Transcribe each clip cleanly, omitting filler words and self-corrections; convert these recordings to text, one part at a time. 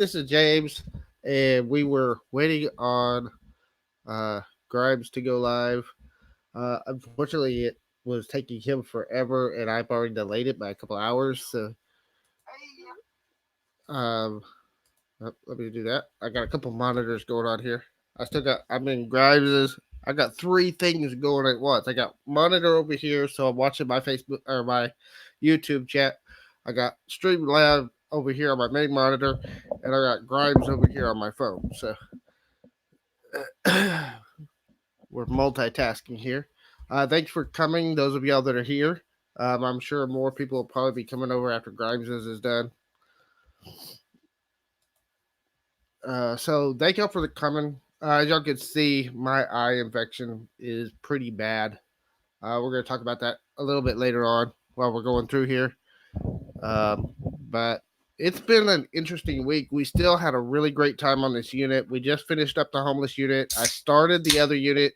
This is James, and we were waiting on uh, Grimes to go live. Unfortunately, it was taking him forever, and I've already delayed it by a couple hours. So, um, let me do that. I got a couple monitors going on here. I'm in Grimes's. I got three things going at once. I got monitor over here, so I'm watching my Facebook or my YouTube chat. I got Streamlab over here on my main monitor, and I got Grimes over here on my phone. So we're multitasking here. Thanks for coming, those of y'all that are here. I'm sure more people will probably be coming over after Grimes is done. So thank y'all for the coming. As y'all can see, my eye infection is pretty bad. We're going to talk about that a little bit later on while we're going through here. But it's been an interesting week. We still had a really great time on this unit. We just finished up the homeless unit. I started the other unit.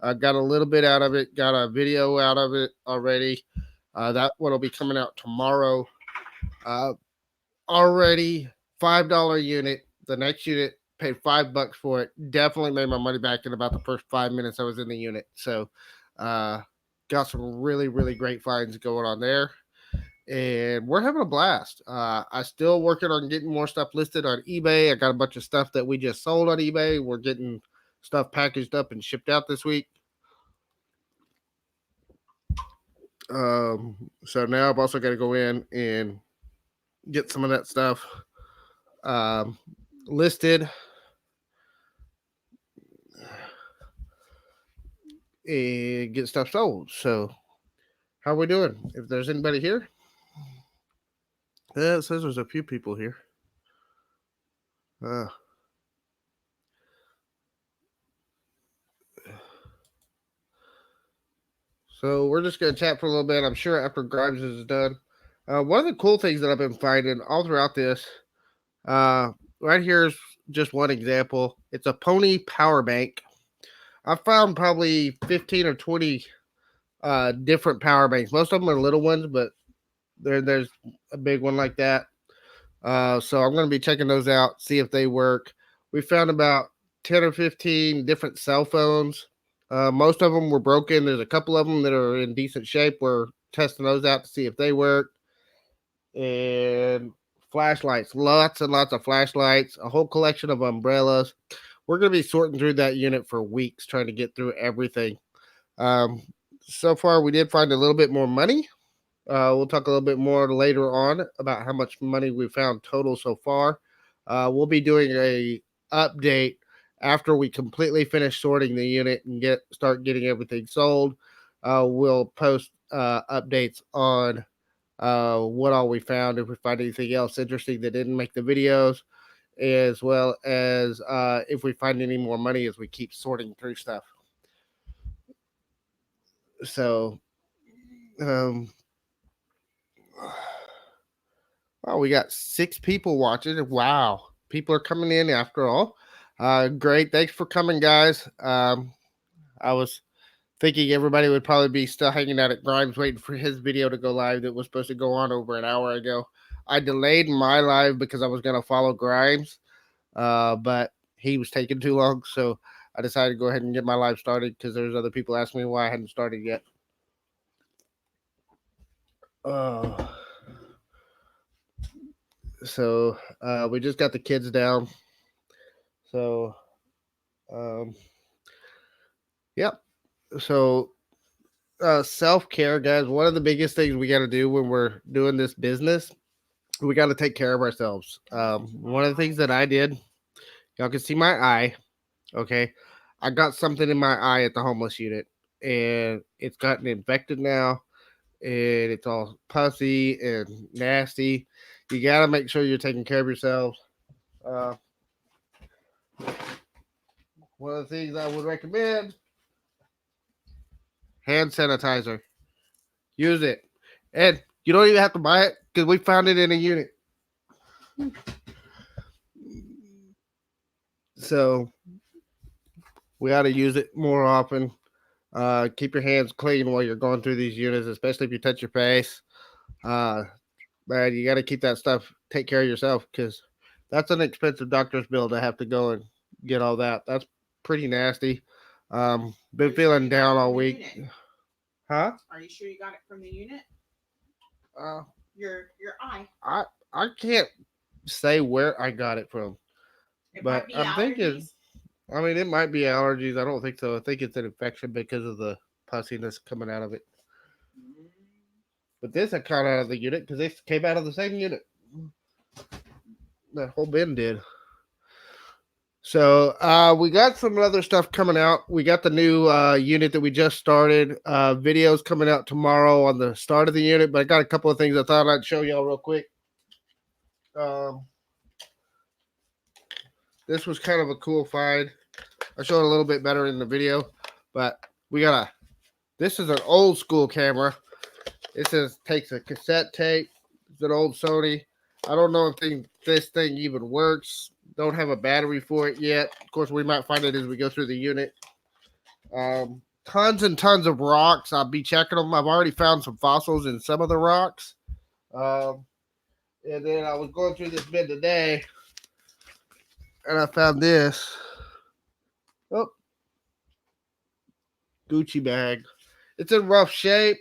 Got a little bit out of it. Got a video out of it already. That one will be coming out tomorrow. Already $5 unit. The next unit paid $5 for it. Definitely made my money back in about the first 5 minutes I was in the unit. So, got some really great finds going on there, and we're having a blast. I still working on getting more stuff listed on eBay. I got a bunch of stuff that we just sold on eBay. We're getting stuff packaged up and shipped out this week. So now I've also got to go in and get some of that stuff um, listed and get stuff sold. So how are we doing? If there's anybody here, it says there's a few people here. Uh, so we're just gonna chat for a little bit. I'm sure after Grimes is done. One of the cool things that I've been finding all throughout this, uh, right here is just one example. It's a Pony power bank. I found probably 15 or 20 different power banks. Most of them are little ones, but there's a big one like that. So I'm going to be checking those out, see if they work. We found about 10 or 15 different cell phones. Most of them were broken. There's a couple of them that are in decent shape. We're testing those out to see if they work. And flashlights, lots and lots of flashlights, a whole collection of umbrellas. We're going to be sorting through that unit for weeks, trying to get through everything. Um, so far, we did find a little bit more money. We'll talk a little bit more later on about how much money we found total so far. We'll be doing a update after we completely finish sorting the unit and start getting everything sold. We'll post updates on what all we found, if we find anything else interesting that didn't make the videos, as well as if we find any more money as we keep sorting through stuff. So, um, wow, we got 6 people watching. Wow, people are coming in after all. Great, thanks for coming, guys. I was thinking everybody would probably be still hanging out at Grimes waiting for his video to go live that was supposed to go on over an hour ago. I delayed my live because I was going to follow Grimes, but he was taking too long, so I decided to go ahead and get my live started because there's other people asking me why I hadn't started yet. So we just got the kids down. So, yep. So self care, guys. One of the biggest things we got to do when we're doing this business, we got to take care of ourselves. One of the things that I did, y'all can see my eye. Okay, I got something in my eye at the homeless unit, and it's gotten infected now, and it's all pussy and nasty. You got to make sure you're taking care of yourselves. Uh, One of the things I would recommend: hand sanitizer. Use it, and you don't even have to buy it because we found it in a unit. So we got to use it more often. Keep your hands clean while you're going through these units, especially if you touch your face. Man, you got to keep that stuff. Take care of yourself because That's an expensive doctor's bill to have to go and get all that. That's pretty nasty. Been feeling down all week. Huh? Are you sure you got it from the unit? Uh, Your eye. I can't say where I got it from, It but might be I'm thinking. allergies. I mean, it might be allergies. I don't think so. I think it's an infection because of the pussiness coming out of it. Mm. But this I caught out of the unit because they came out of the same unit. That whole bin did. So we got some other stuff coming out. We got the new unit that we just started. Videos coming out tomorrow on the start of the unit. But I got a couple of things I thought I'd show y'all real quick. This was kind of a cool find. I showed it a little bit better in the video, but we got a. This is an old school camera. It takes a cassette tape. It's an old Sony. I don't know if this thing even works. Don't have a battery for it yet. Of course, we might find it as we go through the unit. Tons and tons of rocks. I'll be checking them. I've already found some fossils in some of the rocks. And then I was going through this bin today, and I found this. Oh, Gucci bag. It's in rough shape.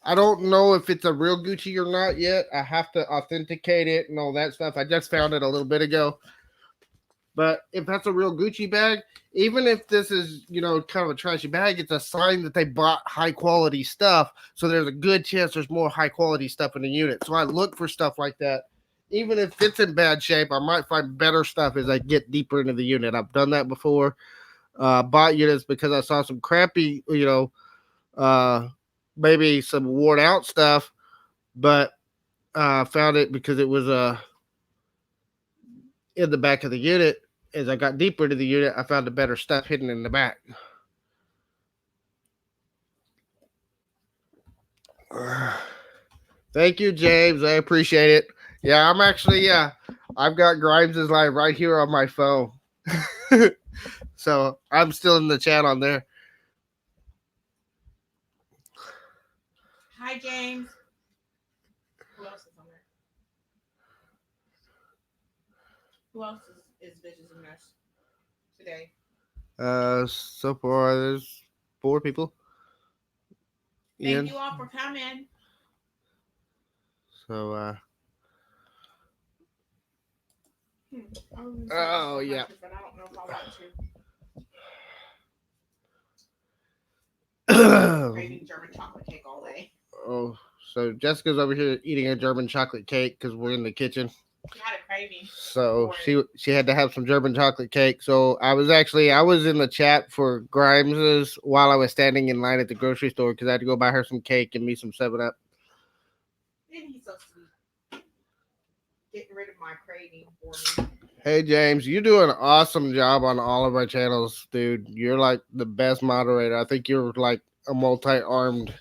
I don't know if it's a real Gucci or not yet. I have to authenticate it and all that stuff. I just found it a little bit ago. But if that's a real Gucci bag, even if this is, kind of a trashy bag, it's a sign that they bought high quality stuff. So there's a good chance there's more high quality stuff in the unit. So I look for stuff like that. Even if it's in bad shape, I might find better stuff as I get deeper into the unit. I've done that before. Bought units because I saw some crappy, maybe some worn out stuff, but found it because it was in the back of the unit. As I got deeper into the unit, I found the better stuff hidden in the back. Thank you, James. I appreciate it. Yeah, I'm actually, I've got Grimes' line right here on my phone. So I'm still in the chat on there. Hi, James. Who else is on there? Who else is visiting us today? So far there's 4 people. Thank you all for coming. So Oh yeah. But I don't know if I want to. Craving German chocolate cake all day. Oh, so Jessica's over here eating a German chocolate cake because we're in the kitchen. She had a craving. So she had to have some German chocolate cake. So I was in the chat for Grimes's while I was standing in line at the grocery store because I had to go buy her some cake and me some 7-Up. Isn't he so sweet? Getting rid of my craving for me. Hey James, you do an awesome job on all of our channels, dude. You're like the best moderator. I think you're like a multi-armed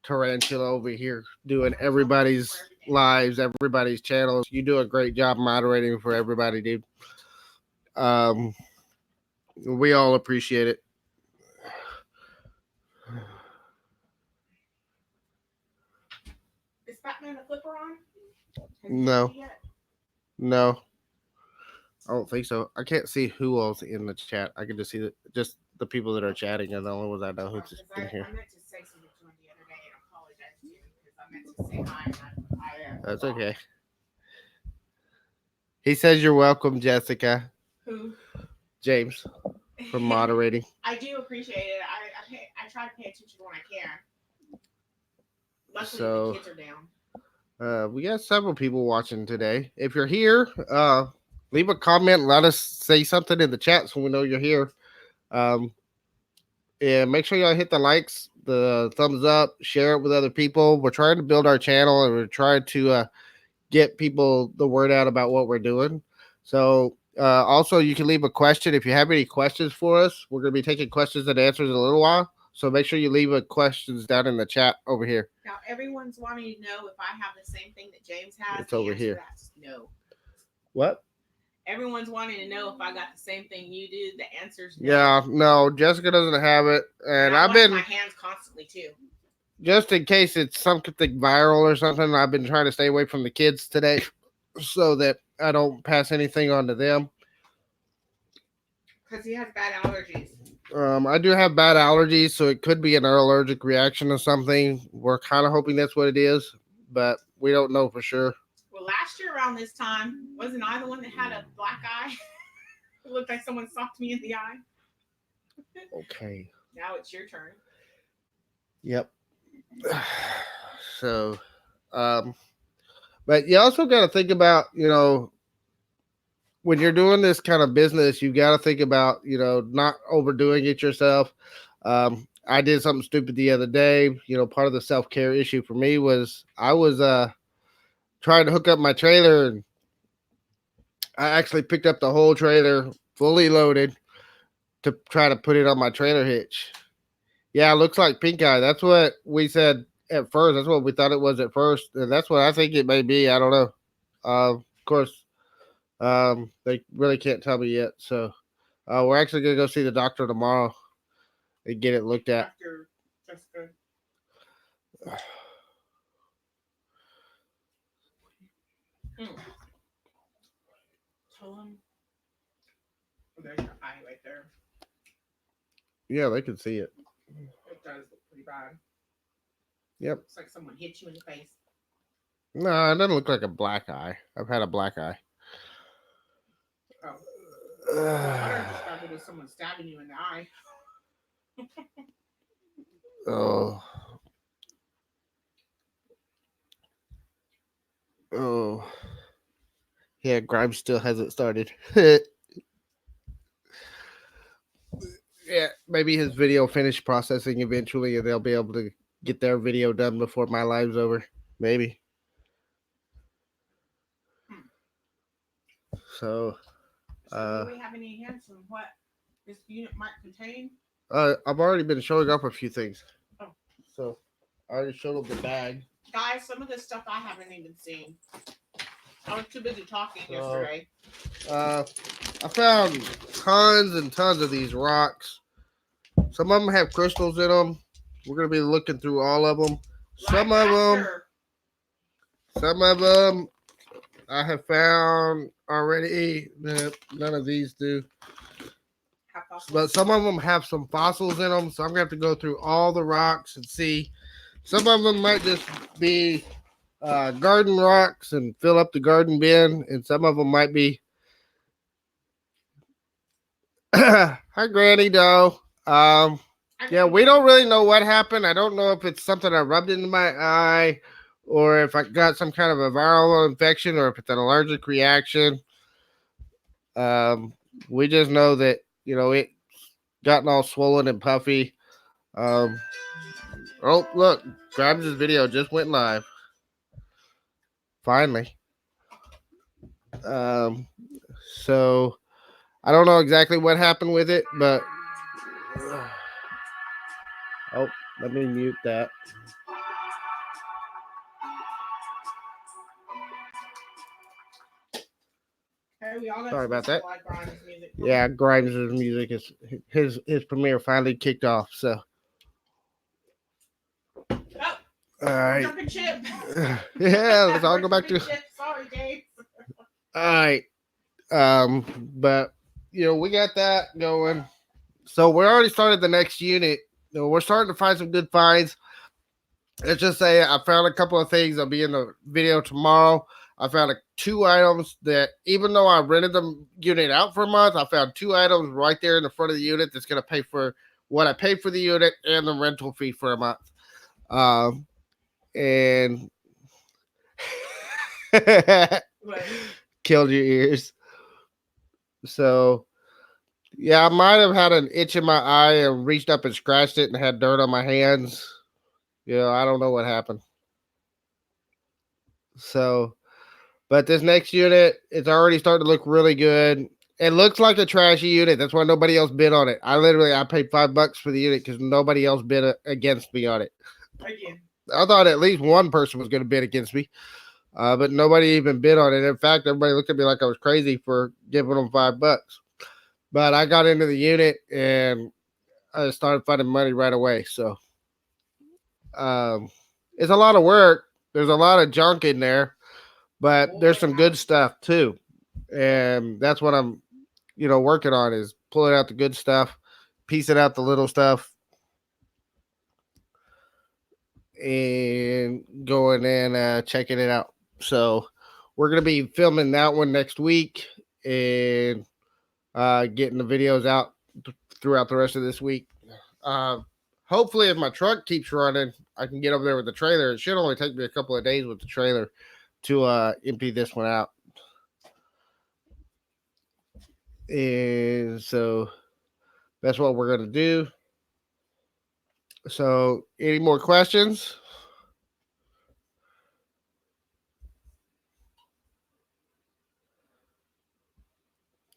tarantula over here doing everybody's lives, everybody's channels. You do a great job moderating for everybody, dude. We all appreciate it. Is Batman a flipper on? No, I don't think so. I can't see who else in the chat. I can just see just the people that are chatting are the only ones I know who's in here. I meant to say something to him the other day and apologize to him because I meant to say hi. That's okay. He says you're welcome, Jessica. Who? James, for moderating. I do appreciate it. I try to pay attention when I can. Luckily, the kids are down. We got several people watching today. If you're here, leave a comment. Let us say something in the chat so we know you're here. And make sure y'all hit the likes, the thumbs up, share it with other people. We're trying to build our channel and we're trying to get people the word out about what we're doing. So also you can leave a question if you have any questions for us. We're going to be taking questions and answers in a little while. So make sure you leave a questions down in the chat over here. Now everyone's wanting to know if I have the same thing that James has. It's over here. No. What? Everyone's wanting to know if I got the same thing you do. The answer's no. Yeah, no, Jessica doesn't have it. And I've been my hands constantly too. Just in case it's something viral or something, I've been trying to stay away from the kids today so that I don't pass anything on to them. Because he has bad allergies. I do have bad allergies, so it could be an allergic reaction or something. We're kind of hoping that's what it is, but we don't know for sure. Well, last year around this time, wasn't I the one that had a black eye? It looked like someone socked me in the eye. Okay. Now it's your turn. Yep. So, but you also got to think about, when you're doing this kind of business, you got to think about, not overdoing it yourself. I did something stupid the other day. Part of the self-care issue for me was I was trying to hook up my trailer, and I actually picked up the whole trailer fully loaded to try to put it on my trailer hitch. Yeah, it looks like pink eye. That's what we said at first. That's what we thought it was at first, and that's what I think it may be. I don't know. Of course, they really can't tell me yet. So we're actually gonna go see the doctor tomorrow and get it looked at. Dr. Jessica. Tell him. Oh, there's your eye right there. Yeah, they can see it. It does look pretty bad. Yep. Looks like someone hit you in the face. No, it doesn't look like a black eye. I've had a black eye. Oh. I described it as someone stabbing you in the eye. Oh. Oh. Yeah, Grimes still hasn't started. Yeah, maybe his video finished processing eventually, and they'll be able to get their video done before my live's over. Maybe. So, do we have any hints on what this unit might contain? I've already been showing up a few things. Oh. So, I already showed up the bag. Guys, some of this stuff I haven't even seen. I was too busy talking yesterday. I found tons and tons of these rocks. Some of them have crystals in them. We're going to be looking through all of them. Some of them I have found already. None of these do. But some of them have some fossils in them. So I'm going to have to go through all the rocks and see. Some of them might just be garden rocks and fill up the garden bin. And some of them might be. Hi, Granny Doe. Yeah, we don't really know what happened. I don't know if it's something I rubbed into my eye or if I got some kind of a viral infection or if it's an allergic reaction. We just know that, it gotten all swollen and puffy. Oh, look, Grimes' video just went live. Finally. So I don't know exactly what happened with it, but oh, let me mute that. Sorry about that. Yeah, Grimes' music is his premiere finally kicked off. So, all right. Jumping ship. Yeah, let's all go back to. Sorry, Dave. All right. But we got that going. So we already started the next unit. We're starting to find some good finds. Let's just say I found a couple of things. I'll be in the video tomorrow. I found 2 items that, even though I rented the unit out for a month, I found 2 items right there in the front of the unit that's going to pay for what I paid for the unit and the rental fee for a month. And killed your ears. So, yeah, I might have had an itch in my eye and reached up and scratched it and had dirt on my hands. I don't know what happened. So, but this next unit, it's already starting to look really good. It looks like a trashy unit. That's why nobody else bid on it. I paid $5 for the unit because nobody else bid against me on it. Again. I thought at least one person was going to bid against me, but nobody even bid on it. In fact, everybody looked at me like I was crazy for giving them $5. But I got into the unit and I started finding money right away. So it's a lot of work. There's a lot of junk in there, but there's some good stuff too. and that's what I'm, working on, is pulling out the good stuff, piecing out the little stuff, and going and checking it out. So we're gonna be filming that one next week and getting the videos out throughout the rest of this week. Hopefully, if my truck keeps running, I can get over there with the trailer. It should only take me a couple of days with the trailer to empty this one out. And so that's what we're going to do. So, any more questions?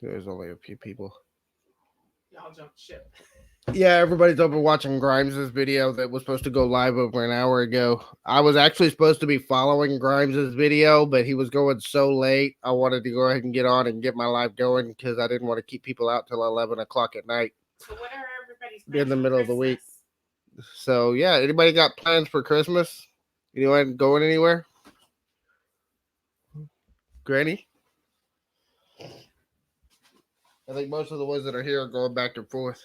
There's only a few people. Y'all jump ship. Yeah, everybody's over watching Grimes' video that was supposed to go live over an hour ago. I was actually supposed to be following Grimes' video, but he was going so late. I wanted to go ahead and get on and get my live going because I didn't want to keep people out till 11 o'clock at night. So what are everybody's plans in the middle of the week? Christmas? So, yeah, anybody got plans for Christmas? Anyone going anywhere? Granny? I think most of the ones that are here are going back and forth.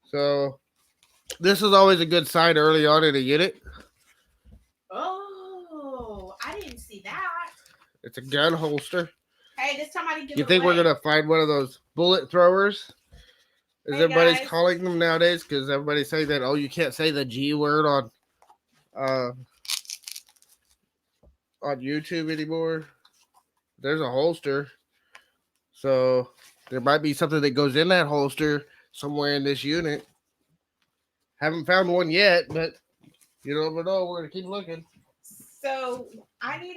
So, this is always a good sign early on in a unit. Oh, I didn't see that. It's a gun holster. Hey, this time I didn't give You it think away. we're going to find one of those bullet throwers? As Hey, everybody's guys. calling them nowadays, because everybody's saying that, you can't say the G word on YouTube anymore. There's a holster. So there might be something that goes in that holster somewhere in this unit. Haven't found one yet, but you never know. We're gonna keep looking. So I need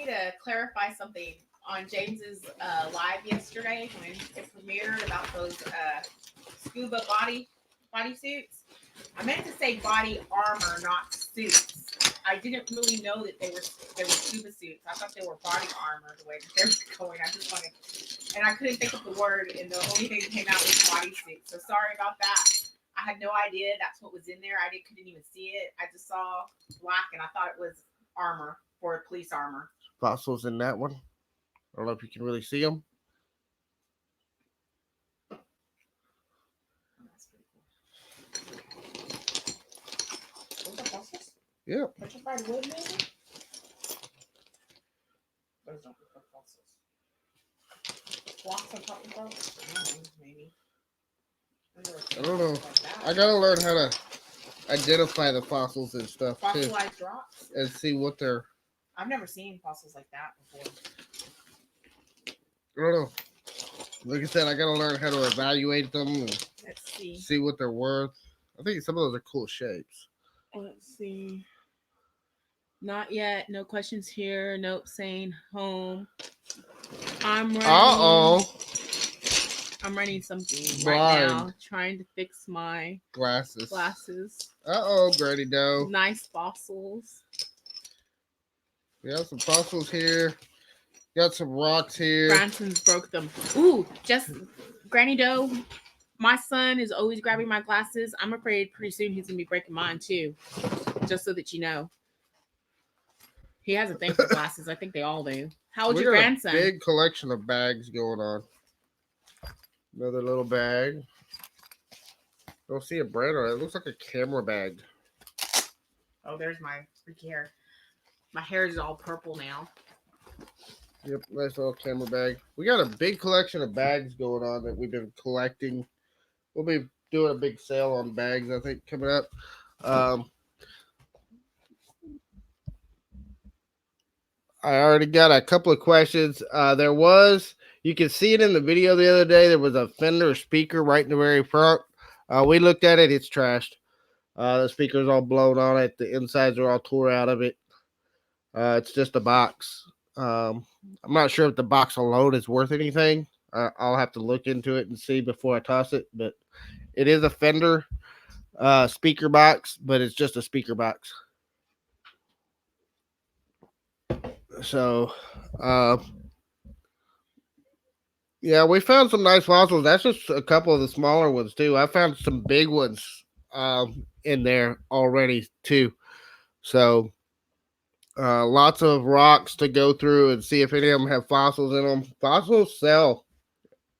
to clarify something on James's live yesterday when it premiered about those scuba bodysuits. I meant to say body armor, not suits. I didn't really know that they were scuba suits. I thought they were body armor the way that they were going. I just wanted, and I couldn't think of the word, and the only thing that came out was bodysuit. So sorry about that. I had no idea that's what was in there. I couldn't even see it. I just saw black, and I thought it was armor for police armor. Fossils in that one. I don't know if you can really see them. That's pretty cool. Those are fossils? Yeah. Petrified wood, maybe? Those don't look like fossils. Blocks on top of those? Maybe. I don't know. I gotta learn how to identify the fossils and stuff too, Fossilized rocks? and see what they're. I've never seen fossils like that before. I don't know. Like I said, I gotta learn how to evaluate them and Let's see. see what they're worth. I think some of those are cool shapes. Let's see. Not yet. No questions here. Nope saying home. I'm running. I'm running something right now. Trying to fix my glasses. Granny Doe. Nice fossils. We have some fossils here. Got some rocks here. Branson's broke them. Ooh, just Granny Doe. My son is always grabbing my glasses. I'm afraid pretty soon he's gonna be breaking mine too. Just so that you know. He has a thing for glasses. I think they all do. How old's your grandson? A big collection of bags going on. Another little bag. Don't see a brand on it. It looks like a camera bag. Oh, there's my freaky hair. My hair is all purple now. Yep, nice little camera bag. We got a big collection of bags going on that we've been collecting. We'll be doing a big sale on bags, I think, coming up. I already got a couple of questions. You can see it in the video the other day. There was a Fender speaker right in the very front. We looked at it. It's trashed. The speaker's all blown on it. The insides are all tore out of it. It's just a box. I'm not sure if the box alone is worth anything. I'll have to look into it and see before I toss it. But it is a Fender speaker box, but it's just a speaker box. So, yeah, we found some nice fossils. That's just a couple of the smaller ones too. I found some big ones in there already too. So Lots of rocks to go through and see if any of them have fossils in them. Fossils sell.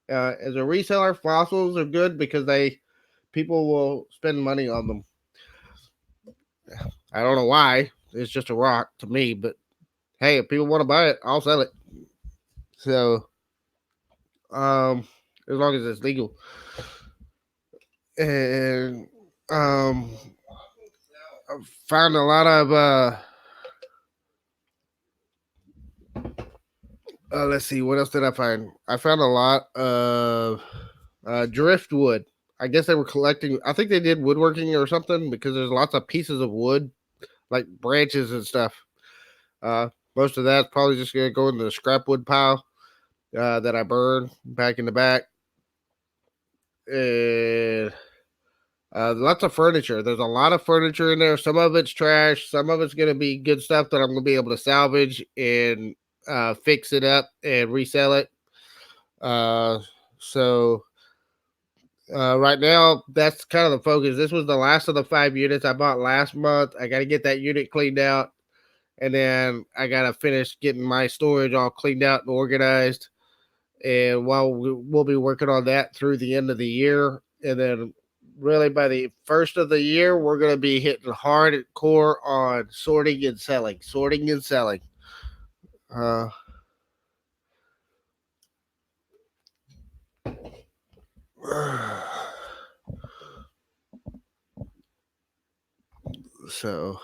As a reseller, fossils are good because people will spend money on them. I don't know why. It's just a rock to me, but hey, if people want to buy it, I'll sell it. So, as long as it's legal. And I found a lot of let's see, what else did I find? I found a lot of driftwood. I guess they were collecting. I think they did woodworking or something because there's lots of pieces of wood, like branches and stuff. Most of that's probably just gonna go in the scrap wood pile that I burned back in the back. And lots of furniture. There's a lot of furniture in there. Some of it's trash. Some of it's gonna be good stuff that I'm gonna be able to salvage and fix it up and resell it. So right now, that's kind of the focus. This was the last of the 5 units I bought last month. I got to get that unit cleaned out, and then I got to finish getting my storage all cleaned out and organized. And while we'll be working on that through the end of the year, and then really by the first of the year, we're going to be hitting hard at core on sorting and selling. Sorting and selling. So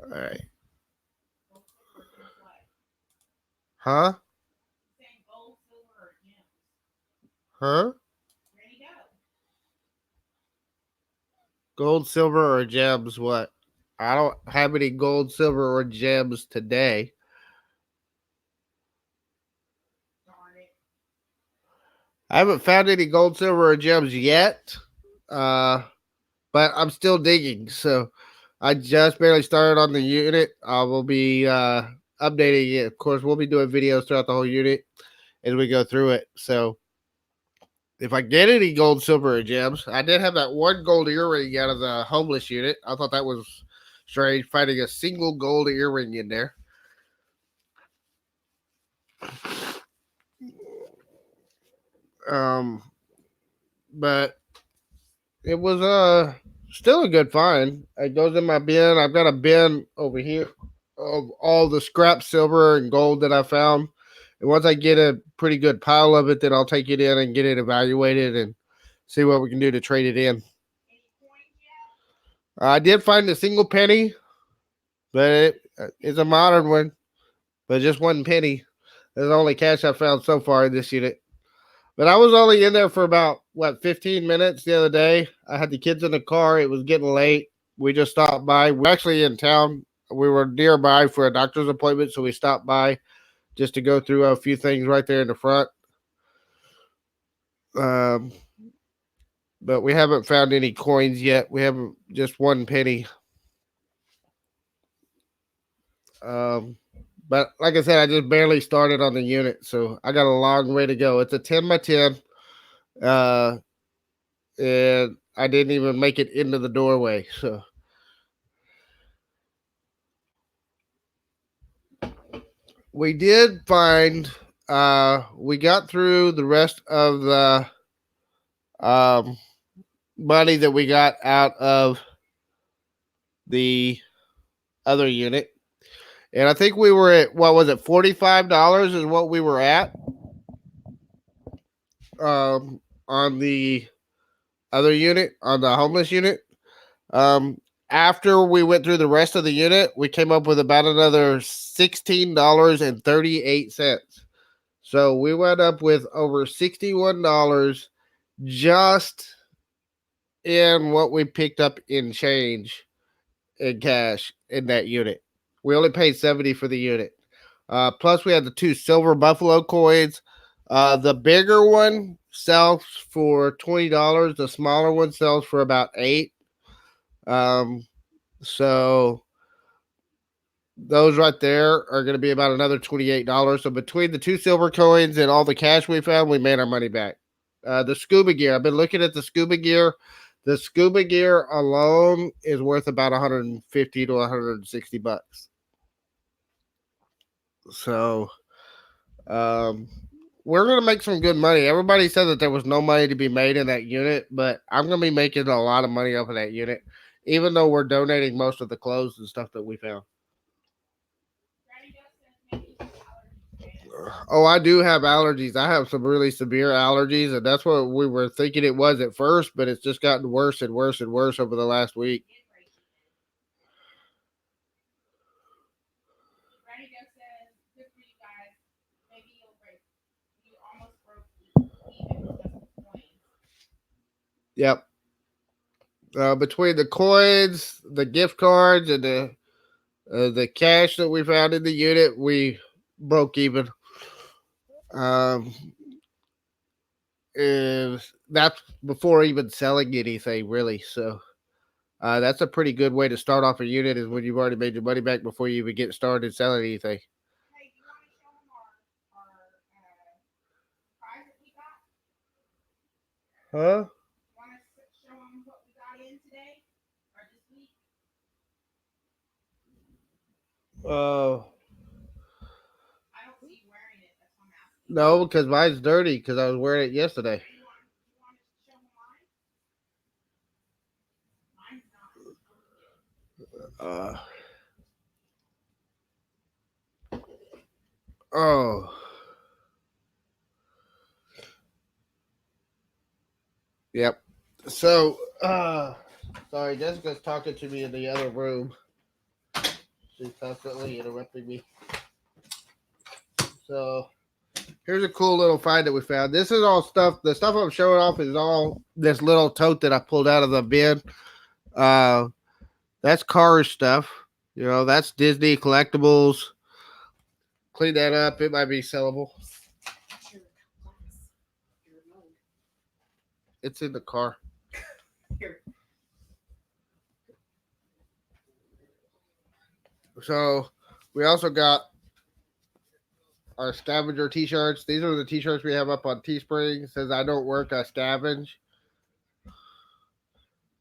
all right. Huh? Huh? Gold, silver, or gems? What? I don't have any gold, silver, or gems today. I haven't found any gold, silver, or gems yet. But I'm still digging. So I just barely started on the unit. I will be updating it. Of course, we'll be doing videos throughout the whole unit as we go through it. So if I get any gold, silver, or gems, I did have that one gold earring out of the homeless unit. I thought that was strange, finding a single gold earring in there. But it was still a good find. It goes in my bin. I've got a bin over here of all the scrap silver and gold that I found. And once I get a pretty good pile of it, then I'll take it in and get it evaluated and see what we can do to trade it in. I did find a single penny, but it's a modern one, but just 1 penny. That's the only cash I found so far in this unit. But I was only in there for about 15 minutes the other day. I had the kids in the car. It was getting late. We just stopped by. We're actually in town. We were nearby for a doctor's appointment, so we stopped by just to go through a few things right there in the front. But we haven't found any coins yet. We haven't, just 1 penny. But like I said, I just barely started on the unit, so I got a long way to go. It's a 10 by 10. And I didn't even make it into the doorway. So we did find we got through the rest of the money that we got out of the other unit. And I think we were at, what was it, $45 is what we were at on the other unit, on the homeless unit. After we went through the rest of the unit, we came up with about another $16.38. So we went up with over $61 just in what we picked up in change in cash in that unit. We only paid $70 for the unit. Plus, we had the 2 silver buffalo coins. The bigger one sells for $20. The smaller one sells for about $8. So those right there are going to be about another $28. So between the 2 silver coins and all the cash we found, we made our money back. The scuba gear, I've been looking at the scuba gear. The scuba gear alone is worth about 150 to 160 bucks. So we're going to make some good money. Everybody said that there was no money to be made in that unit, but I'm going to be making a lot of money off of that unit, even though we're donating most of the clothes and stuff that we found. Oh, I do have allergies. I have some really severe allergies, and that's what we were thinking it was at first, but it's just gotten worse and worse and worse over the last week. Yep. Between the coins, the gift cards, and the cash that we found in the unit, we broke even. Um, is that's before even selling anything, really. So that's a pretty good way to start off a unit is when you've already made your money back before you even get started selling anything. Huh? Oh. No, because mine's dirty because I was wearing it yesterday. Uh, oh. Yep. So, sorry, Jessica's talking to me in the other room. She's constantly interrupting me. So, here's a cool little find that we found. This is all stuff. The stuff I'm showing off is all this little tote that I pulled out of the bin. Uh, that's Cars stuff. You know, that's Disney collectibles. Clean that up. It might be sellable. It's in the car. So we also got our scavenger t-shirts. These are the t-shirts we have up on Teespring. It says I don't work, I scavenge.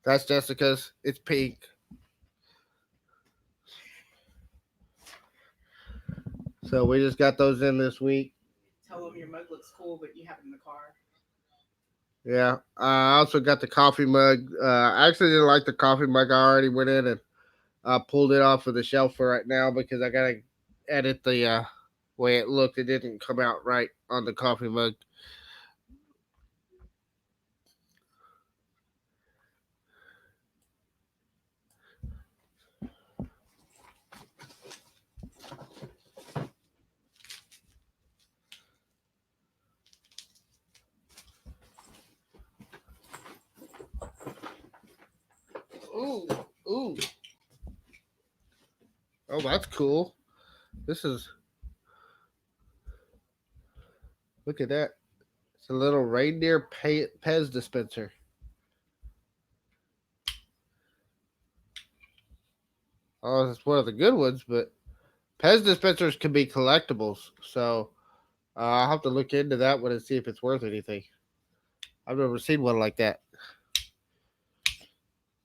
That's Jessica's. It's pink. So we just got those in this week. Tell them your mug looks cool, but you have it in the car. Yeah. I also got the coffee mug. I actually didn't like the coffee mug. I already went in and pulled it off of the shelf for right now because I got to edit the way it looked. It didn't come out right on the coffee mug. Ooh, ooh. Oh, that's cool. This is. Look at that. It's a little reindeer Pez dispenser. Oh, it's one of the good ones, but Pez dispensers can be collectibles. So I'll have to look into that one and see if it's worth anything. I've never seen one like that.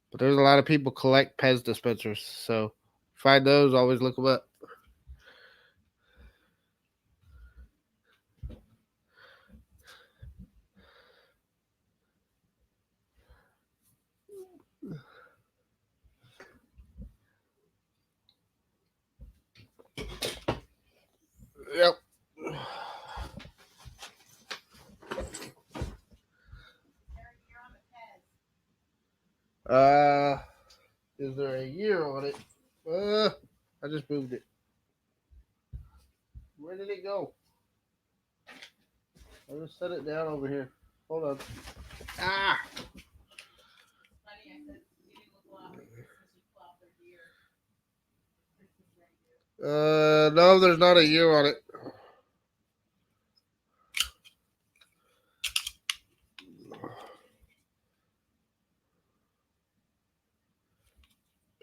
But there's a lot of people collect Pez dispensers. So find those, always look them up. Yep. Uh, is there a year on it? I just moved it. Where did it go? I just set it down over here. Hold on. Ah. No, there's not a year on it.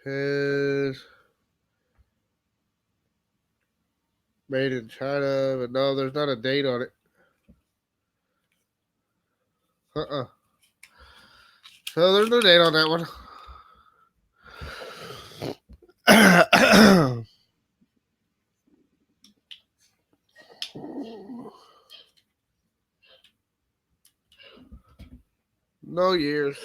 Pez Made in China, but no, there's not a date on it. So there's no date on that one. No years.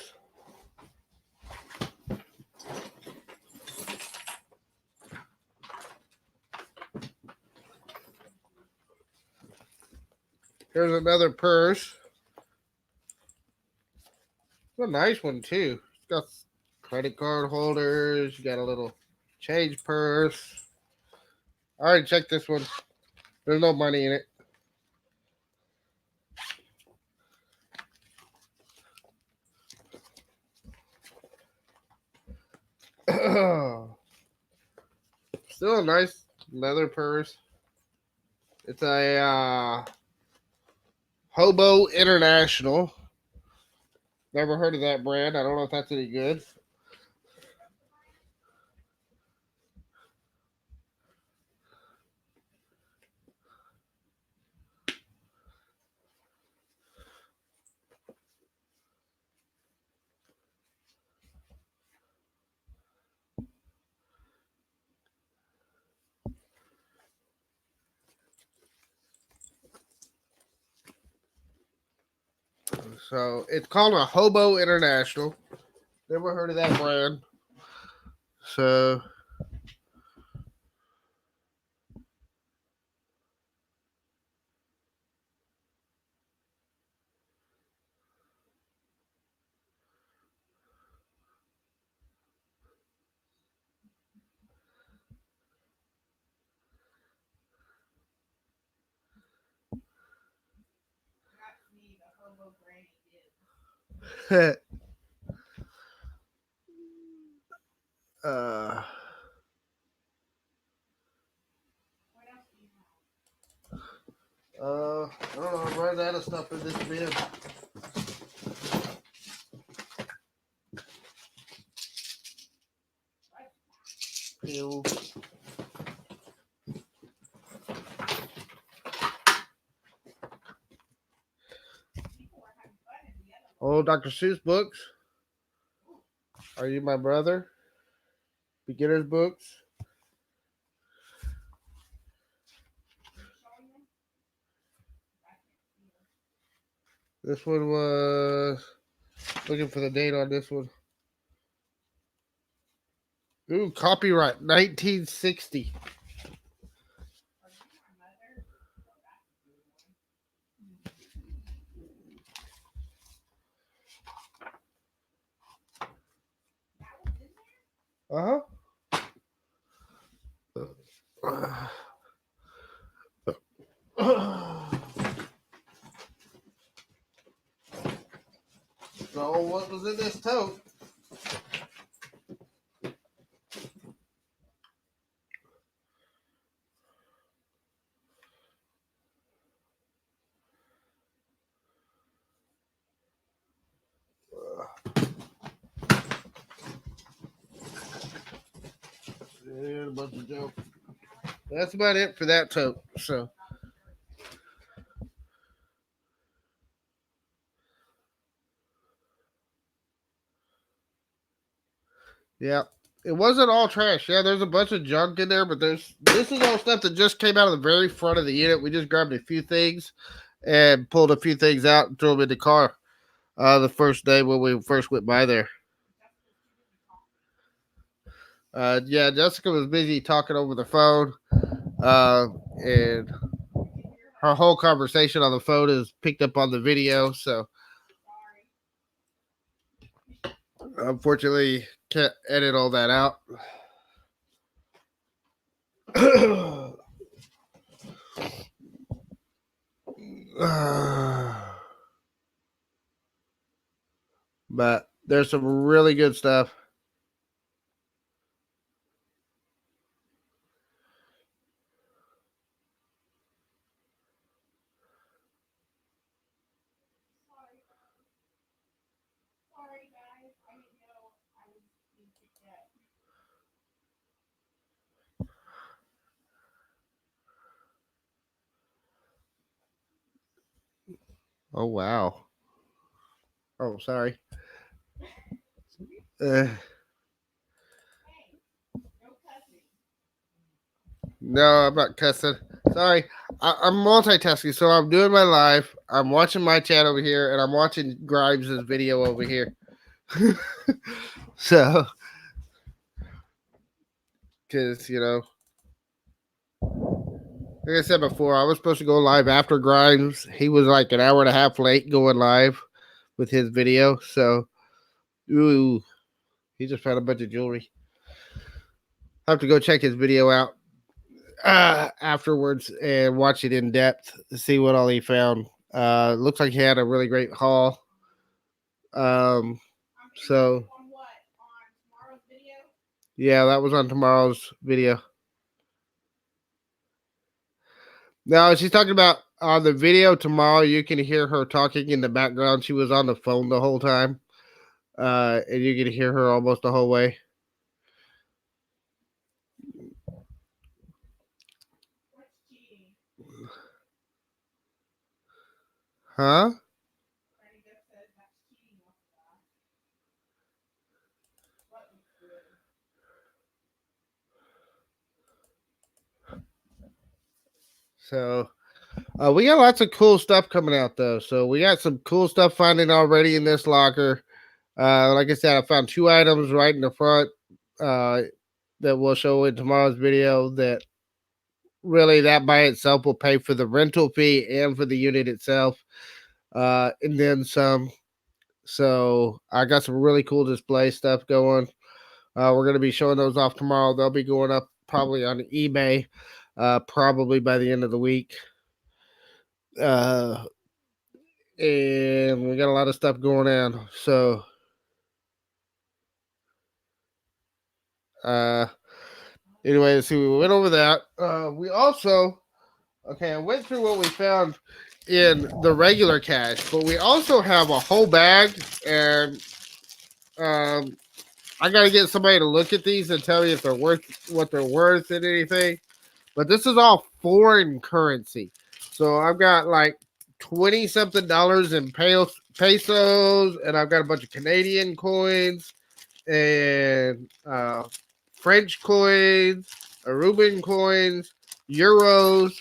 Here's another purse. It's a nice one too. It's got credit card holders. You got a little change purse. All right, check this one. There's no money in it. Still a nice leather purse. It's a Hobo International. Never heard of that brand. I don't know if that's any good. So it's called a Hobo International. Never heard of that brand. So uh I don't know, I'm running out of stuff in this bin. Pills. Old Dr. Seuss books. Are You My Brother? Beginner's books. This one was looking for the date on this one. Ooh, copyright 1960. Uh huh. So what was in this tote? And a bunch of junk. That's about it for that tote. So yeah. It wasn't all trash. Yeah, there's a bunch of junk in there, but this is all stuff that just came out of the very front of the unit. We just grabbed a few things and pulled a few things out and threw them in the car the first day when we first went by there. Yeah, Jessica was busy talking over the phone, and her whole conversation on the phone is picked up on the video. So unfortunately, can't edit all that out. But there's some really good stuff. Oh wow. Oh, sorry. Uh, no, I'm not cussing. Sorry. I'm multitasking, so I'm doing my live. I'm watching my chat over here, and I'm watching Grimes' video over here. So, because like I said before, I was supposed to go live after Grimes. He was like an hour and a half late going live with his video. So, ooh, he just found a bunch of jewelry. I have to go check his video out afterwards and watch it in depth to see what all he found. Looks like he had a really great haul. So yeah, that was on tomorrow's video. Now she's talking about on the video tomorrow. You can hear her talking in the background. She was on the phone the whole time, and you can hear her almost the whole way. Huh? So we got lots of cool stuff coming out though. So we got some cool stuff finding already in this locker. Like I said, I found 2 items right in the front that we'll show in tomorrow's video. That really that by itself will pay for the rental fee and for the unit itself, and then some. So I got some really cool display stuff going. We're going to be showing those off tomorrow. They'll be going up probably on eBay, probably by the end of the week. And we got a lot of stuff going on. So, anyway, let's see. We went over that. We also, okay, I went through what we found in the regular cache, but we also have a whole bag, and I got to get somebody to look at these and tell me if they're worth what they're worth and anything. But this is all foreign currency. So I've got like 20 something dollars in pesos, and I've got a bunch of Canadian coins and French coins, Aruban coins, euros.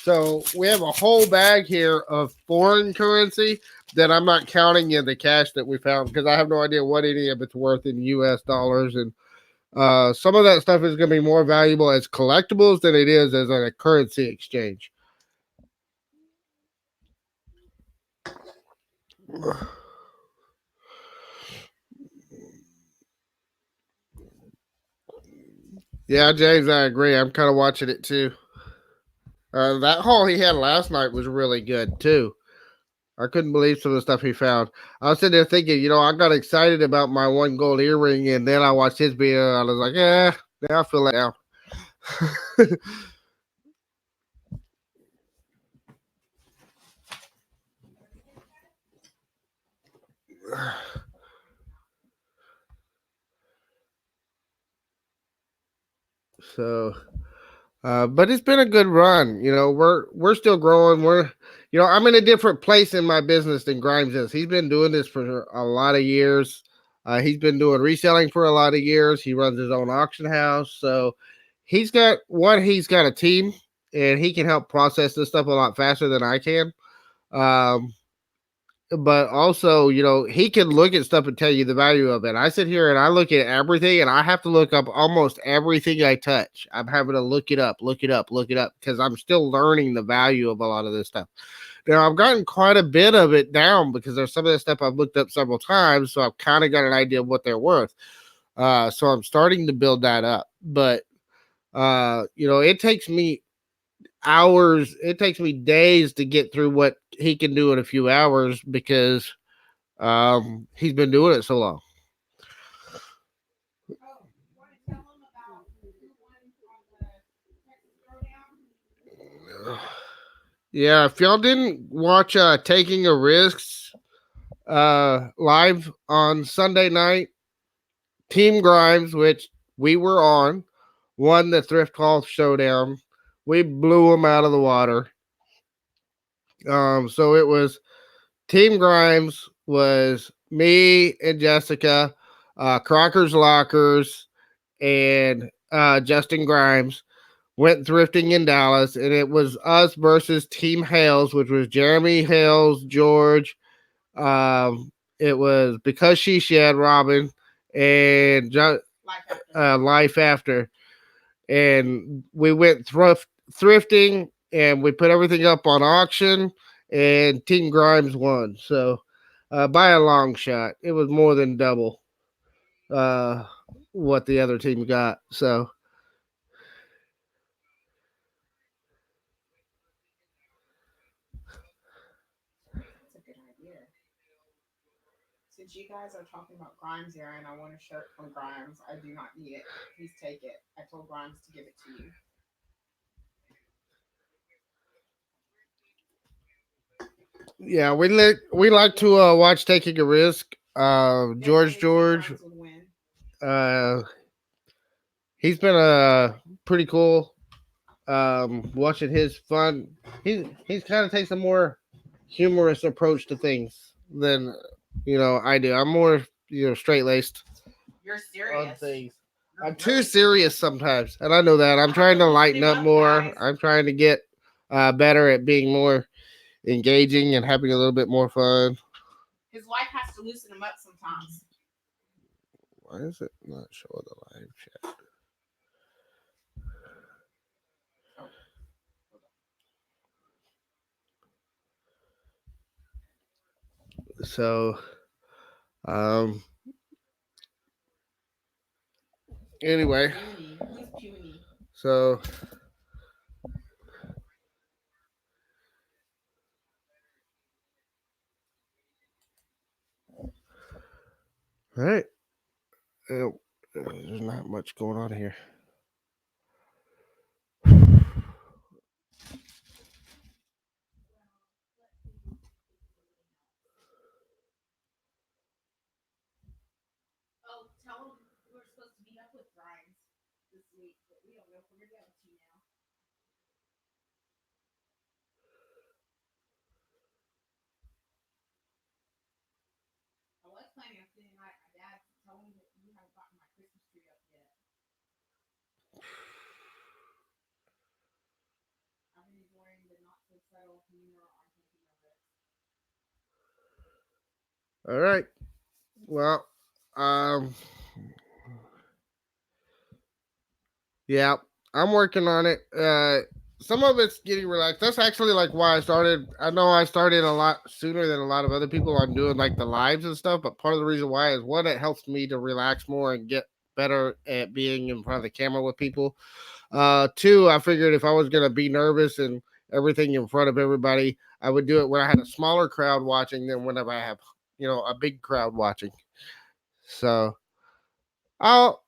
So we have a whole bag here of foreign currency that I'm not counting in the cash that we found because I have no idea what any of it's worth in US dollars. And some of that stuff is going to be more valuable as collectibles than it is as a currency exchange. Yeah, James, I agree. I'm kind of watching it too. That haul he had last night was really good too. I couldn't believe some of the stuff he found. I was sitting there thinking, I got excited about my one gold earring, and then I watched his video. And I was like, yeah, now I feel like now. So, but it's been a good run. We're still growing. I'm in a different place in my business than Grimes is. He's been doing this for a lot of years. He's been doing reselling for a lot of years. He runs his own auction house. So he's got a team, and he can help process this stuff a lot faster than I can. But also, he can look at stuff and tell you the value of it. I sit here and I look at everything, and I have to look up almost everything I touch. I'm having to look it up because I'm still learning the value of a lot of this stuff. Now, I've gotten quite a bit of it down because there's some of this stuff I've looked up several times, so I've kind of got an idea of what they're worth. So I'm starting to build that up. But, it takes me hours, it takes me days to get through what he can do in a few hours because he's been doing it so long. Yeah, if y'all didn't watch Taking a Risks live on Sunday night, Team Grimes, which we were on, won the Thrift Haul Showdown. We blew them out of the water. So it was Team Grimes was me and Jessica, Crocker's Lockers, and Justin Grimes went thrifting in Dallas, and it was us versus Team Hales, which was Jeremy Hales, George. It was Because She Shed, Robin, and Life After. And we went thrifting, and we put everything up on auction, and Team Grimes won. So by a long shot, it was more than double what the other team got. So That's a good idea. Since you guys are talking about Grimes here, and I want a shirt from Grimes, I do not need it. Please take it. I told Grimes to give it to you. yeah, we like to watch Taking a Risk. George, Grimes would win. He's been pretty cool. Watching his fun. He's kind of takes a more humorous approach to things than I do. I'm more straight laced You're on serious. things. You're I'm too really serious sometimes, and I know that. I'm trying to lighten up more. guys. I'm trying to get better at being more engaging and having a little bit more fun. His wife has to loosen him up sometimes. Why is it not showing the live chat? So, um, anyway, Puny. He's puny. so all right. There's not much going on here. Oh, tell him we're supposed to meet up with Grimes this week, but we don't know if we're gonna be able to now. I was planning on spending the night at my dad's. Tell him that you haven't gotten my Christmas tree up yet. I've been enjoying the not so subtle humor on Thinking of It. All right. Well, um, yeah, I'm working on it. Some of it's getting relaxed. That's actually like why I started. I know I started a lot sooner than a lot of other people. I'm doing like the lives and stuff, but part of the reason why is one, it helps me to relax more and get better at being in front of the camera with people. Two, I figured if I was gonna be nervous and everything in front of everybody, I would do it when I had a smaller crowd watching than whenever I have, a big crowd watching. So I'll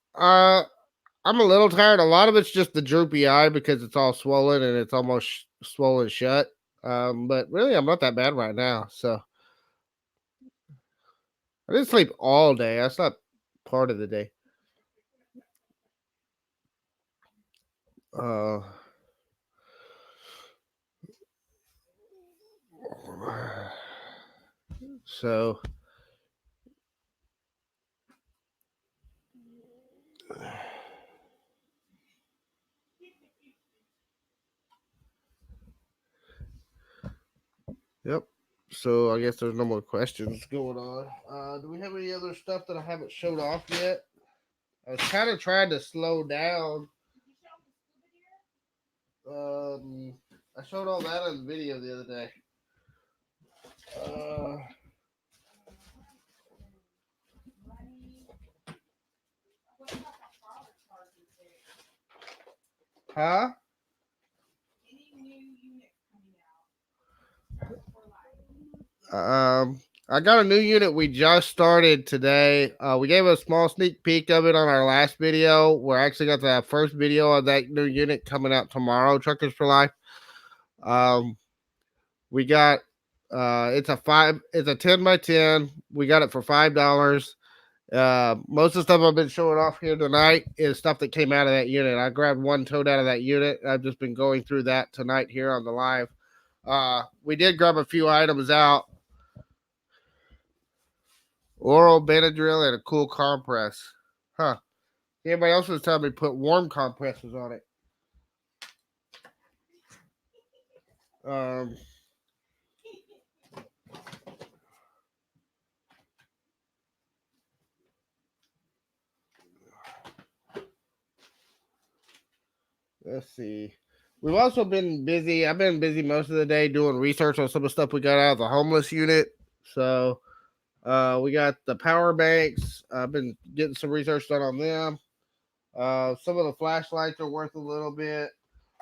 I'm a little tired. A lot of it's just the droopy eye because it's all swollen and it's almost swollen shut. But really, I'm not that bad right now. So I didn't sleep all day. That's not part of the day. Uh, so yep. So I guess there's no more questions going on. Do we have any other stuff that I haven't showed off yet? I was kind of trying to slow down. I showed all that on the video the other day. Huh? I got a new unit we just started today. We gave a small sneak peek of it on our last video. We're actually got the first video of that new unit coming out tomorrow, Truckers for Life. We got it's a 10x10. We got it for $5. Most of the stuff I've been showing off here tonight is stuff that came out of that unit. I grabbed one tote out of that unit. I've just been going through that tonight here on the live. We did grab a few items out Oral Benadryl and a cool compress. Huh. Anybody else was telling me put warm compresses on it. Um, let's see. We've also been busy. I've been busy most of the day doing research on some of the stuff we got out of the homeless unit. So we got the power banks. I've been getting some research done on them. Some of the flashlights are worth a little bit.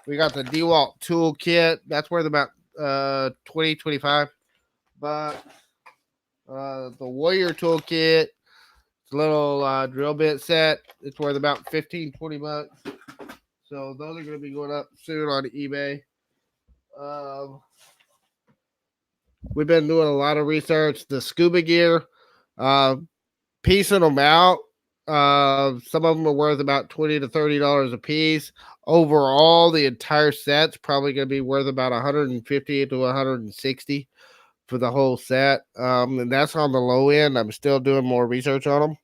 We got the DeWalt toolkit. That's worth about 20, 25 bucks. The Warrior toolkit, little drill bit set. It's worth about 15, 20 bucks. So those are going to be going up soon on eBay. We've been doing a lot of research. The scuba gear, piecing them out. Some of them are worth about $20 to $30 a piece. Overall, the entire set's probably going to be worth about 150 to 160 for the whole set. And that's on the low end. I'm still doing more research on them.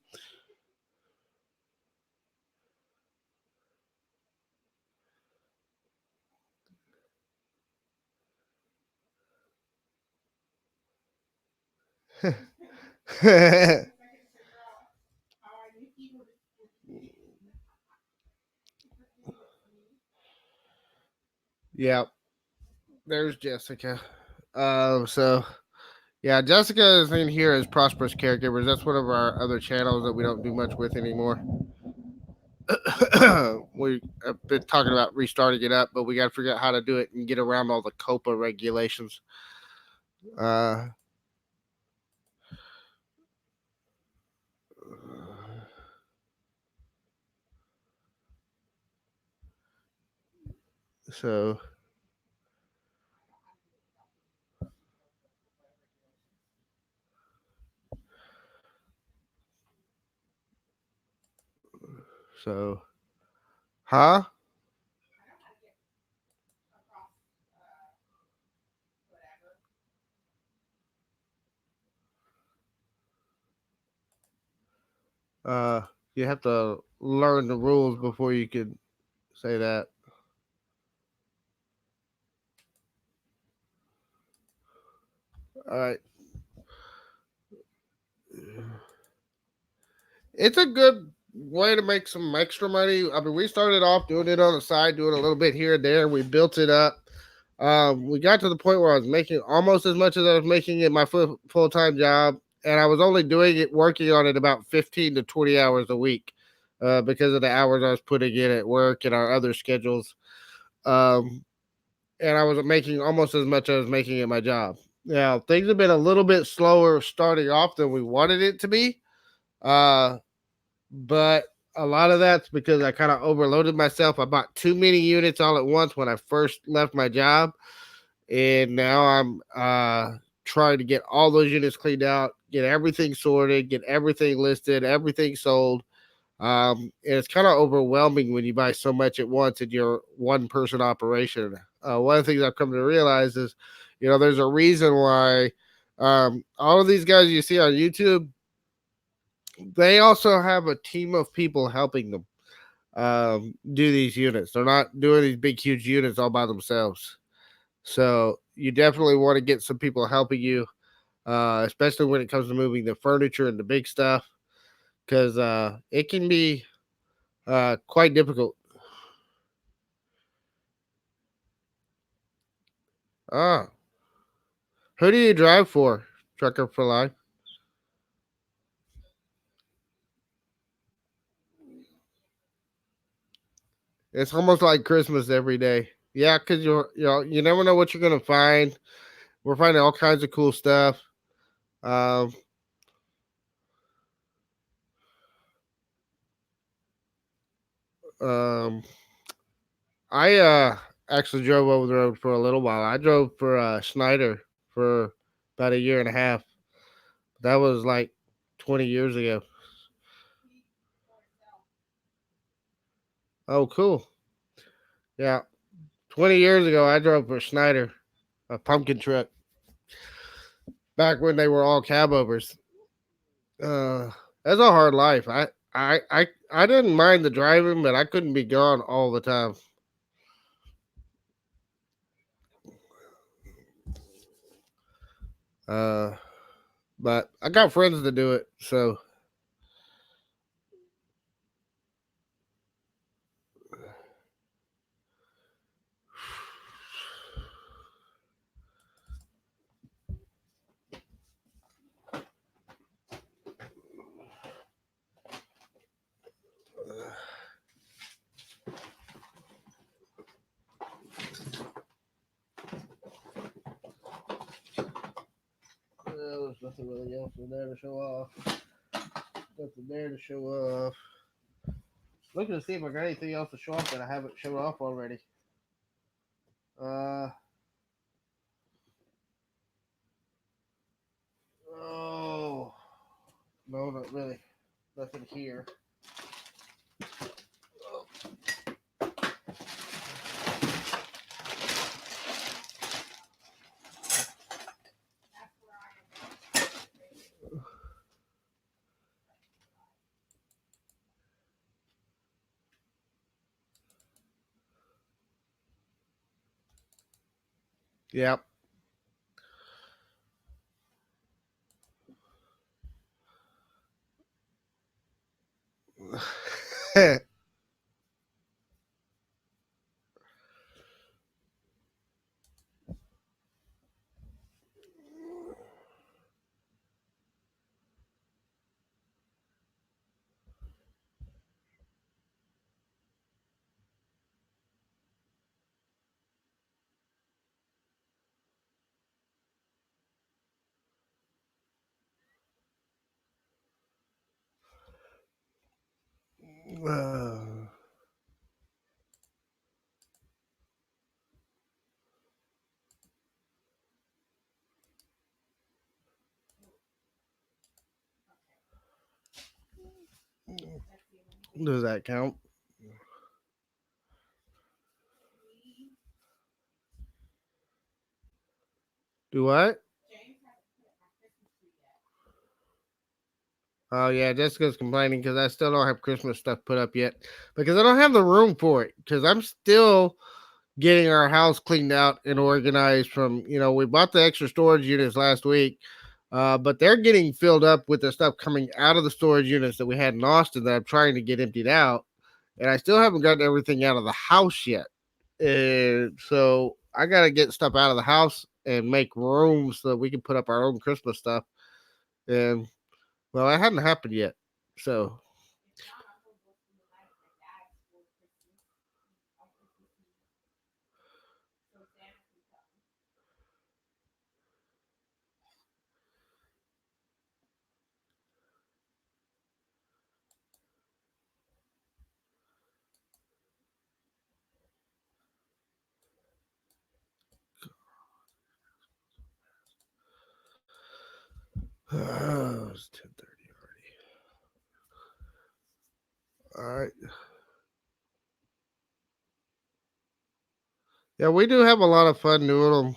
Yeah, there's Jessica. So yeah, Jessica is in here as Prosperous Caregivers. That's one of our other channels that we don't do much with anymore. We have been talking about restarting it up, but we got to figure out how to do it and get around all the COPA regulations. Uh, so so huh? Uh, you have to learn the rules before you can say that. All right. It's a good way to make some extra money. I mean, we started off doing it on the side, doing a little bit here and there. We built it up. We got to the point where I was making almost as much as I was making at my full time job, and I was only doing it, working on it about 15 to 20 hours a week, because of the hours I was putting in at work and our other schedules. Um, and I was making almost as much as I was making at my job. Now things have been a little bit slower starting off than we wanted it to be. Uh, but a lot of that's because I kind of overloaded myself. I bought too many units all at once when I first left my job, and now I'm trying to get all those units cleaned out, get everything sorted, get everything listed, everything sold. And it's kind of overwhelming when you buy so much at once in your one person operation. One of the things I've come to realize is, there's a reason why all of these guys you see on YouTube, they also have a team of people helping them do these units. They're not doing these big, huge units all by themselves. So you definitely want to get some people helping you, especially when it comes to moving the furniture and the big stuff, because it can be quite difficult. Ah, who do you drive for? Trucker for Life. It's almost like Christmas every day. Yeah, because you never know what you're gonna find. We're finding all kinds of cool stuff. Um, um, I actually drove over the road for a little while. I drove for Schneider for about a year and a half. That was like 20 years ago. Oh, cool. Yeah, 20 years ago, I drove for Schneider, a pumpkin truck, back when they were all cab overs. That's a hard life. I didn't mind the driving, but I couldn't be gone all the time. Uh, but I got friends to do it, so there's nothing really else in there to show off. Nothing there to show off. Looking to see if I got anything else to show off that I haven't shown off already. Uh oh, no, not really. Nothing here. Yep. Does that count? Do what? Oh yeah, Jessica's complaining because I still don't have Christmas stuff put up yet because I don't have the room for it because I'm still getting our house cleaned out and organized from, we bought the extra storage units last week, but they're getting filled up with the stuff coming out of the storage units that we had in Austin that I'm trying to get emptied out, and I still haven't gotten everything out of the house yet. And so I got to get stuff out of the house and make room so that we can put up our own Christmas stuff. And well, that hadn't happened yet. So it's 10:30 already. All right. Yeah, we do have a lot of fun doing them.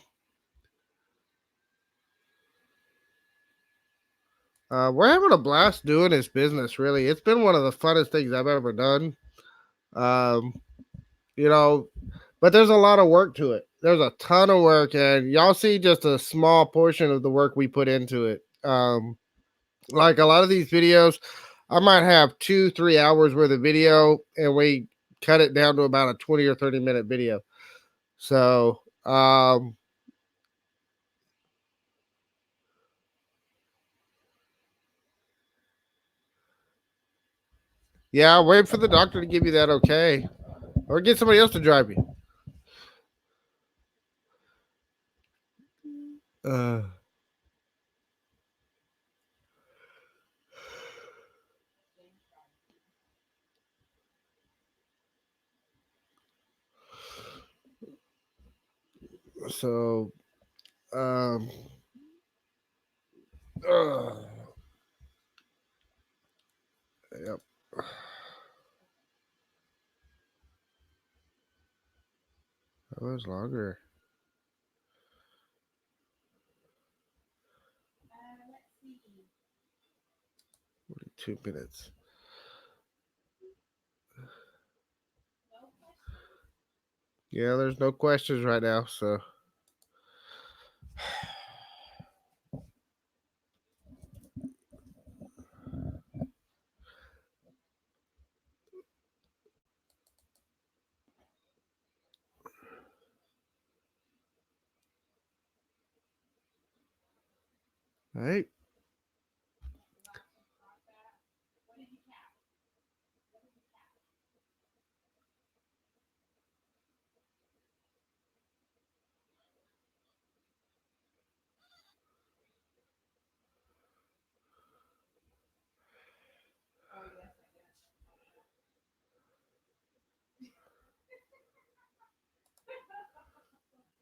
We're having a blast doing this business. Really, it's been one of the funnest things I've ever done. Um, you know, but there's a lot of work to it. There's a ton of work, and y'all see just a small portion of the work we put into it. Like a lot of these videos, I might have 2-3 hours worth of video, and we cut it down to about a 20 or 30 minute video. So, yeah, wait for the doctor to give you that okay, or get somebody else to drive you. Uh, so, um, uh, yep. That was longer. 2 minutes. Yeah, there's no questions right now, so. All right.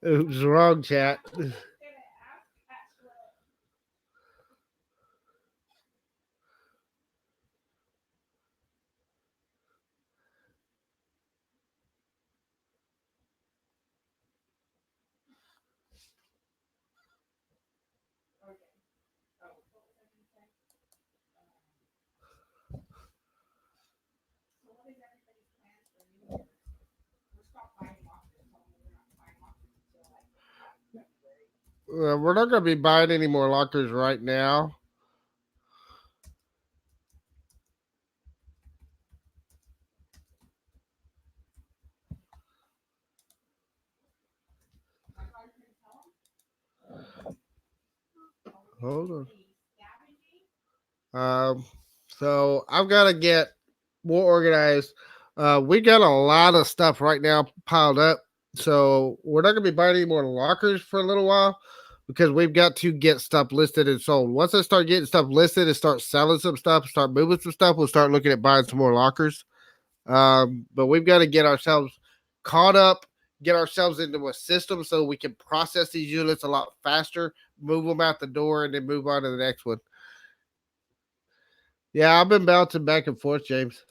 Oops, wrong chat. We're not going to be buying any more lockers right now. Hold on. So I've got to get more organized. We got a lot of stuff right now piled up. So we're not going to be buying any more lockers for a little while because we've got to get stuff listed and sold. Once I start getting stuff listed and start selling some stuff, start moving some stuff, we'll start looking at buying some more lockers. But we've got to get ourselves caught up, get ourselves into a system so we can process these units a lot faster, move them out the door, and then move on to the next one. Yeah, I've been bouncing back and forth, James.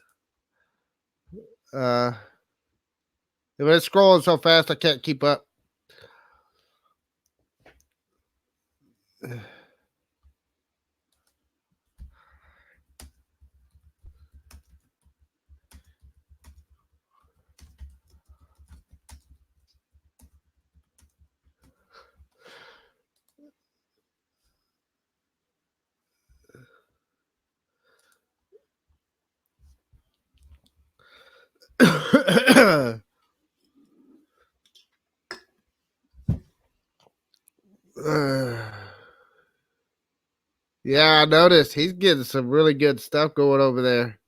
But it's scrolling so fast I can't keep up. Yeah, I noticed he's getting some really good stuff going over there.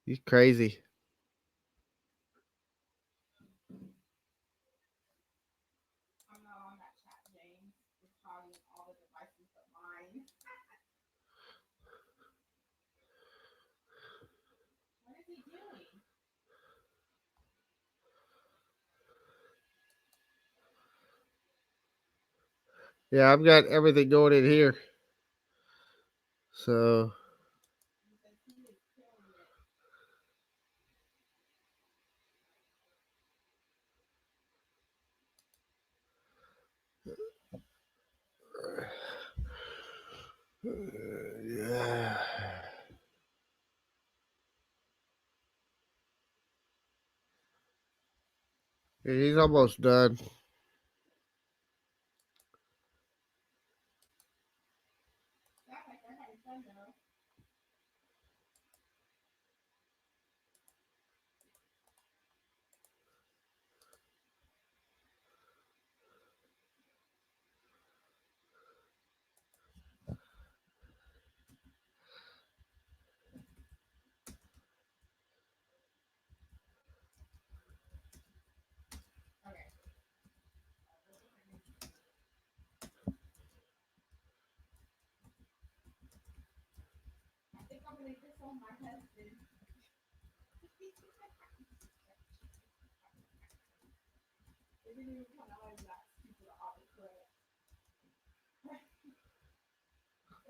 He's crazy. I'm not on that chat, James. It's probably all the devices but mine. What is he doing? Yeah, I've got everything going in here. So yeah. He's almost done. Sounds like they're having fun though. Okay. I think I'm gonna leave this on my husband. They didn't even come out of that stupid autocorrect. What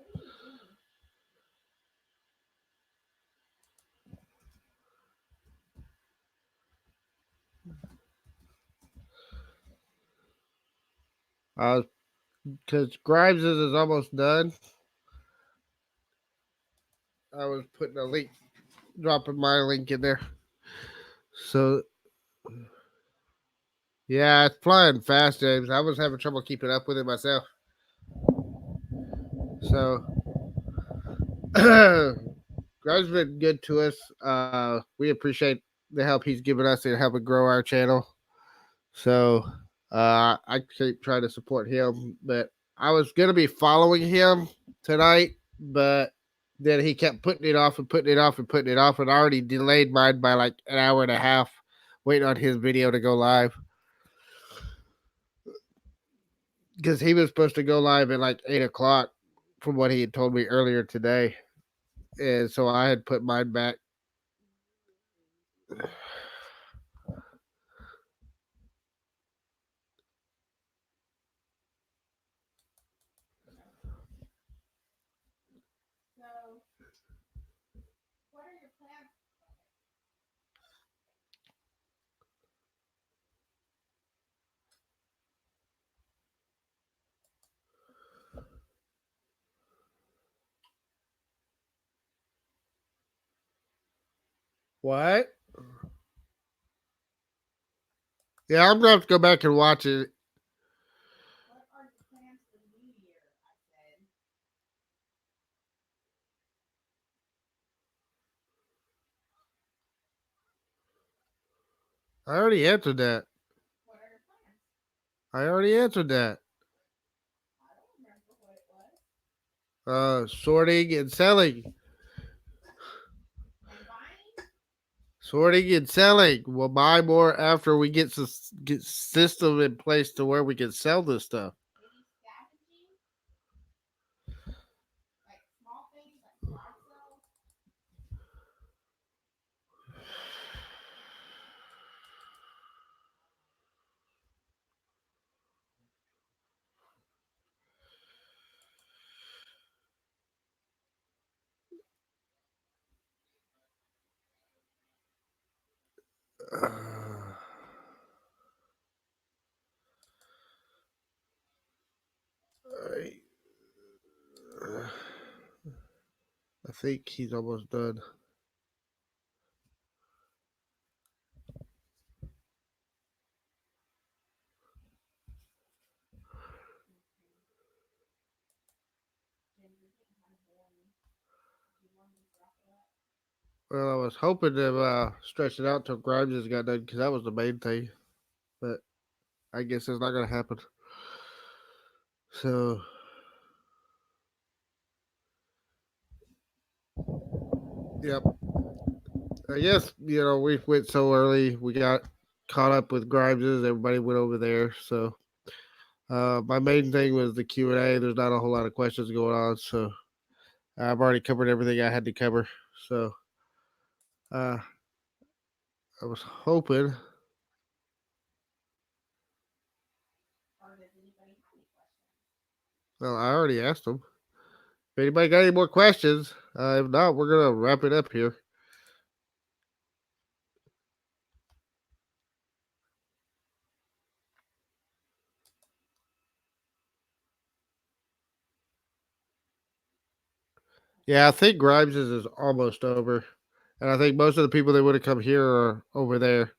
are you doing? Because Grimes is almost done. I was putting a link, dropping my link in there. So yeah, it's flying fast, James. I was having trouble keeping up with it myself. So Greg's been good to us. We appreciate the help he's given us in helping grow our channel. So I keep trying to support him, but I was gonna be following him tonight, but then he kept putting it off and putting it off and putting it off, and I already delayed mine by like an hour and a half, waiting on his video to go live. Because he was supposed to go live at like 8 o'clock from what he had told me earlier today. And so I had put mine back. So, what are your plans? What? Yeah, I'm gonna have to go back and watch it. What are your plans for the new year? I said. I already answered that. What are your plans? I already answered that. I don't remember what it was. Sorting and selling. And buying? Sorting and selling. We'll buy more after we get system in place to where we can sell this stuff. Maybe scavenging? Like small things like garage sales? I think he's almost done. Well, I was hoping to stretch it out till Grimes has got done because that was the main thing. But I guess it's not going to happen. So, yep. I guess, we went so early. We got caught up with Grimes's. Everybody went over there. So, my main thing was the Q&A. There's not a whole lot of questions going on. So, I've already covered everything I had to cover. So, I was hoping. Or does anybody have any questions? Well, I already asked them. If anybody got any more questions, if not, we're gonna wrap it up here. Yeah, I think Grimes's is almost over, and I think most of the people that would have come here are over there.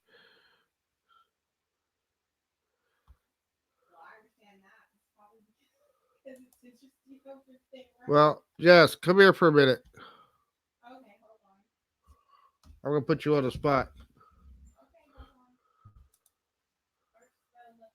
Well, I understand that. It's probably because it's just the over thing, right? Well, Jess, come here for a minute. Okay, hold on. I'm gonna put you on the spot. Okay, hold on. First, let me go.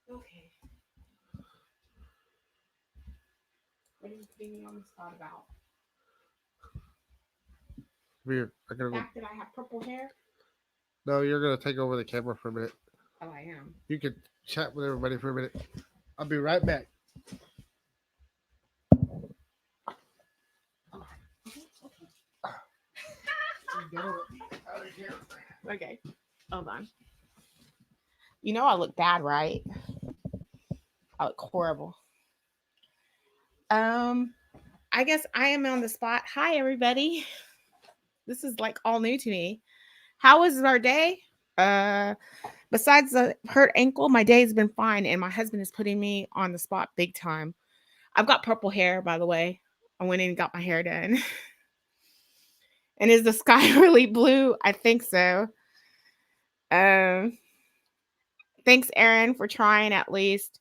Okay. What are you putting me on the spot about? Here, I The gotta go. fact that I have purple hair? No, you're gonna take over the camera for a minute. Oh, I am. You can chat with everybody for a minute. I'll be right back. Okay, hold on. You know I look bad, right? I look horrible. I guess I am on the spot. Hi, everybody. This is like all new to me. How was our day? Uh, Besides the hurt ankle, my day has been fine, and my husband is putting me on the spot big time. I've got purple hair, by the way. I went in and got my hair done. And is the sky really blue? I think so. Um, Thanks, Aaron, for trying at least.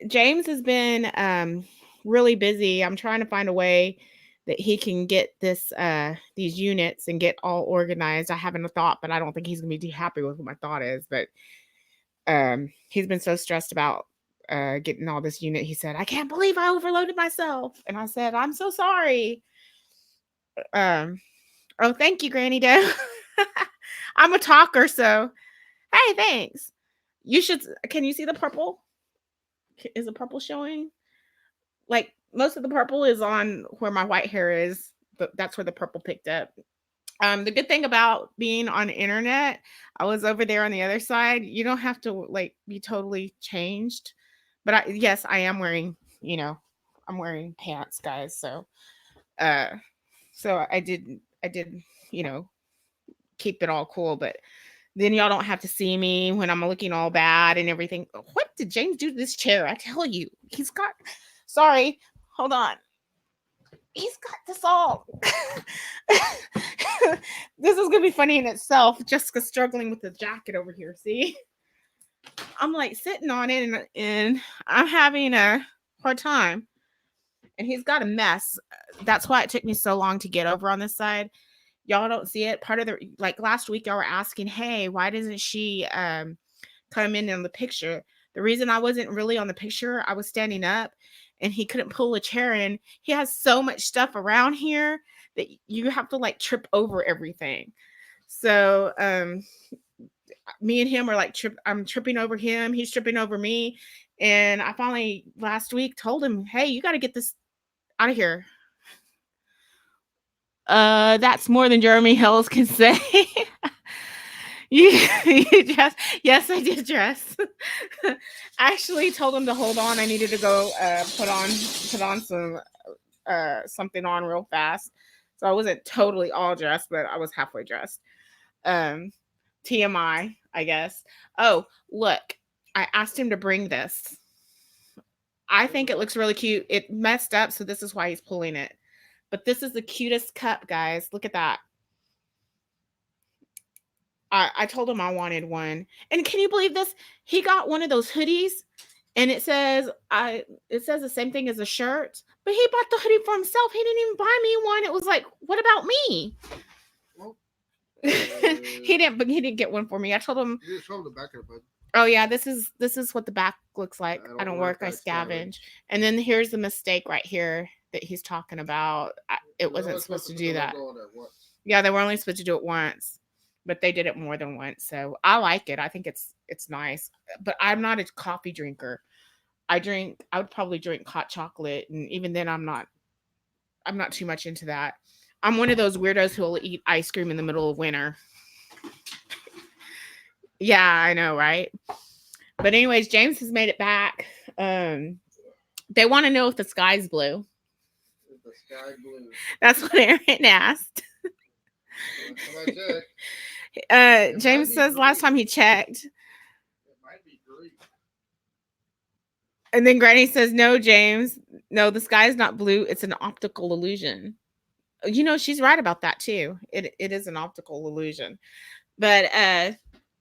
James has been really busy. I'm trying to find a way that he can get these units and get all organized. I haven't a thought, but I don't think he's gonna be too happy with what my thought is. But he's been so stressed about getting all this unit. He said, I can't believe I overloaded myself. And I said, I'm so sorry. Oh, thank you, Granny Doe. I'm a talker, so hey, thanks. You should. Can you see the purple? Is the purple showing? Like most of the purple is on where my white hair is, but that's where the purple picked up. The good thing about being on the internet, I was over there on the other side. You don't have to like be totally changed. But yes, I am wearing, I'm wearing pants, guys. Uh, so I did, you know, keep it all cool. But then y'all don't have to see me when I'm looking all bad and everything. What did James do to this chair? I tell you, sorry, hold on. He's got this all. This is gonna be funny in itself. Jessica's struggling with the jacket over here. See, I'm like sitting on it and I'm having a hard time. And he's got a mess. That's why it took me so long to get over on this side. Y'all don't see it. Part of the like last week, y'all were asking, "Hey, why doesn't she come in on the picture?" The reason I wasn't really on the picture, I was standing up, and he couldn't pull a chair in. He has so much stuff around here that you have to like trip over everything. So me and him are like I'm tripping over him. He's tripping over me, and I finally last week told him, "Hey, you got to get this out of here." That's more than Jeremy Hills can say. You dress? Yes, I did dress. I actually told him to hold on. I needed to go put on some something on real fast. So I wasn't totally all dressed, but I was halfway dressed. TMI, I guess. Oh, look, I asked him to bring this. I think it looks really cute. It messed up, so this is why he's pulling it. But this is the cutest cup, guys. Look at that. I told him I wanted one. And can you believe this? He got one of those hoodies and it says the same thing as a shirt, but he bought the hoodie for himself. He didn't even buy me one. It was like, what about me? Well, he didn't get one for me. I told him. You just told the back of the bud. Oh yeah, this is what the back looks like. I don't work, I scavenge. And then here's the mistake right here that he's talking about. It wasn't supposed to do that. Yeah, they were only supposed to do it once, but they did it more than once. So I like it. I think it's nice. But I'm not a coffee drinker. I would probably drink hot chocolate, and even then I'm not too much into that. I'm one of those weirdos who will eat ice cream in the middle of winter. Yeah, I know, right? But anyways, James has made it back. They want to know if the sky's blue. Is the sky blue? That's what Aaron asked. James says green. Last time he checked. It might be green. And then Granny says, no, James. No, the sky is not blue. It's an optical illusion. You know, she's right about that too. It is an optical illusion. But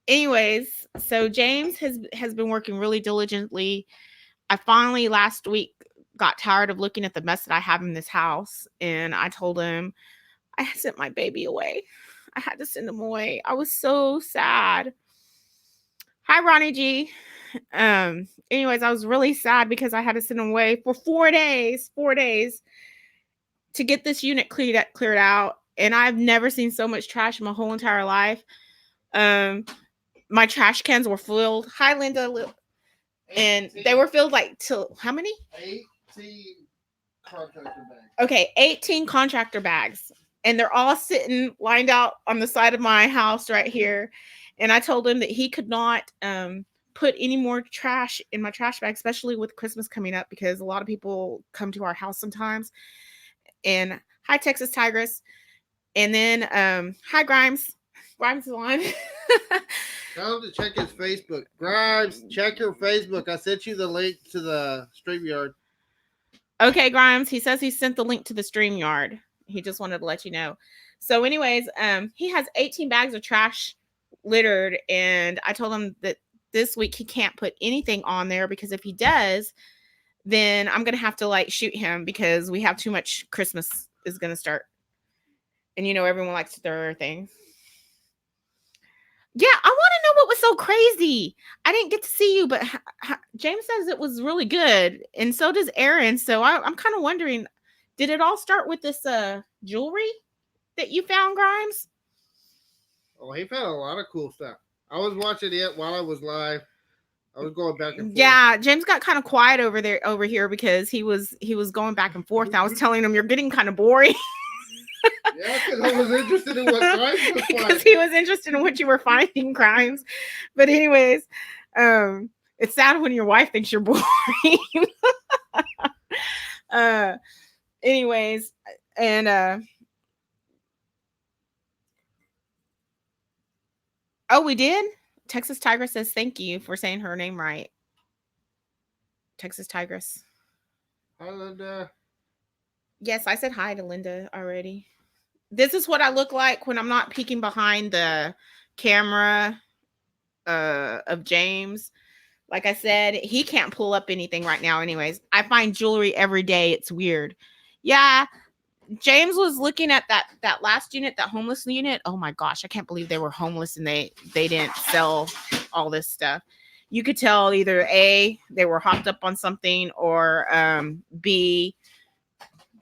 anyways, so James has been working really diligently. I finally last week got tired of looking at the mess that I have in this house, and I told him I sent my baby away. I had to send him away. I was so sad. Hi, Ronnie G. Anyways, I was really sad because I had to send him away for 4 days. 4 days to get this unit cleared out, and I've never seen so much trash in my whole entire life. My trash cans were filled. Hi, Linda. And 18. They were filled like till how many? 18 contractor bags. Okay, 18 contractor bags. and they're all sitting lined out on the side of my house right here. And I told him that he could not put any more trash in my trash bag, especially with Christmas coming up, because a lot of people come to our house sometimes. And hi, Texas Tigress. And then hi, Grimes. Grimes is on. Tell him to check his Facebook. Grimes, check your Facebook. I sent you the link to the StreamYard. Okay, Grimes. He says he sent the link to the StreamYard. He just wanted to let you know. So, anyways, he has 18 bags of trash littered, and I told him that this week he can't put anything on there, because if he does, then I'm gonna have to like shoot him, because we have too much. Christmas is gonna start, and everyone likes to throw things. Yeah, I want to know what was so crazy. I didn't get to see you, but James says it was really good, and so does Aaron. So I'm kind of wondering, did it all start with this jewelry that you found, Grimes? Oh, he found a lot of cool stuff. I was watching it while I was live. I was going back and forth. Yeah, James got kind of quiet over here because he was going back and forth. I was telling him, you're getting kind of boring. Yeah, because I was interested in what Grimes was finding. Because he was interested in what you were finding, Grimes. But anyways, it's sad when your wife thinks you're boring. Anyways, and oh, we did? Texas Tigress says thank you for saying her name right. Texas Tigress. Hi, Linda. Yes, I said hi to Linda already. This is what I look like when I'm not peeking behind the camera of James. Like I said, he can't pull up anything right now anyways. I find jewelry every day. It's weird. Yeah, James was looking at that last unit, that homeless unit. Oh my gosh, I can't believe they were homeless and they didn't sell all this stuff. You could tell either A, they were hopped up on something, or B,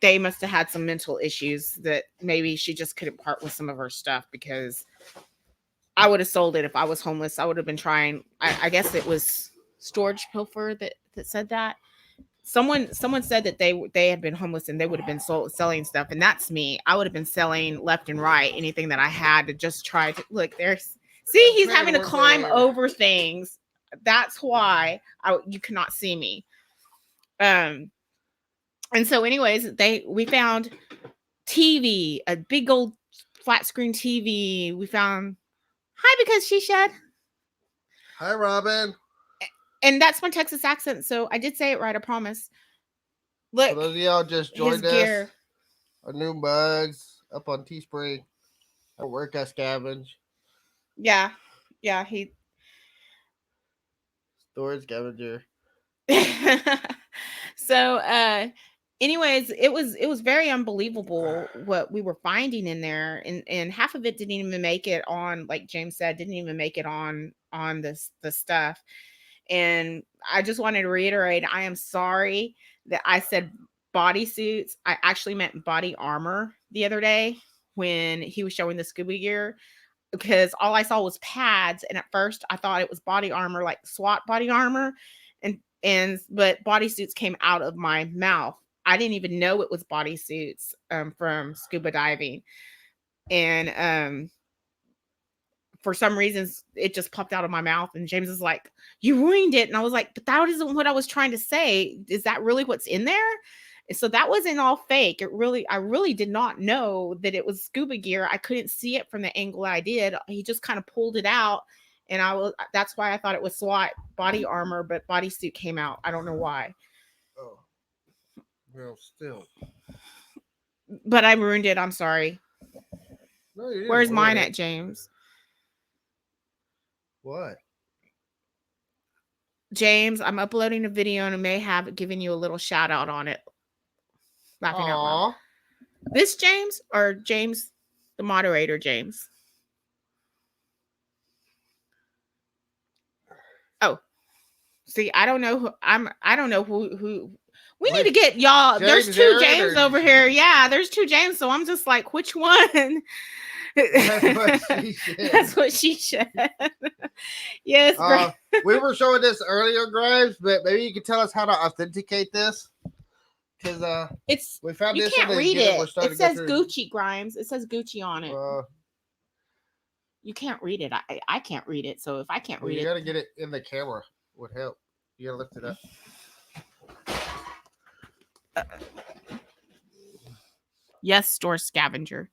they must have had some mental issues that maybe she just couldn't part with some of her stuff, because I would have sold it if I was homeless. I would have been trying. I guess it was Storage Pilfer that said that. Someone said that they had been homeless and they would have been selling stuff, and that's me. I would have been selling left and right anything that I had to just try to look. There's see, he's having to climb over things. That's why you cannot see me. And so, anyways, we found TV, a big old flat screen TV. We found hi, because she shed. Hi, Robin. And that's my Texas accent, so I did say it right, I promise. Look, for those of y'all just joined us, gear. Our new mugs up on Teespring. Our work at Scavenge. Yeah, he storage scavenger. So, anyways, it was very unbelievable what we were finding in there, and half of it didn't even make it on, like James said, didn't even make it on the stuff. And I just wanted to reiterate, I am sorry that I said bodysuits. I actually meant body armor the other day when he was showing the scuba gear, because all I saw was pads, and at first I thought it was body armor, like SWAT body armor, but bodysuits came out of my mouth. I didn't even know it was bodysuits from scuba diving, and for some reasons it just popped out of my mouth, and James is like, you ruined it. And I was like, but that isn't what I was trying to say. Is that really what's in there? And so that wasn't all fake. I really did not know that it was scuba gear. I couldn't see it from the angle I did. He just kind of pulled it out, and that's why I thought it was SWAT body armor, but bodysuit came out. I don't know why. Oh, well, still. But I ruined it. I'm sorry. No, you didn't. Where's mine at, James? What? James, I'm uploading a video and I may have given you a little shout out on it. Laughing out loud. This James, or James, the moderator, James? Oh, see, I don't know who. We need to get y'all. There's two James over here. Yeah, there's two James. So I'm just like, which one? That's what she said. Yes. We were showing this earlier, Grimes, but maybe you could tell us how to authenticate this. because It's we found you this can't in the read unit. it. We're starting It to go says through. Gucci, Grimes. It says Gucci on it. You can't read it. I can't read it. So if I can't read You it, gotta get it in the camera. Would help. You gotta lift it up. yes, store scavenger.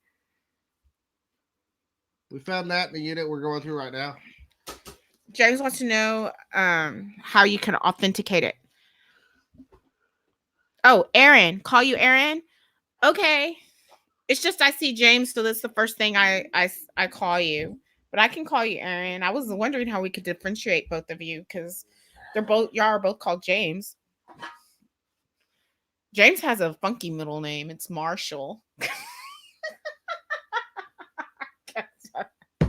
We found that in the unit we're going through right now. James wants to know how you can authenticate it. Oh, Aaron. Call you Aaron? Okay. It's just I see James, so that's the first thing I call you. But I can call you Aaron. I was wondering how we could differentiate both of you because y'all are both called James. James has a funky middle name. It's Marshall.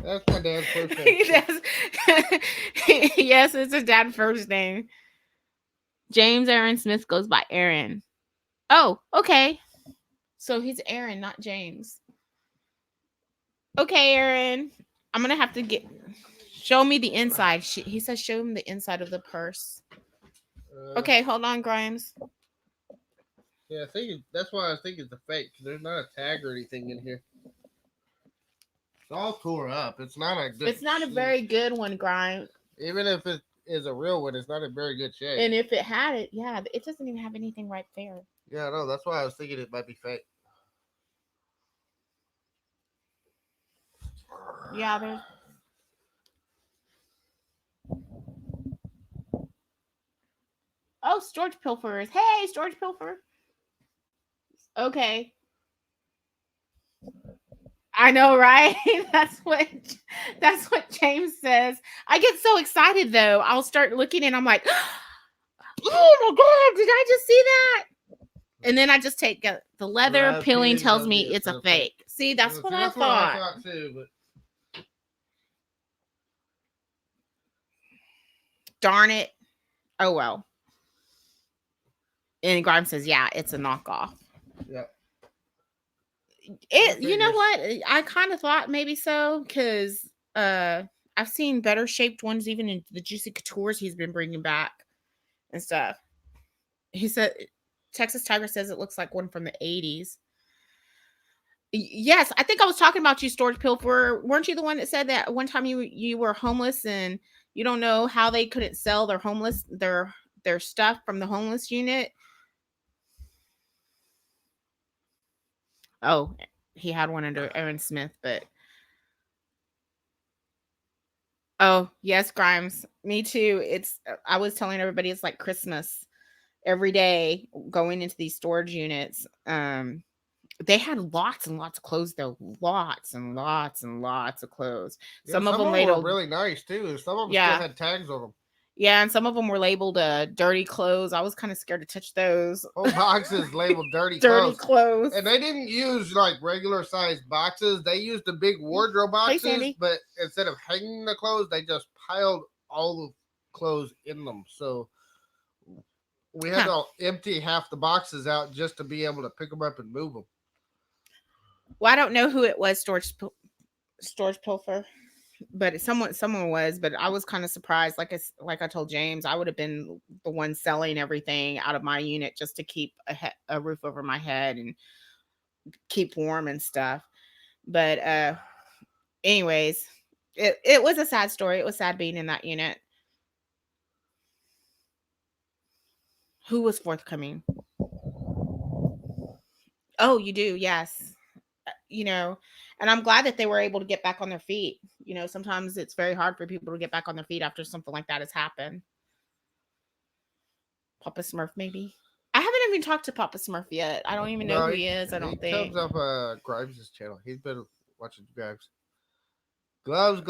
That's my dad's first name. Yes, it's his dad's first name. James Aaron Smith goes by Aaron. Oh, okay. So he's Aaron, not James. Okay, Aaron. I'm gonna have to show me the inside. He says show him the inside of the purse. Okay, hold on, Grimes. Yeah, I think that's why I think it's a fake. There's not a tag or anything in here. It's all tore up. It's not a good. It's not a very good one, Grimes. Even if it is a real one, it's not in very good shape. And if it had it, yeah, it doesn't even have anything right there. Yeah, no, that's why I was thinking it might be fake. Yeah, there's. Oh, storage pilferers. Hey, storage pilfer. Okay. I know, right? That's what James says. I get so excited though. I'll start looking and I'm like, oh my god, did I just see that? And then I just take the leather peeling tells me it's a fake. See, that's what I thought too, but darn it. Oh well. And Grimes says, yeah, it's a knockoff. Yeah. You know what? I kind of thought maybe so because I've seen better shaped ones even in the Juicy Couture he's been bringing back and stuff. He said Texas Tiger says it looks like one from the 80s. Yes, I think I was talking about you, Storage Pilfer. Weren't you the one that said that one time you were homeless and you don't know how they couldn't sell their stuff from the homeless unit? Oh, he had one under Aaron Smith, but oh yes, Grimes. Me too. I was telling everybody it's like Christmas every day going into these storage units. They had lots and lots of clothes though, lots and lots and lots of clothes. Yeah, some of them were really nice too. Some of them still had tags on them. Yeah, and some of them were labeled dirty clothes. I was kind of scared to touch those. Whole boxes labeled dirty clothes. And they didn't use like regular size boxes. They used the big wardrobe boxes, Sandy. But instead of hanging the clothes, they just piled all the clothes in them. So we had to empty half the boxes out just to be able to pick them up and move them. Well, I don't know who it was, storage pilfer, but someone was. But I was kind of surprised. Like I told James, I would have been the one selling everything out of my unit just to keep a roof over my head and keep warm and stuff. But anyways, it was a sad story. It was sad being in that unit. Who was forthcoming? Oh, you do, yes. And I'm glad that they were able to get back on their feet. Sometimes it's very hard for people to get back on their feet after something like that has happened. Papa Smurf, maybe. I haven't even talked to Papa Smurf yet. I don't even know who he is. I don't think. He comes up Grimes' channel. He's been watching Grimes. Gloves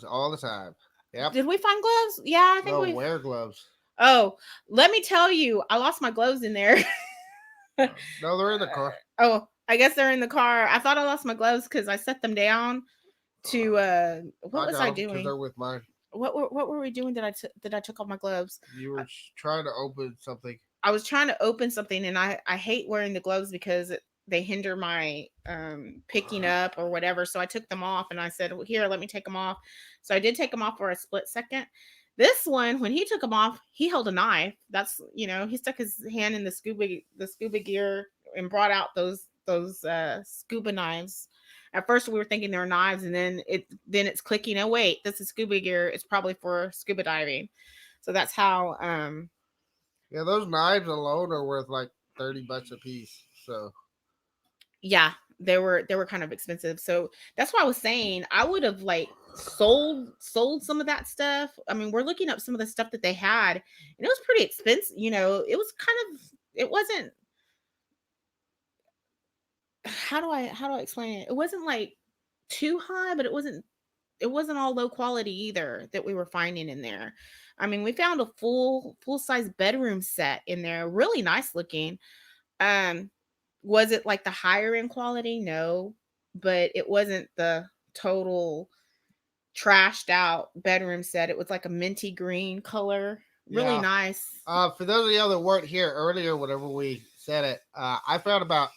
all the time. Yep. Did we find gloves? Yeah, I think we wear gloves. Oh, let me tell you, I lost my gloves in there. No, they're in the car. Oh, I guess they're in the car. I thought I lost my gloves because I set them down to what was I doing? They're with mine. What were we doing that I took off my gloves? You were trying to open something. I was trying to open something, and I hate wearing the gloves because they hinder my picking up or whatever. So I took them off, and I said, well, "Here, let me take them off." So I did take them off for a split second. This one, when he took them off, he held a knife. That's, he stuck his hand in the scuba gear and brought out those scuba knives. At first we were thinking they were knives, and then it's clicking. Oh wait, this is scuba gear. It's probably for scuba diving. So that's how Yeah, those knives alone are worth like $30 a piece. So yeah, they were kind of expensive. So that's why I was saying I would have like sold some of that stuff. I mean, we're looking up some of the stuff that they had, and it was pretty expensive. It was kind of, it wasn't, how do I explain it? It wasn't like too high, but it wasn't all low quality either that we were finding in there. I mean, we found a full size bedroom set in there, really nice looking. Um, was it like the higher end quality? No, but it wasn't the total trashed out bedroom set. It was like a minty green color, really yeah. nice. For those of y'all that weren't here earlier, whenever we said it, I found about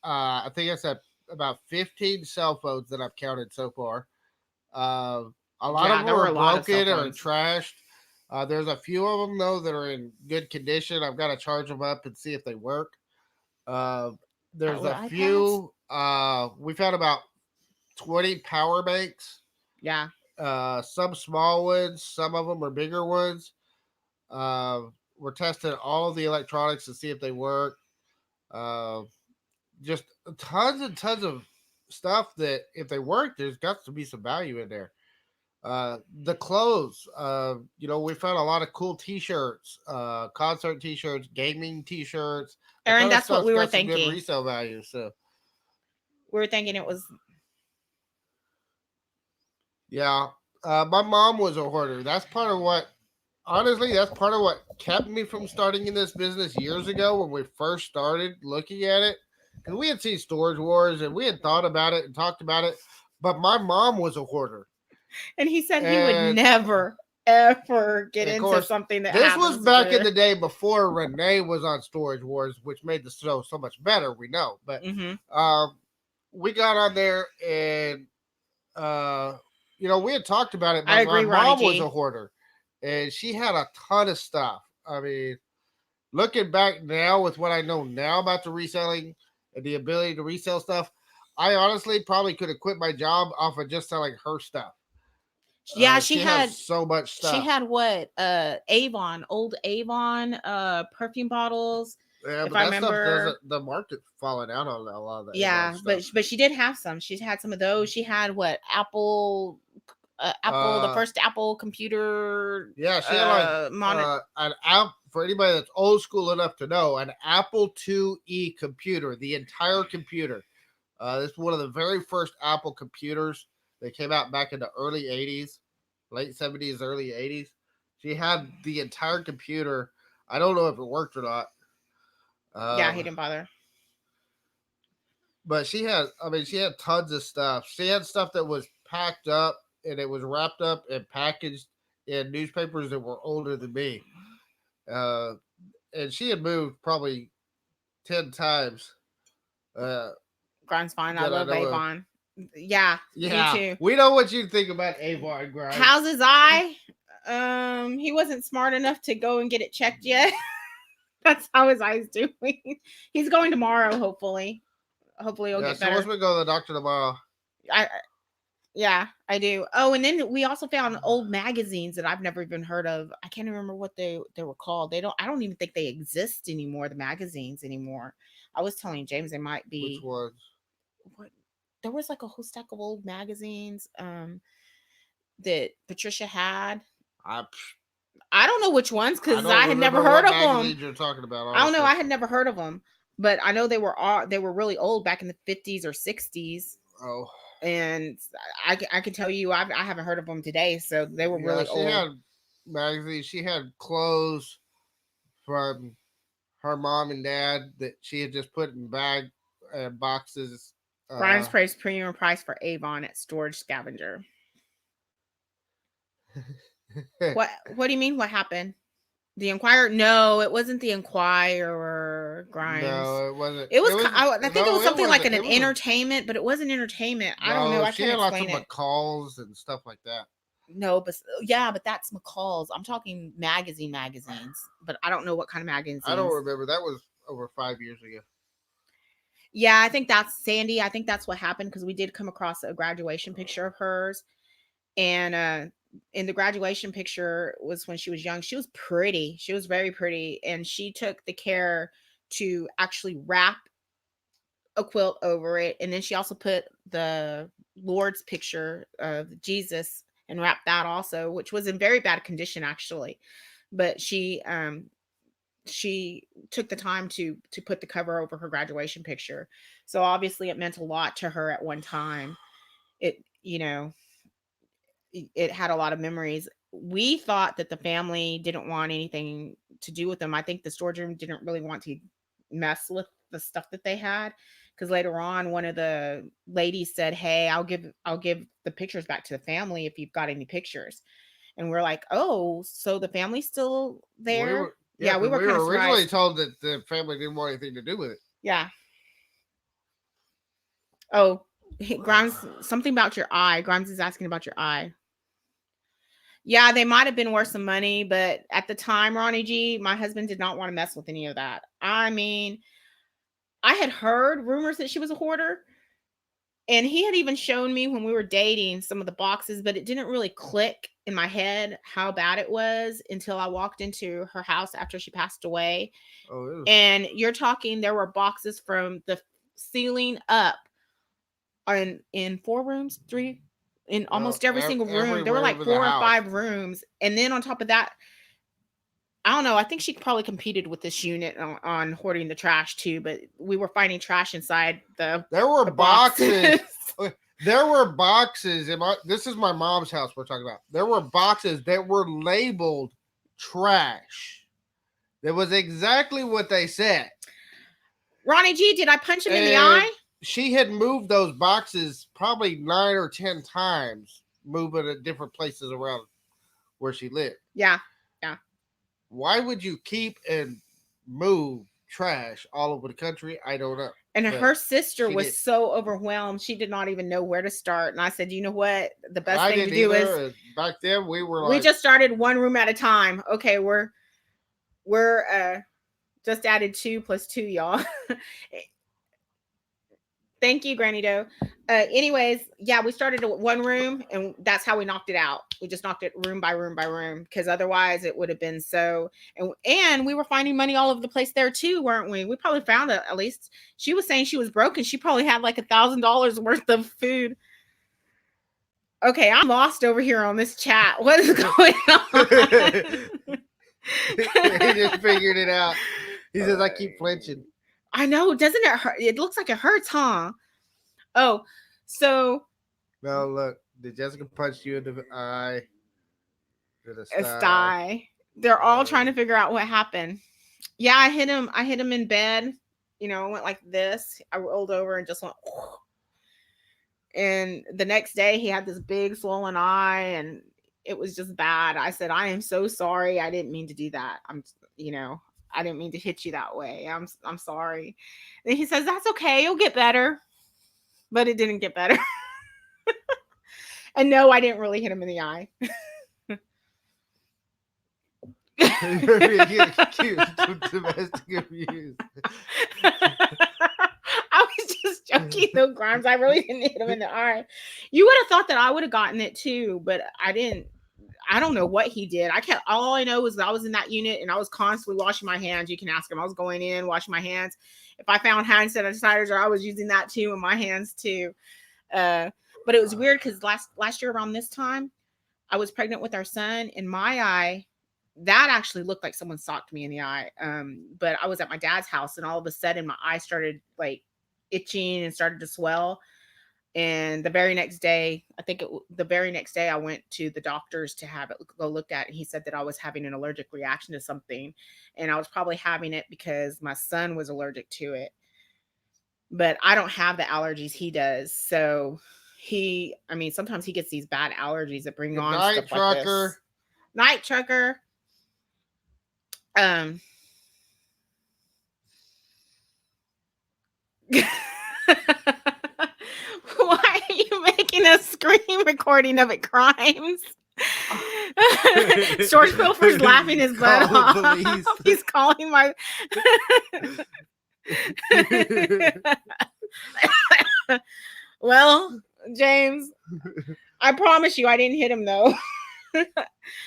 I think I said about 15 cell phones that I've counted so far. A lot of Yeah, them there were are a lot of cell broken or phones. trashed. There's a few of them though that are in good condition. I've got to charge them up and see if they work. Uh, there's Were a iPads? few. We found about 20 power banks. Yeah, Some small ones. Some of them are bigger ones. We're testing all of the electronics to see if they work. Uh, just tons and tons of stuff that if they work, there's got to be some value in there. The clothes, we found a lot of cool T-shirts, concert T-shirts, gaming T-shirts. That Aaron, kind of that's what stuff's we were got some good thinking. resale value. So We were thinking it was. yeah, my mom was a hoarder. That's part of what, honestly, that's part of what kept me from starting in this business years ago when we first started looking at it. Because we had seen Storage Wars and we had thought about it and talked about it, but my mom was a hoarder. And he said he would And never, ever get of into course, something that this was happens to back in her. the day before Renee was on Storage Wars, which made the show so much better. We know, but Mm-hmm. we got on there and uh, we had talked about it. I But my agree, Ronnie mom was G. a hoarder, and she had a ton of stuff. I mean, looking back now with what I know now about the reselling and the ability to resell stuff, I honestly probably could have quit my job off of just selling her stuff. Yeah, She has so much she stuff. had what? Avon, old Avon, perfume bottles. Yeah, If but I that stuff remember. doesn't. The market's falling out on a lot of the Avon Yeah, stuff. but she did have some. She's had some of those. She had what? Apple, the first Apple computer Yeah, she had like monitor. an app for anybody that's old school enough to know an Apple IIe computer, the entire computer. This is one of the very first Apple computers that came out back in the early '80s, late '70s, early '80s. She had the entire computer. I don't know if it worked or not. Yeah, he Um, didn't bother. but she had tons of stuff. She had stuff that was packed up and it was wrapped up and packaged in newspapers that were older than me. Uh, and she had moved probably 10 times uh, Grimes fine. I that I love know of. Avon. Yeah, me Yeah, too. we know what you think about Avon Grimes. How's his eye? He wasn't smart enough to go and get it checked yet. That's how his eye's doing. He's going tomorrow, hopefully. Hopefully he'll Yeah, get she wants better. me to go to the doctor tomorrow. Yeah, I do. Oh, and then we also found old magazines that I've never even heard of. I can't remember what they were called. I don't even think they exist anymore, the magazines anymore. I was telling James they might Which be. ones? What, there was like a whole stack of old magazines that Patricia had. I I don't know which ones I because don't I had never remember heard what of them. magazines you're talking about, I don't know. honestly. I had never heard of them, but I know they were really old back in the 50s or 60s. Oh. And I can tell you I haven't heard of them today, so they were Yeah, really she old. had magazines. She had clothes from her mom and dad that she had just put in bag boxes. Grimes praise premium price for Avon at Storage Scavenger. What do you mean? What happened? The Inquirer? No, it wasn't the Inquirer, Grimes. No, it wasn't. It was. It was I think it no, was it something like wasn't. an It was entertainment, but it wasn't entertainment. I don't know. no. I She can't had lots of explain it. McCalls and stuff like that. No, but yeah, but that's McCall's. I'm talking magazines, but I don't know what kind of magazines. I don't remember. That was over 5 years ago. Yeah, I think that's Sandy. I think that's what happened because we did come across a graduation picture of hers. And in the graduation picture was when she was young. She was pretty. She was very pretty. And she took the care to actually wrap a quilt over it. And then she also put the Lord's picture of Jesus and wrapped that also, which was in very bad condition actually. But she took the time to put the cover over her graduation picture. So obviously it meant a lot to her at one time. It, it had a lot of memories. We thought that the family didn't want anything to do with them. I think the storage room didn't really want to mess with the stuff that they had, because later on one of the ladies said, "Hey, I'll give the pictures back to the family if you've got any pictures." And we're like, "Oh, so the family's still there?" We were originally told that the family didn't want anything to do with it. Yeah. Oh, Grimes, something about your eye. Grimes is asking about your eye. Yeah, they might have been worth some money, but at the time, Ronnie G, my husband did not want to mess with any of that. I mean, I had heard rumors that she was a hoarder, and he had even shown me when we were dating some of the boxes, but it didn't really click in my head how bad it was until I walked into her house after she passed away. Oh, and you're talking, there were boxes from the ceiling up in 4 rooms, 3, in almost every single room. There were like 4 or 5 rooms. And then on top of that, I don't know, I think she probably competed with this unit on hoarding the trash too, but we were finding trash inside there were boxes. There were boxes. This is my mom's house we're talking about. There were boxes that were labeled trash. That was exactly what they said. Ronnie G, did I punch him in the eye? She had moved those boxes probably 9 or 10 times, moving at different places around where she lived. Yeah. Why would you keep and move trash all over the country? I don't know. And her sister was so overwhelmed, she did not even know where to start. And I said, you know what? The best thing to do is, back then we were we just started one room at a time. Okay, we're just added 2 plus 2, y'all. Thank you, Granny Doe. Anyways, yeah, we started at one room, and that's how we knocked it out. We just knocked it room by room by room, because otherwise it would have been so. And we were finding money all over the place there too, weren't we? We probably found it. At least she was saying she was broke, and she probably had like $1,000 worth of food. Okay, I'm lost over here on this chat. What is going on? He just figured it out. He says, "I keep flinching." I know, doesn't it hurt? It looks like it hurts, huh? Oh, so. No, look. Did Jessica punch you in the eye? A sty. They're all trying to figure out what happened. Yeah, I hit him in bed. I went like this. I rolled over and just went. And the next day he had this big swollen eye, and it was just bad. I said, "I am so sorry. I didn't mean to do that. I didn't mean to hit you that way. I'm sorry." And he says, "That's okay. You'll get better." But it didn't get better. And no, I didn't really hit him in the eye. Domestic abuse. I was just joking though, Grimes. I really didn't hit him in the eye. You would have thought that I would have gotten it too, but I didn't. I don't know what he did. All I know is that I was in that unit and I was constantly washing my hands. You can ask him. I was going in, washing my hands. If I found hand sanitizer, I was using that too in my hands too. But it was weird because last year around this time, I was pregnant with our son, and my eye, that actually looked like someone socked me in the eye. But I was at my dad's house, and all of a sudden my eye started like itching and started to swell. And the very next day, I went to the doctors to have it go looked at. And he said that I was having an allergic reaction to something. And I was probably having it because my son was allergic to it. But I don't have the allergies he does. So sometimes he gets these bad allergies that bring on Night stuff trucker. like this. Night trucker. Why are you making a screen recording of it, Grimes? George Pilfer's laughing his butt Call off. the police. He's calling my. Well, James, I promise you, I didn't hit him though.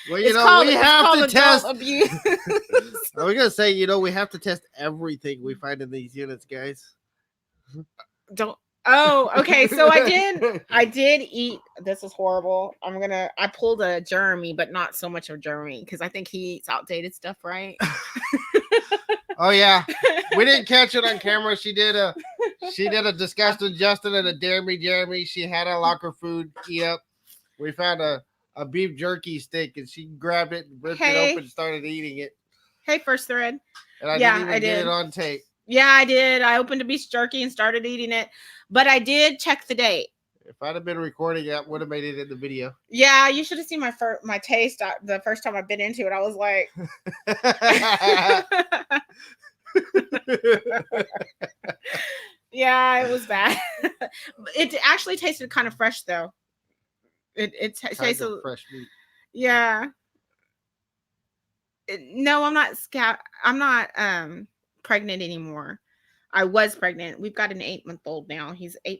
Well, you know, we have to test. Abuse. I was gonna say, you know, we have to test everything we find in these units, guys. Don't. Oh, okay. So I did eat. This is horrible. I pulled a Jeremy, but not so much of Jeremy because I think he eats outdated stuff, right? Oh yeah, we didn't catch it on camera. She did a disgusting Justin and a Jeremy. She had a locker food eat up. We found a beef jerky stick and she grabbed it and ripped it open and started eating it. Hey, First Thread. And I didn't even get it on tape. Yeah, I did. I opened a beef jerky and started eating it, but I did check the date. If I'd have been recording it, I would have made it in the video. Yeah, you should have seen my taste. The first time I've been into it, I was like, yeah, it was bad. It actually tasted kind of fresh though. It tasted fresh meat. Yeah. No, I'm not pregnant anymore. I was pregnant. We've got an 8-month-old now. He's 10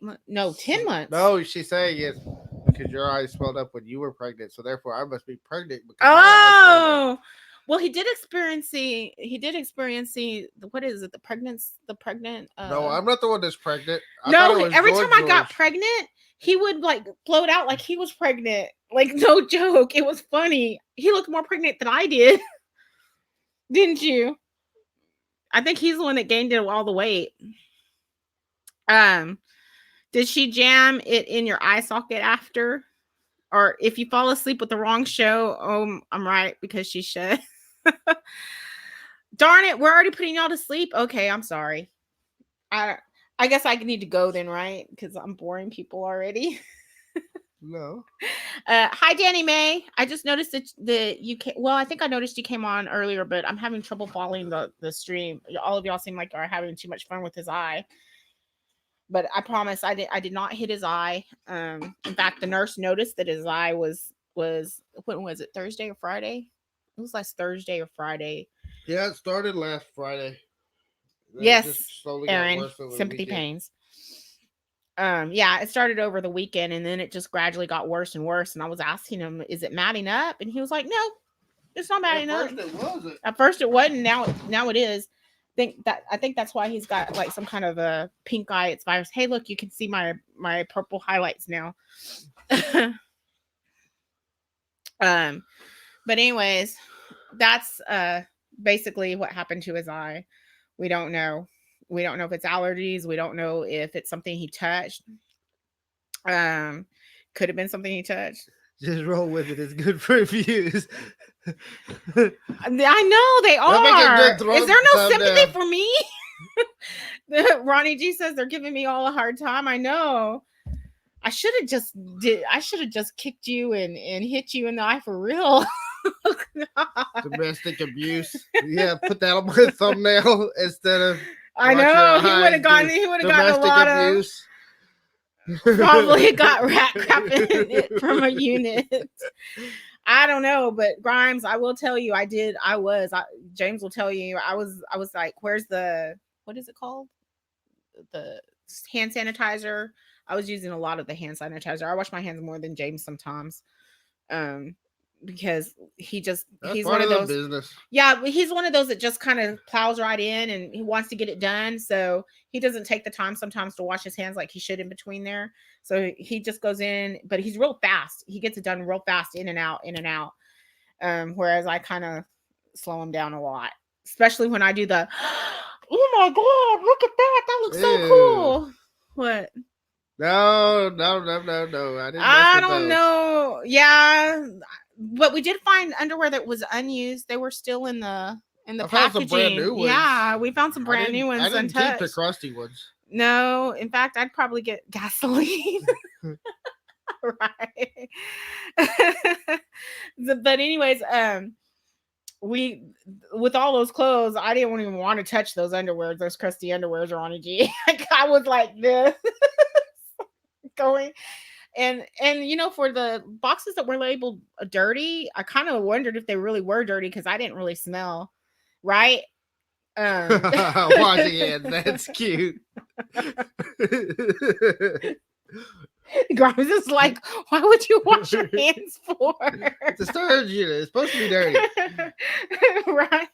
months. No, she's saying it's because your eyes swelled up when you were pregnant, so therefore I must be pregnant. Oh, well, he did experience what is it? The pregnant. No, I'm not the one that's pregnant. No, every time I got pregnant, he would like float out like he was pregnant. Like no joke, it was funny. He looked more pregnant than I did, didn't you? I think he's the one that gained it all the weight. Did she jam it in your eye socket after? Or if you fall asleep with the wrong show, I'm right because she should. Darn it, we're already putting y'all to sleep. Okay, I'm sorry. I guess I need to go then, right? Because I'm boring people already. No. Hi, Danny Mae. I just noticed that you came. Well, I think I noticed you came on earlier, but I'm having trouble following the stream. All of y'all seem like are having too much fun with his eye. But I promise I did not hit his eye. In fact, the nurse noticed that his eye was when was it? Thursday or Friday? It was last Thursday or Friday. Yeah, it started last Friday. Yes, Aaron. Sympathy pains. Yeah, it started over the weekend and then it just gradually got worse and worse. And I was asking him, is it matting up? And he was like, no, it's not matting up. At first it wasn't. Now it is. I think that's why he's got like some kind of a pink eye. It's virus. Hey, look, you can see my purple highlights now. But anyways, that's basically what happened to his eye. We don't know. We don't know if it's allergies. We don't know if it's something he touched. Could have been something he touched. Just roll with it. It's good for views. I know they are. Is there no sympathy for me? Ronnie G says they're giving me all a hard time. I know. I should have just kicked you and hit you in the eye for real. Domestic abuse. Yeah, put that on my thumbnail instead of. I know he would have gotten a lot abuse. Probably got rat crap in it from a unit. I don't know, but Grimes, I will tell you, James will tell you, I was like, where's what is it called? The hand sanitizer. I was using a lot of the hand sanitizer. I wash my hands more than James sometimes. Because he's one of those business. Yeah, but he's one of those that just kind of plows right in and he wants to get it done. So he doesn't take the time sometimes to wash his hands like he should in between there. So he just goes in, but he's real fast. He gets it done real fast, in and out. Whereas I kind of slow him down a lot, especially when I do the, oh my God, look at that. That looks so cool. What? No. I don't know. Yeah. But we did find underwear that was unused. They were still in the packaging. Found some brand new ones. Yeah, we found some brand new ones. I didn't keep the crusty ones. No, in fact, I'd probably get gasoline. Right. But anyways, we with all those clothes, I didn't even want to touch those underwears, those crusty underwears, Ronnie G. I was like this going. And for the boxes that were labeled dirty, I kind of wondered if they really were dirty because I didn't really smell, right? Washing hands, that's cute. Grimes is like, why would you wash your hands for? It's a storage unit. It's supposed to be dirty. Right?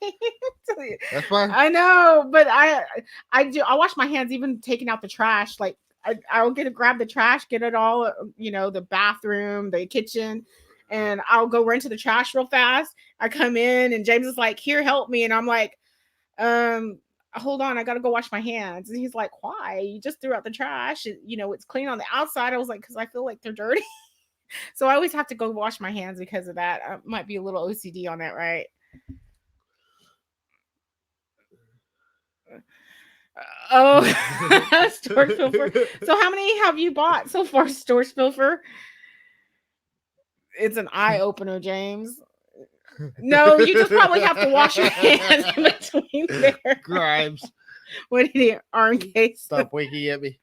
That's fine. I know, but I wash my hands even taking out the trash. Like I'll grab the trash, get it all, the bathroom, the kitchen, and I'll go run to the trash real fast. I come in and James is like, here, help me. And I'm like, hold on, I gotta go wash my hands. And he's like, why? You just threw out the trash. It's clean on the outside. I was like, because I feel like they're dirty. So I always have to go wash my hands because of that. I might be a little OCD on that, right? Oh, storage filter. So how many have you bought so far, storage filter? It's an eye opener, James. No, you just probably have to wash your hands in between there. Grimes. What did he arm case? Stop winking at me.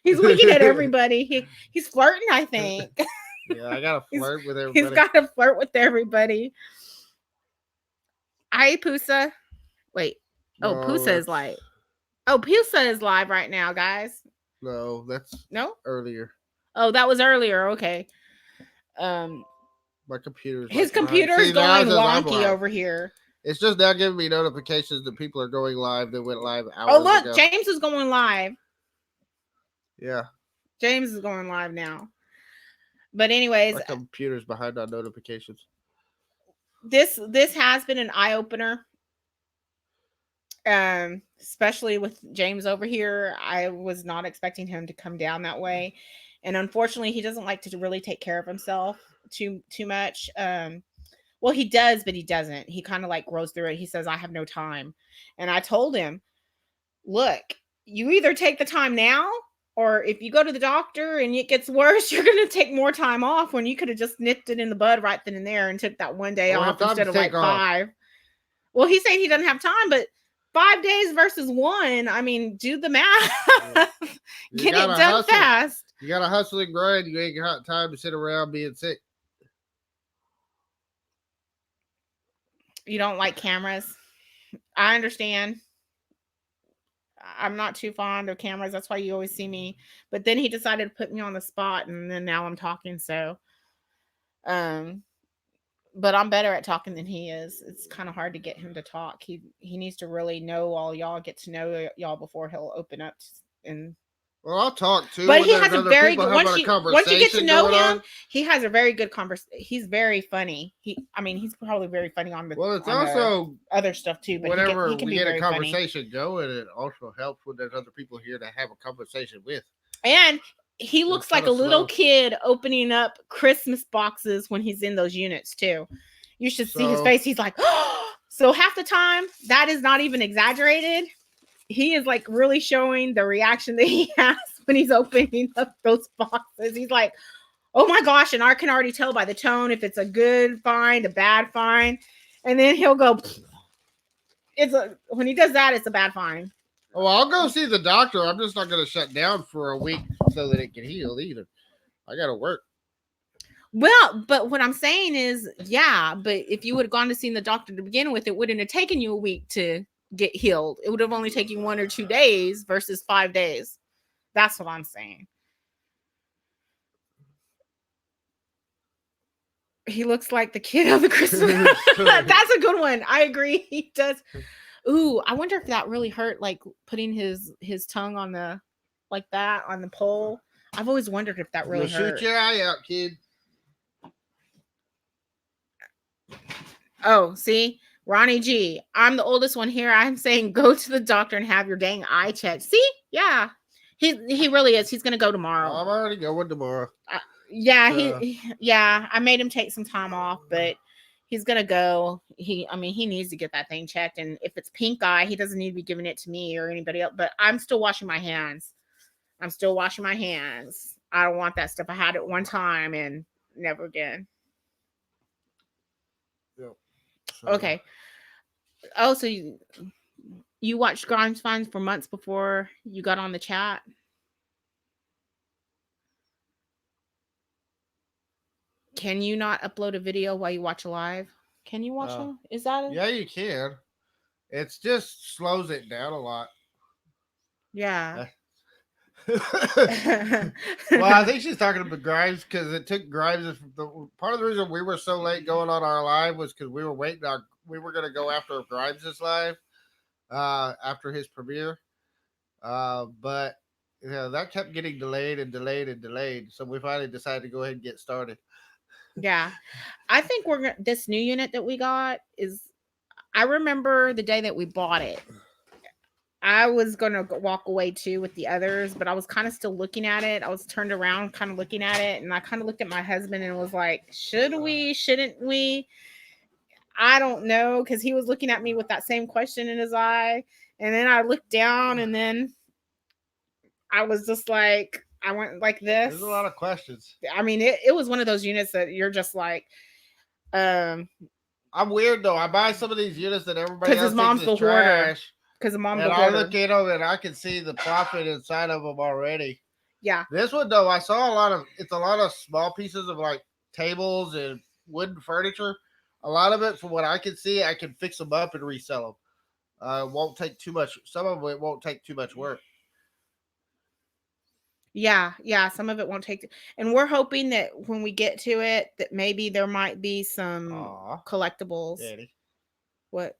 He's winking at everybody. He's flirting, I think. Yeah, I gotta flirt with everybody. He's gotta flirt with everybody. Hi, Pusa. Wait. Oh, Pusa is live. Oh, Pusa is live right now, guys. No, that's earlier. Oh, that was earlier. Okay. My computer's his computer is going wonky over here. It's just now giving me notifications that people are going live. They went live hours ago. Oh, look, ago. James is going live. Yeah. James is going live now. But anyways, my computer's behind on notifications. This has been an eye opener. Especially with James over here. I was not expecting him to come down that way. And unfortunately, he doesn't like to really take care of himself too much. Well, he does, but he doesn't. He kind of like grows through it. He says, I have no time. And I told him, look, you either take the time now, or if you go to the doctor and it gets worse, you're going to take more time off when you could have just nipped it in the bud right then and there and took that one day off instead of like 5. Well, he's saying he doesn't have time, but 5 days versus 1. I mean, do the math. Yeah. Get it done fast. You got to hustle and grind. You ain't got time to sit around being sick. You don't like cameras. I understand. I'm not too fond of cameras. That's why you always see me. But then he decided to put me on the spot, and then now I'm talking. So, but I'm better at talking than he is. It's kind of hard to get him to talk. He needs to really know all y'all, get to know y'all before he'll open up. And well, I'll talk too. But he has a very good once you get to know him, he has a very good conversation. He's very funny. He's probably very funny on the. Well, it's also other stuff too. But whenever he can we be get a conversation funny. going, it also helps when there's other people here to have a conversation with. And he looks like a little kid opening up Christmas boxes when he's in those units too. You should see his face. He's like, oh! So half the time, that is not even exaggerated. He is like really showing the reaction that he has when he's opening up those boxes. He's like, oh my gosh. And I can already tell by the tone if it's a good find, a bad find. And then he'll go, when he does that, it's a bad find. Oh, I'll go see the doctor. I'm just not going to shut down for a week so that it can heal either. I got to work. Well, but what I'm saying is, yeah, but if you would have gone to see the doctor to begin with, it wouldn't have taken you a week to get healed. It would have only taken 1 or 2 days versus 5 days. That's what I'm saying. He looks like the kid of the Christmas. That's a good one. I agree. He does. Ooh, I wonder if that really hurt, like putting his tongue on the, like that on the pole. I've always wondered if that really hurt. Shoot your eye out, kid. Oh, see, Ronnie G. I'm the oldest one here. I'm saying go to the doctor and have your dang eye checked. See, yeah, he really is. He's gonna go tomorrow. I'm already going tomorrow. Yeah. I made him take some time off, but he's gonna go. He needs to get that thing checked. And if it's pink eye, he doesn't need to be giving it to me or anybody else. But I'm still washing my hands. I don't want that stuff. I had it one time and never again. Yep. Okay. Oh, so you watched Grimes Finds for months before you got on the chat? Can you not upload a video while you watch a live? Can you watch them? Is that Yeah, you can. It's just slows it down a lot. Yeah. Well, I think she's talking about Grimes because it took Grimes. Part of the reason we were so late going on our live was because we were waiting. We were going to go after Grimes' live after his premiere, but that kept getting delayed and delayed and delayed. So we finally decided to go ahead and get started. Yeah. I think this new unit that we got is. I remember the day that we bought it. I was going to walk away too with the others, but I was kind of still looking at it. I was turned around, kind of looking at it, and I kind of looked at my husband and was like, should we, shouldn't we? I don't know, because he was looking at me with that same question in his eye. And then I looked down, and then I was just like, I went like this. There's a lot of questions. I mean, it was one of those units that you're just like, I'm weird though. I buy some of these units that everybody else because his mom's the hoarder. Because the mom's the hoarder. I look at them and I can see the profit inside of them already. Yeah. This one though, I saw it's a lot of small pieces of like tables and wooden furniture. A lot of it, from what I can see, I can fix them up and resell them. It won't take too much. Some of it won't take too much work. Yeah, some of it won't take. And we're hoping that when we get to it, that maybe there might be some collectibles. Daddy. What?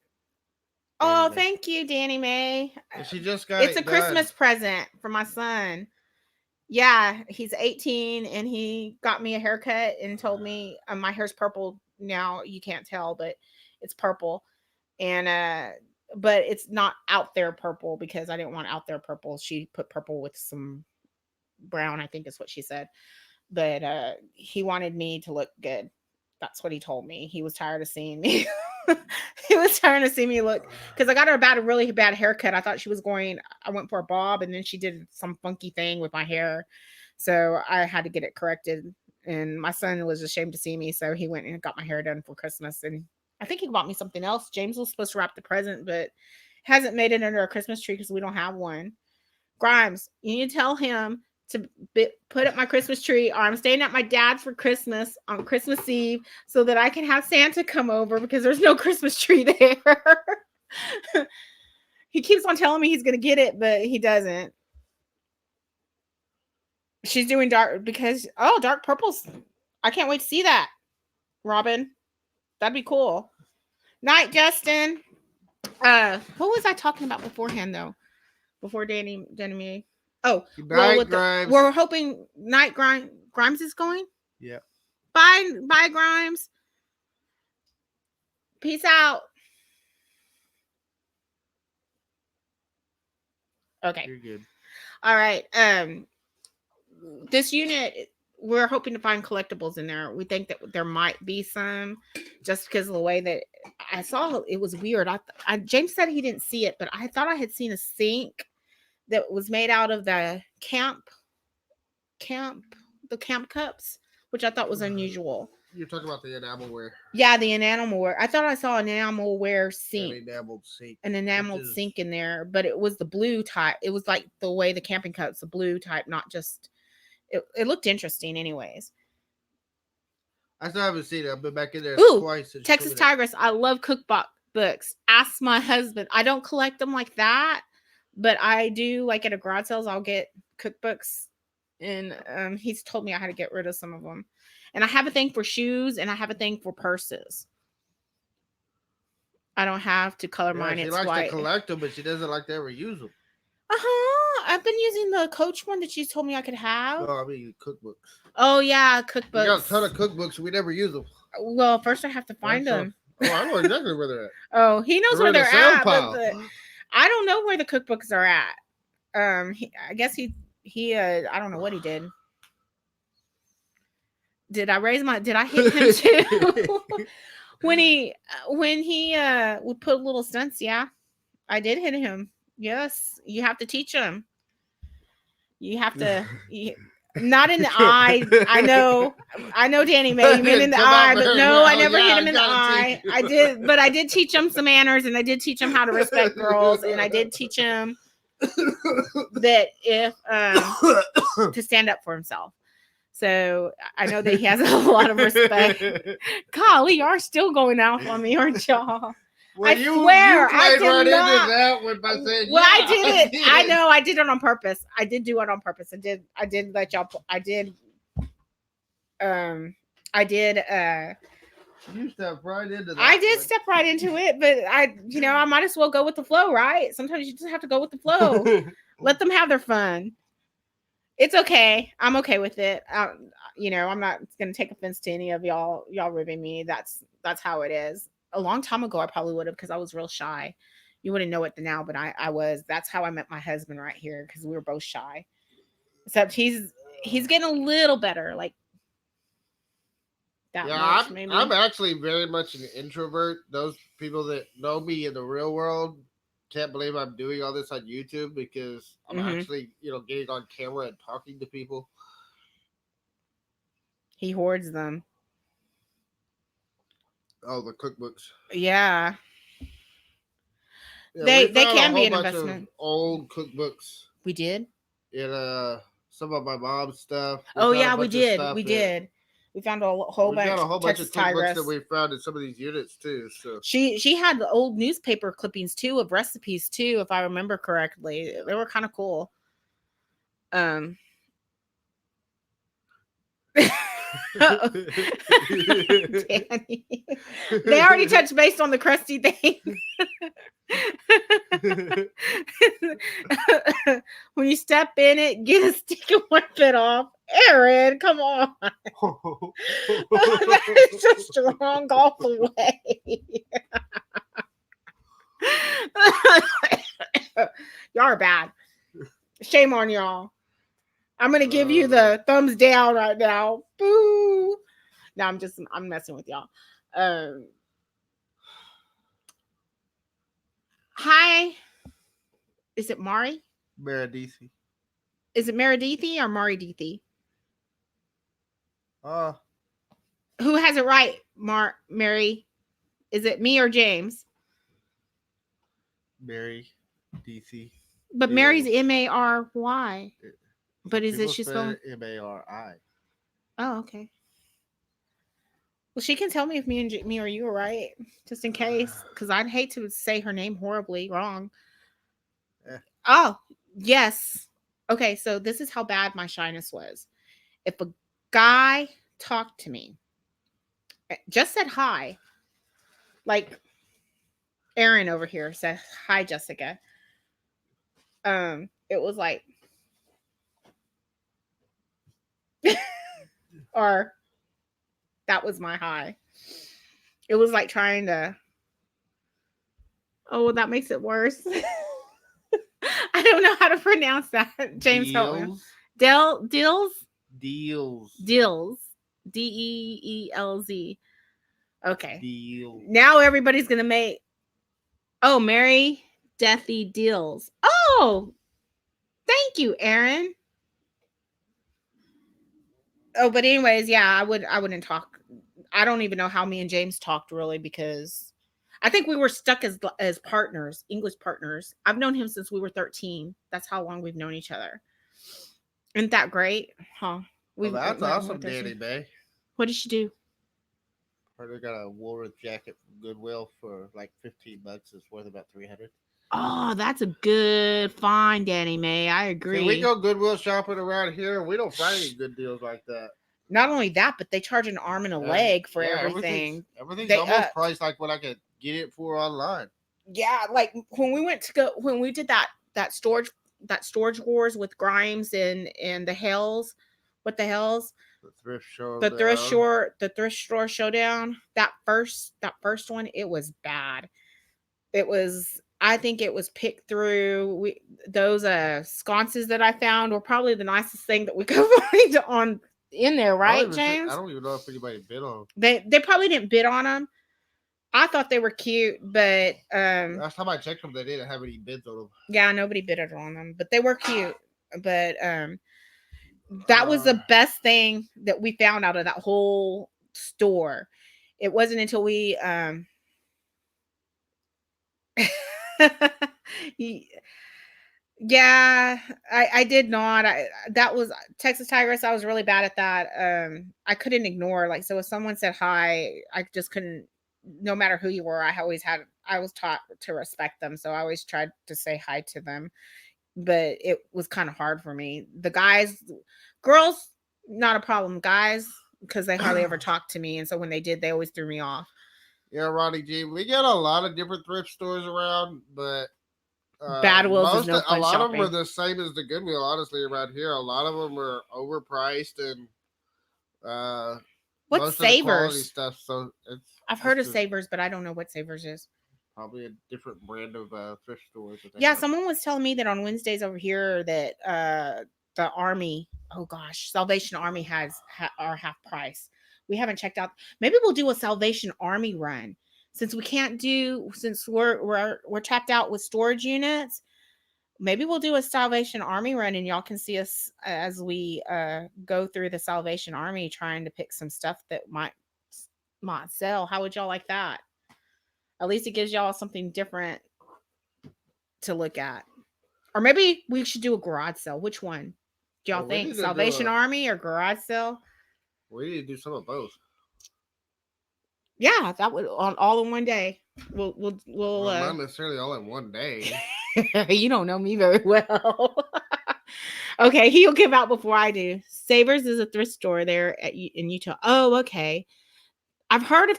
Danny Oh, May. Thank you, Danny May. She just got it's a Christmas present for my son. Yeah, he's 18 and he got me a haircut and told me my hair's purple now. You can't tell, but it's purple. And but it's not out there purple because I didn't want out there purple. She put purple with some brown, I think is what she said. But he wanted me to look good. That's what he told me. He was tired of seeing me. He was trying to see me look, because I got her a really bad haircut. I thought she was I went for a bob, and then she did some funky thing with my hair, so I had to get it corrected. And my son was ashamed to see me, so he went and got my hair done for Christmas. And I think he bought me something else. James was supposed to wrap the present, but hasn't made it under a Christmas tree because we don't have one. Grimes, you need to tell him to put up my Christmas tree, or I'm staying at my dad's for Christmas on Christmas Eve so that I can have Santa come over, because there's no Christmas tree there. He keeps on telling me he's going to get it, but he doesn't. She's doing dark because, dark purples. I can't wait to see that, Robin. That'd be cool. Night, Justin. What was I talking about beforehand, though? Before Danny me. Oh, Grimes. We're hoping Night Grimes is going. Yeah. Bye, Grimes. Peace out. Okay. You're good. All right. This unit, we're hoping to find collectibles in there. We think that there might be some, just because of the way that I saw it was weird. James said he didn't see it, but I thought I had seen a sink that was made out of the camp cups, which I thought was unusual. You're talking about the enamelware. Yeah, the enamelware. I thought I saw an enamelware sink. An enameled sink in there, but it was the blue type. It was like the way the camping cups, the blue type, not just. It looked interesting, anyways. I still haven't seen it. I've been back in there twice. Texas Tigress. I love cookbook books. Ask my husband. I don't collect them like that. But I do, like at a garage sales, I'll get cookbooks, and he's told me I had to get rid of some of them. And I have a thing for shoes, and I have a thing for purses. I don't have to color mine. She likes to collect them, but she doesn't like to ever use them. I've been using the Coach one that she told me I could have. No, I mean cookbooks. Oh yeah, cookbooks. We got a ton of cookbooks. We never use them. Well, first I have to find them. I know exactly where they're at. Oh, he knows where they're at. But I don't know where the cookbooks are at. I guess he I don't know what he did. Did I hit him too? when he would put little stunts, yeah. I did hit him. Yes, you have to teach him. You have to not in the eye. I know Danny May, you meant in the eye, but no, I never hit him in the eye. I did teach him some manners, and I did teach him how to respect girls, and I did teach him that if to stand up for himself. So I know that he has a lot of respect. Golly, you are still going off on me, aren't y'all? Well, I swear, I played did right not. into that one by saying, Well, yeah, I did it. I know I did it on purpose. I did do it on purpose. I did let y'all. I did. I did. You stepped right into that. I did one. step right into it, but I might as well go with the flow, right? Sometimes you just have to go with the flow. Let them have their fun. It's okay. I'm okay with it. I'm not gonna take offense to any of y'all ribbing me. That's how it is. A long time ago, I probably would have because I was real shy. You wouldn't know it now, but I was. That's how I met my husband right here because we were both shy. Except he's getting a little better, like that Yeah, much maybe. I'm actually very much an introvert. Those people that know me in the real world can't believe I'm doing all this on YouTube because I'm actually, getting on camera and talking to people. He hoards them. Oh, the cookbooks. Yeah. Yeah, They we found can a be whole an bunch investment. of old cookbooks We did. in some of my mom's stuff. Oh found a yeah, we bunch of did. stuff We in- did. We found a whole We bunch. found a whole bunch Texas of cookbooks Tigress. that we found in some of these units too. So She had the old newspaper clippings too of recipes too, if I remember correctly. They were kind of cool. Danny. They already touched base on the crusty thing. When you step in it, get a stick and wipe it off. Aaron, come on. That is so strong all the way. Y'all are bad. Shame on y'all. I'm gonna give you the thumbs down right now. Boo. No, I'm messing with y'all. Hi. Is it Mari? Meredith. Is it Meredith or Maridithi? Who has it right? Mary? Is it me or James? Mary, DC. But Mary's Mary. But is it she's spelled Mari? Oh, okay. Well, she can tell me if me or you are right, just in case, because I'd hate to say her name horribly wrong. Oh, yes. Okay, so this is how bad my shyness was. If a guy talked to me, just said hi, like Aaron over here said hi, Jessica. It was like, or that was my hi. It was like trying to. Oh, that makes it worse. I don't know how to pronounce that. James, help me. Deals. Deelz. Okay. Deal. Now everybody's gonna make. Oh, Mary Deathy Deals. Oh, thank you, Aaron. Oh, but anyways, yeah, I wouldn't talk. I don't even know how me and James talked really because I think we were stuck as partners, English partners. I've known him since we were 13. That's how long we've known each other. Isn't that great? Huh? That's awesome, Danny May. What did she do? Heard I got a Woolworth jacket from Goodwill for like $15. It's worth about $300. Oh, that's a good find, Danny May. I agree. See, we go Goodwill shopping around here. We don't find any good deals like that. Not only that, but they charge an arm and a leg for everything. Everything's almost priced like what I could get it for online. Yeah, like when we did that storage wars with Grimes and the Hells. What the Hells? The thrift show. The thrift store showdown. That first one, it was bad. I think it was picked through. Those sconces that I found were probably the nicest thing that we could find on in there, right, James? I don't even know if anybody bid on them. They probably didn't bid on them. I thought they were cute, but last time I checked them, they didn't have any bids on them. Yeah, nobody bid on them, but they were cute. But that was the best thing that we found out of that whole store. It wasn't until we Yeah, I did not. That was Texas Tigress. I was really bad at that. I couldn't ignore, like, so if someone said hi, I just couldn't. No matter who you were, I was taught to respect them, so I always tried to say hi to them. But it was kind of hard for me. The guys, girls, not a problem. Guys, because they hardly ever talked to me, and so when they did, they always threw me off. Yeah, Ronnie G. We got a lot of different thrift stores around, but Bad Wills is no a fun lot of them are shopping. the same as the Goodwill. Honestly, around here, a lot of them are overpriced and What's most of the quality Savers? stuff. So I've heard of just Savers, but I don't know what Savers is. probably a different brand of thrift stores that they Yeah, have. someone was telling me that on Wednesdays over here that the army, oh gosh, Salvation Army are half price. We haven't checked out. Maybe we'll do a Salvation Army run since we can't do since we're tapped out with storage units. Maybe we'll do a Salvation Army run and y'all can see us as we go through the Salvation Army trying to pick some stuff that might sell. How would y'all like that? At least it gives y'all something different to look at. Or maybe we should do a garage sale. Which one? Do y'all Well, we think? need to do Salvation Army or garage sale? We need to do some of both. Yeah, that would all in one day. We'll Well, not necessarily all in one day. You don't know me very well. Okay, he'll give out before I do. Savers is a thrift store there in Utah. Oh, okay. I've heard of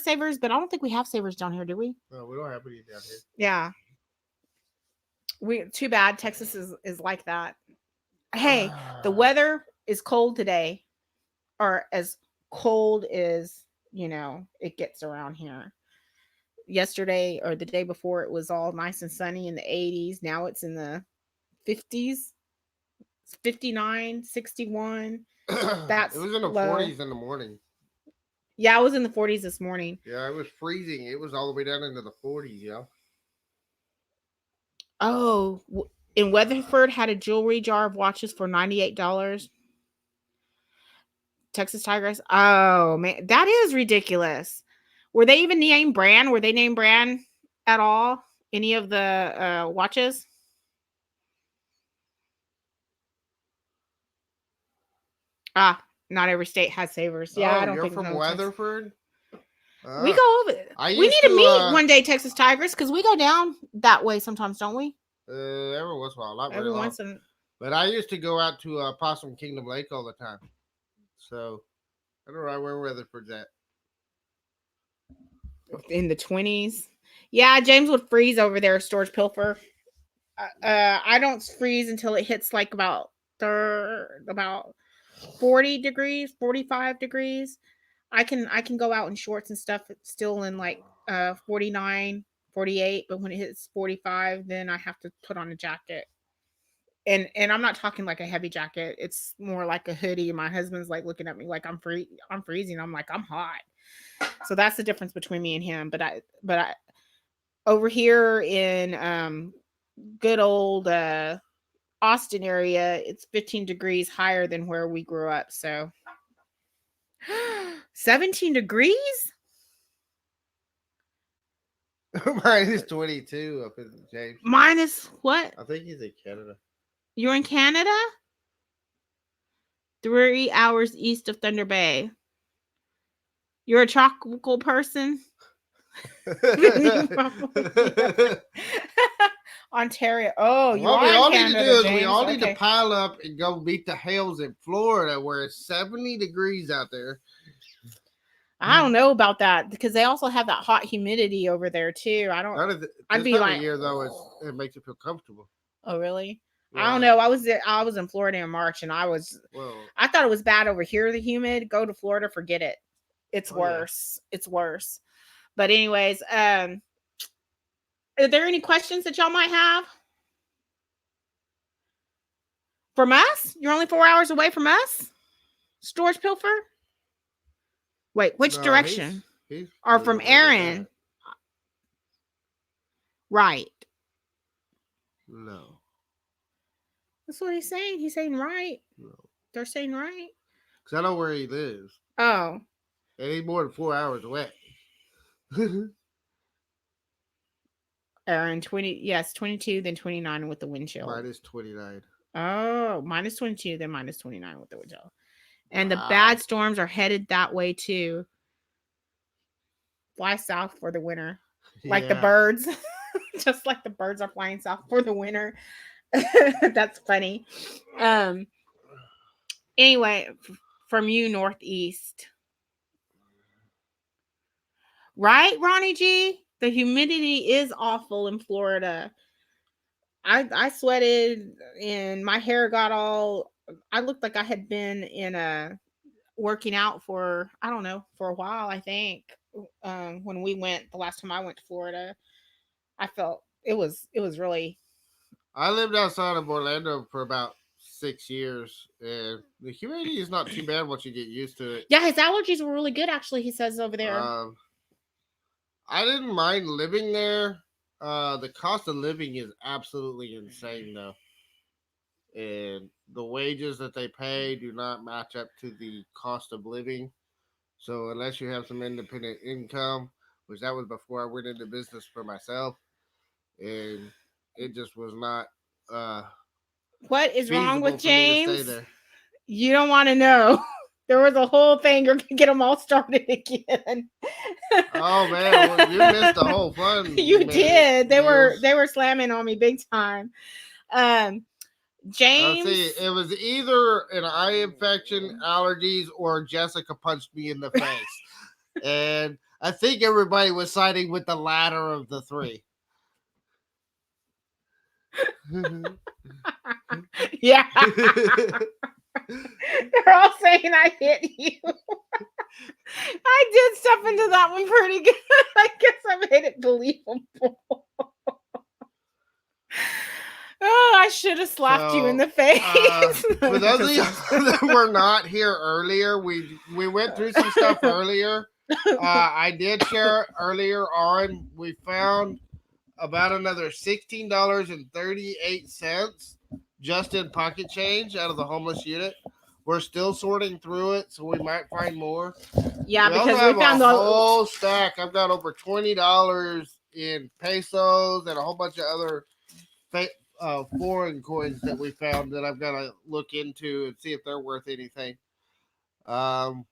Savers, but I don't think we have Savers down here, do we? No, we don't have any down here. Yeah. Too bad Texas is like that. Hey, the weather is cold today, or as cold as it gets around here. Yesterday or the day before, it was all nice and sunny in the 80s. Now it's in the 50s, 59, 61. That's it was in the low. 40s in the morning. Yeah, I was in the 40s this morning. Yeah, it was freezing. It was all the way down into the 40s, yeah. Oh, in Weatherford had a jewelry jar of watches for $98. Texas Tigress. Oh man, that is ridiculous. Were they even named brand? Were they named brand at all? Any of the watches? Ah, not every state has Savers. Yeah, I don't you're think from no, Weatherford. We go over. We need to meet one day, Texas Tigers, because we go down that way sometimes, don't we? Every once in a while, not very Every long. once in. But I used to go out to Possum Kingdom Lake all the time. So I don't know where Weatherford's at. In the 20s. Yeah, James would freeze over there, Storage Pilfer. I don't freeze until it hits like about 40 degrees, 45 degrees. I can go out in shorts and stuff still in like 49, 48, but when it hits 45, then I have to put on a jacket. And I'm not talking like a heavy jacket. It's more like a hoodie. My husband's like looking at me like I'm freezing. I'm like, I'm hot. So that's the difference between me and him. But I over here in good old Austin area, it's 15 degrees higher than where we grew up. So 17 degrees? Mine is 22 up in James. Minus what? I think he's in Canada. You're in Canada? 3 hours east of Thunder Bay. You're a tropical person? Ontario. Oh, you what are we all in Canada, need to do is James. we all need to pile up and go beat the hails in Florida where it's 70 degrees out there. I don't know about that because they also have that hot humidity over there too. I'd be like, year though, it makes you feel comfortable. Oh, really? Yeah. I don't know. I was in Florida in March and I thought it was bad over here, the humid. Go to Florida, forget it. It's worse. Yeah. It's worse. But anyways, are there any questions that y'all might have? From us? You're only 4 hours away from us? Storage Pilfer? Wait, which direction? He's or from Aaron? Right. No. That's what he's saying. He's saying right. No. They're saying right. Because I know where he lives. Oh. And he's more than 4 hours away. And 20, yes, 22, then 29 with the wind chill. Minus 29. Oh, minus 22, then minus 29 with the wind chill. And the Wow. bad storms are headed that way too. Fly south for the winter. Like the Yeah. birds. Just like the birds are flying south for the winter. That's funny. Anyway, from you northeast. Right, Ronnie G? The humidity is awful in Florida. I sweated and my hair got all, I looked like I had been in a working out for, I don't know, for a while, I think. When we went the last time I went to Florida, I felt it was really. I lived outside of Orlando for about 6 years, and the humidity is not too bad once you get used to it. Yeah, his allergies were really good, actually, he says over there. I didn't mind living there. The cost of living is absolutely insane, though. And the wages that they pay do not match up to the cost of living. So unless you have some independent income, which that was before I went into business for myself, and it just was not What is wrong with feasible for me to stay James? there. You don't want to know. There was a whole thing. You're gonna get them all started again. Oh man, well, you missed the whole fun. You man. did. They Yes. were slamming on me big time. James. See, it was either an eye infection, allergies, or Jessica punched me in the face. And I think everybody was siding with the latter of the three. Yeah. They're all saying I hit you. I did step into that one pretty good. I guess I made it believable. Oh, I should have slapped you in the face. For those of you that were not here earlier, we went through some stuff earlier. I did share earlier on. We found about another $16.38 just in pocket change out of the homeless unit. We're still sorting through it, so we might find more. Yeah, we because we found a whole stack. I've got over $20 in pesos and a whole bunch of other foreign coins that we found that I've got to look into and see if they're worth anything. And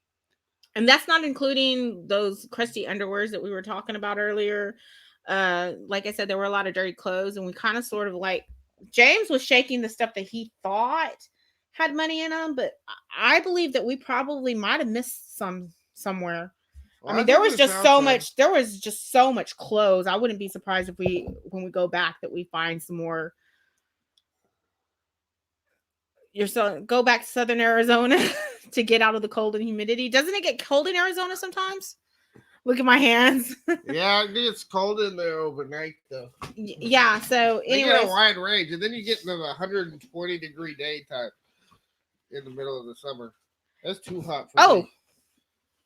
that's not including those crusty underwears that we were talking about earlier. Like I said, there were a lot of dirty clothes, and we kind of sort of like, James was shaking the stuff that he thought had money in them, but I believe that we probably might have missed some somewhere. Well, I mean, there was just so much. There was just so much clothes. I wouldn't be surprised if when we go back, that we find some more. Go back to Southern Arizona to get out of the cold and humidity. Doesn't it get cold in Arizona sometimes? Look at my hands. Yeah, it gets cold in there overnight, though. Yeah, so anyway, you get a wide range, and then you get into the 120-degree daytime in the middle of the summer. That's too hot for me.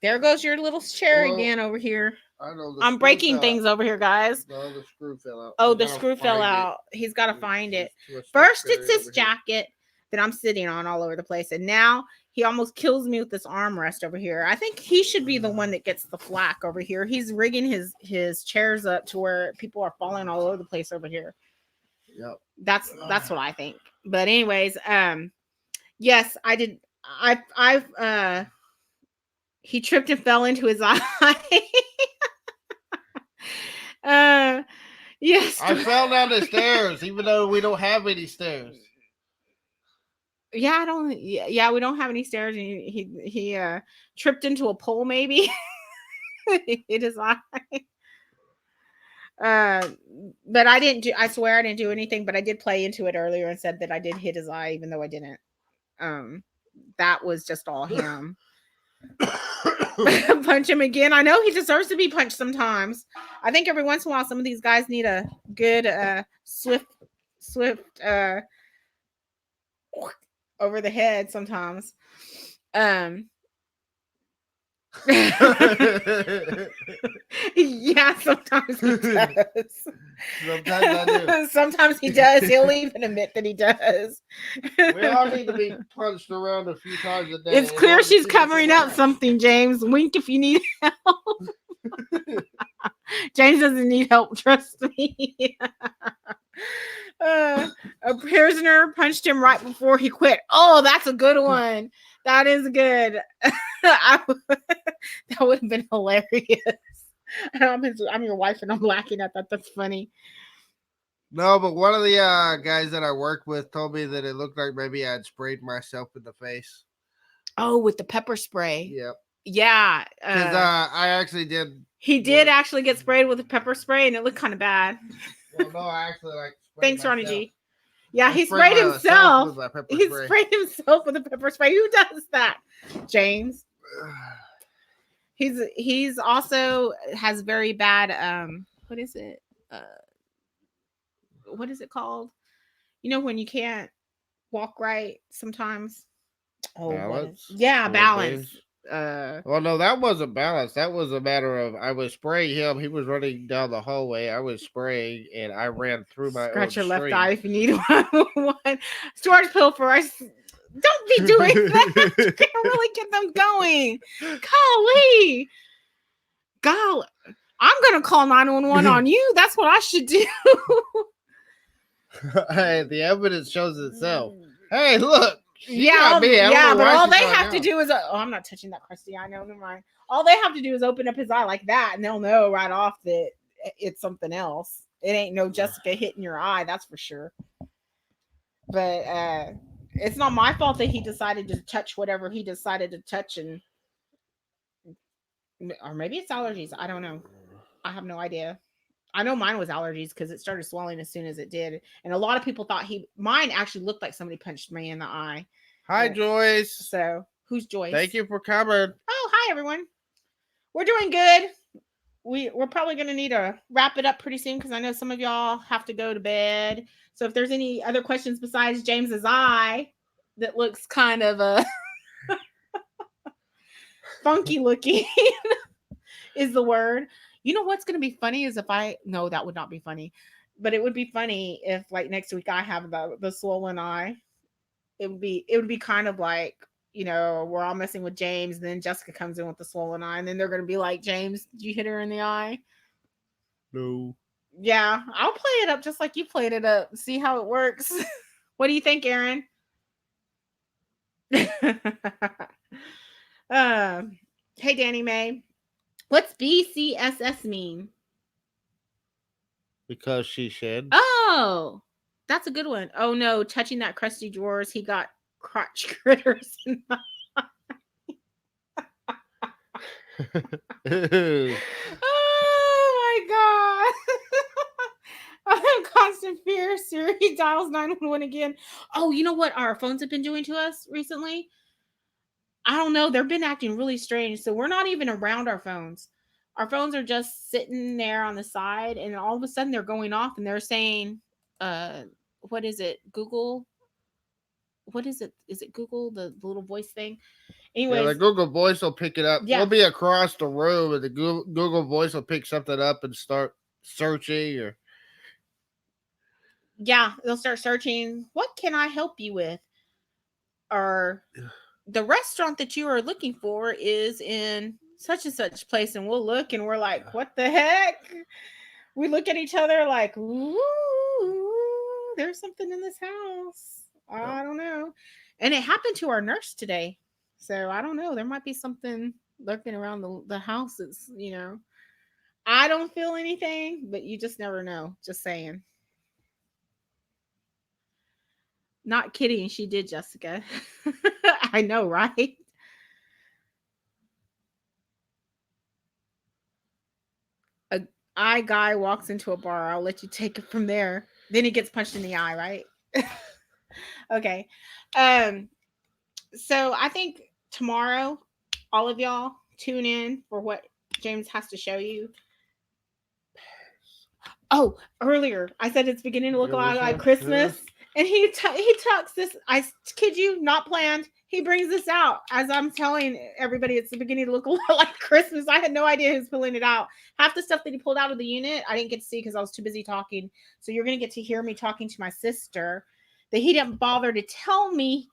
There goes your little chair again over here. I know. I'm breaking things over here, guys. No, the screw fell out. Oh, the screw fell out. He's got to find it. First, it's his jacket that I'm sitting on all over the place, and now he almost kills me with this armrest over here. I think he should be the one that gets the flack over here. He's rigging his chairs up to where people are falling all over the place over here. Yep. That's what I think. But anyways, yes, I did. He tripped and fell into his eye. Yes. I fell down the stairs, even though we don't have any stairs. Yeah, we don't have any stairs. And he tripped into a pole, maybe. Hit his eye. But I swear I didn't do anything, but I did play into it earlier and said that I did hit his eye, even though I didn't. That was just all him. Punch him again. I know he deserves to be punched sometimes. I think every once in a while some of these guys need a good swift over the head sometimes. Yeah, sometimes he does. Sometimes I do. Sometimes he does. He'll even admit that he does. We all need to be punched around a few times a day. It's clear she's covering up something, James. Wink if you need help. James doesn't need help. Trust me. A prisoner punched him right before he quit. Oh, that's a good one. That is good. That would have been hilarious. I'm your wife and I'm laughing at that. That's funny. No, but one of the guys that I worked with told me that it looked like maybe I had sprayed myself in the face. Oh, with the pepper spray. Yep. Yeah. Because I actually did. He did actually get sprayed with a pepper spray and it looked kind of bad. Well, no, I actually like. Thanks, Ronnie myself. G. Yeah, I he sprayed sprayed himself. with my pepper He spray. sprayed himself with a pepper spray. Who does that? James. He's also has very bad what is it? What is it called? You know when you can't walk right sometimes? Oh, balance. Balance. Well, no, that wasn't balance. That was a matter of I was spraying him. He was running down the hallway. I was spraying, and I ran through my Scratch own your left stream. eye if you need one. Storage pill for us. Don't be doing that. You can't really get them going. Golly. I'm going to call 911 on you. That's what I should do. Hey, the evidence shows itself. Hey, look. But all they have to do is I'm not touching that crusty eye. No, never mind. All they have to do is open up his eye like that, and they'll know right off that it's something else. It ain't no Jessica hitting your eye, that's for sure. But it's not my fault that he decided to touch whatever he decided to touch, or maybe it's allergies. I don't know. I have no idea. I know mine was allergies because it started swelling as soon as it did. And a lot of people thought mine actually looked like somebody punched me in the eye. Hi, Joyce. So who's Joyce? Thank you for coming. Oh, hi, everyone. We're doing good. We're probably going to need to wrap it up pretty soon because I know some of y'all have to go to bed. So if there's any other questions besides James's eye that looks kind of funky looking is the word. You know what's going to be funny is no, that would not be funny, but it would be funny if like next week I have the swollen eye. It would be kind of like, we're all messing with James, and then Jessica comes in with the swollen eye, and then they're going to be like, James, did you hit her in the eye? No. Yeah, I'll play it up just like you played it up. See how it works. What do you think, Aaron? Hey, Danny Mae. What's BCSS mean? Because she said. Oh, that's a good one. Oh no, touching that crusty drawers, he got crotch critters. Oh my god. I'm in constant fear. Siri dials 911 again. Oh, you know what our phones have been doing to us recently? I don't know. They've been acting really strange. So we're not even around our phones. Our phones are just sitting there on the side, and all of a sudden they're going off and they're saying, what is it? Google? What is it? Is it Google, the little voice thing? Anyways, the Google Voice will pick it up. Yeah. We'll be across the room, and the Google Voice will pick something up and start searching. Or yeah, they'll start searching. What can I help you with? Or the restaurant that you are looking for is in such and such place, and we'll look and we're like, what the heck? We look at each other like, ooh, there's something in this house. I don't know. And it happened to our nurse today. So I don't know. There might be something lurking around the house. It's, I don't feel anything, but you just never know. Just saying. Not kidding. She did, Jessica. I know, right? A eye guy walks into a bar. I'll let you take it from there. Then he gets punched in the eye, right? Okay. So I think tomorrow, all of y'all tune in for what James has to show you. Oh, earlier I said it's beginning to look a lot like Christmas. And he talks this, I kid you, not planned. He brings this out as I'm telling everybody it's beginning to look a lot like Christmas. I had no idea who's pulling it out. Half the stuff that he pulled out of the unit, I didn't get to see because I was too busy talking. So you're going to get to hear me talking to my sister that he didn't bother to tell me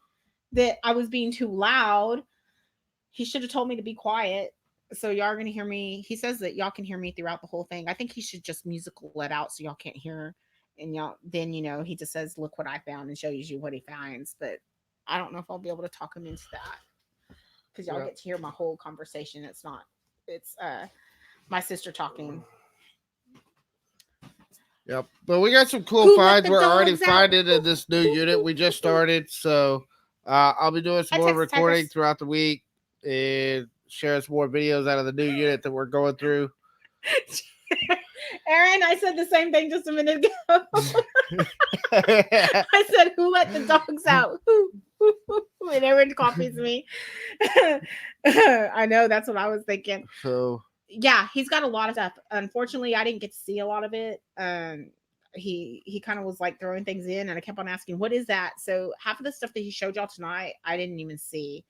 that I was being too loud. He should have told me to be quiet. So y'all are gonna hear me. He says that y'all can hear me throughout the whole thing. I think he should just musical it out so y'all can't hear. And y'all then he just says, "Look what I found," and shows you what he finds. But I don't know if I'll be able to talk him into that because y'all Yeah. get to hear my whole conversation. It's not. It's my sister talking. Yep. But we got some cool Who let finds. the We're already dogs out? finding in this new unit we just started. So I'll be doing some I more text recording Tigress. throughout the week and sharing some more videos out of the new unit that we're going through. Aaron, I said the same thing just a minute ago. I said, "Who let the dogs out?" And Aaron copies me. I know that's what I was thinking. So Yeah, he's got a lot of stuff. Unfortunately, I didn't get to see a lot of it. He kind of was like throwing things in, and I kept on asking, "What is that?" So half of the stuff that he showed y'all tonight, I didn't even see,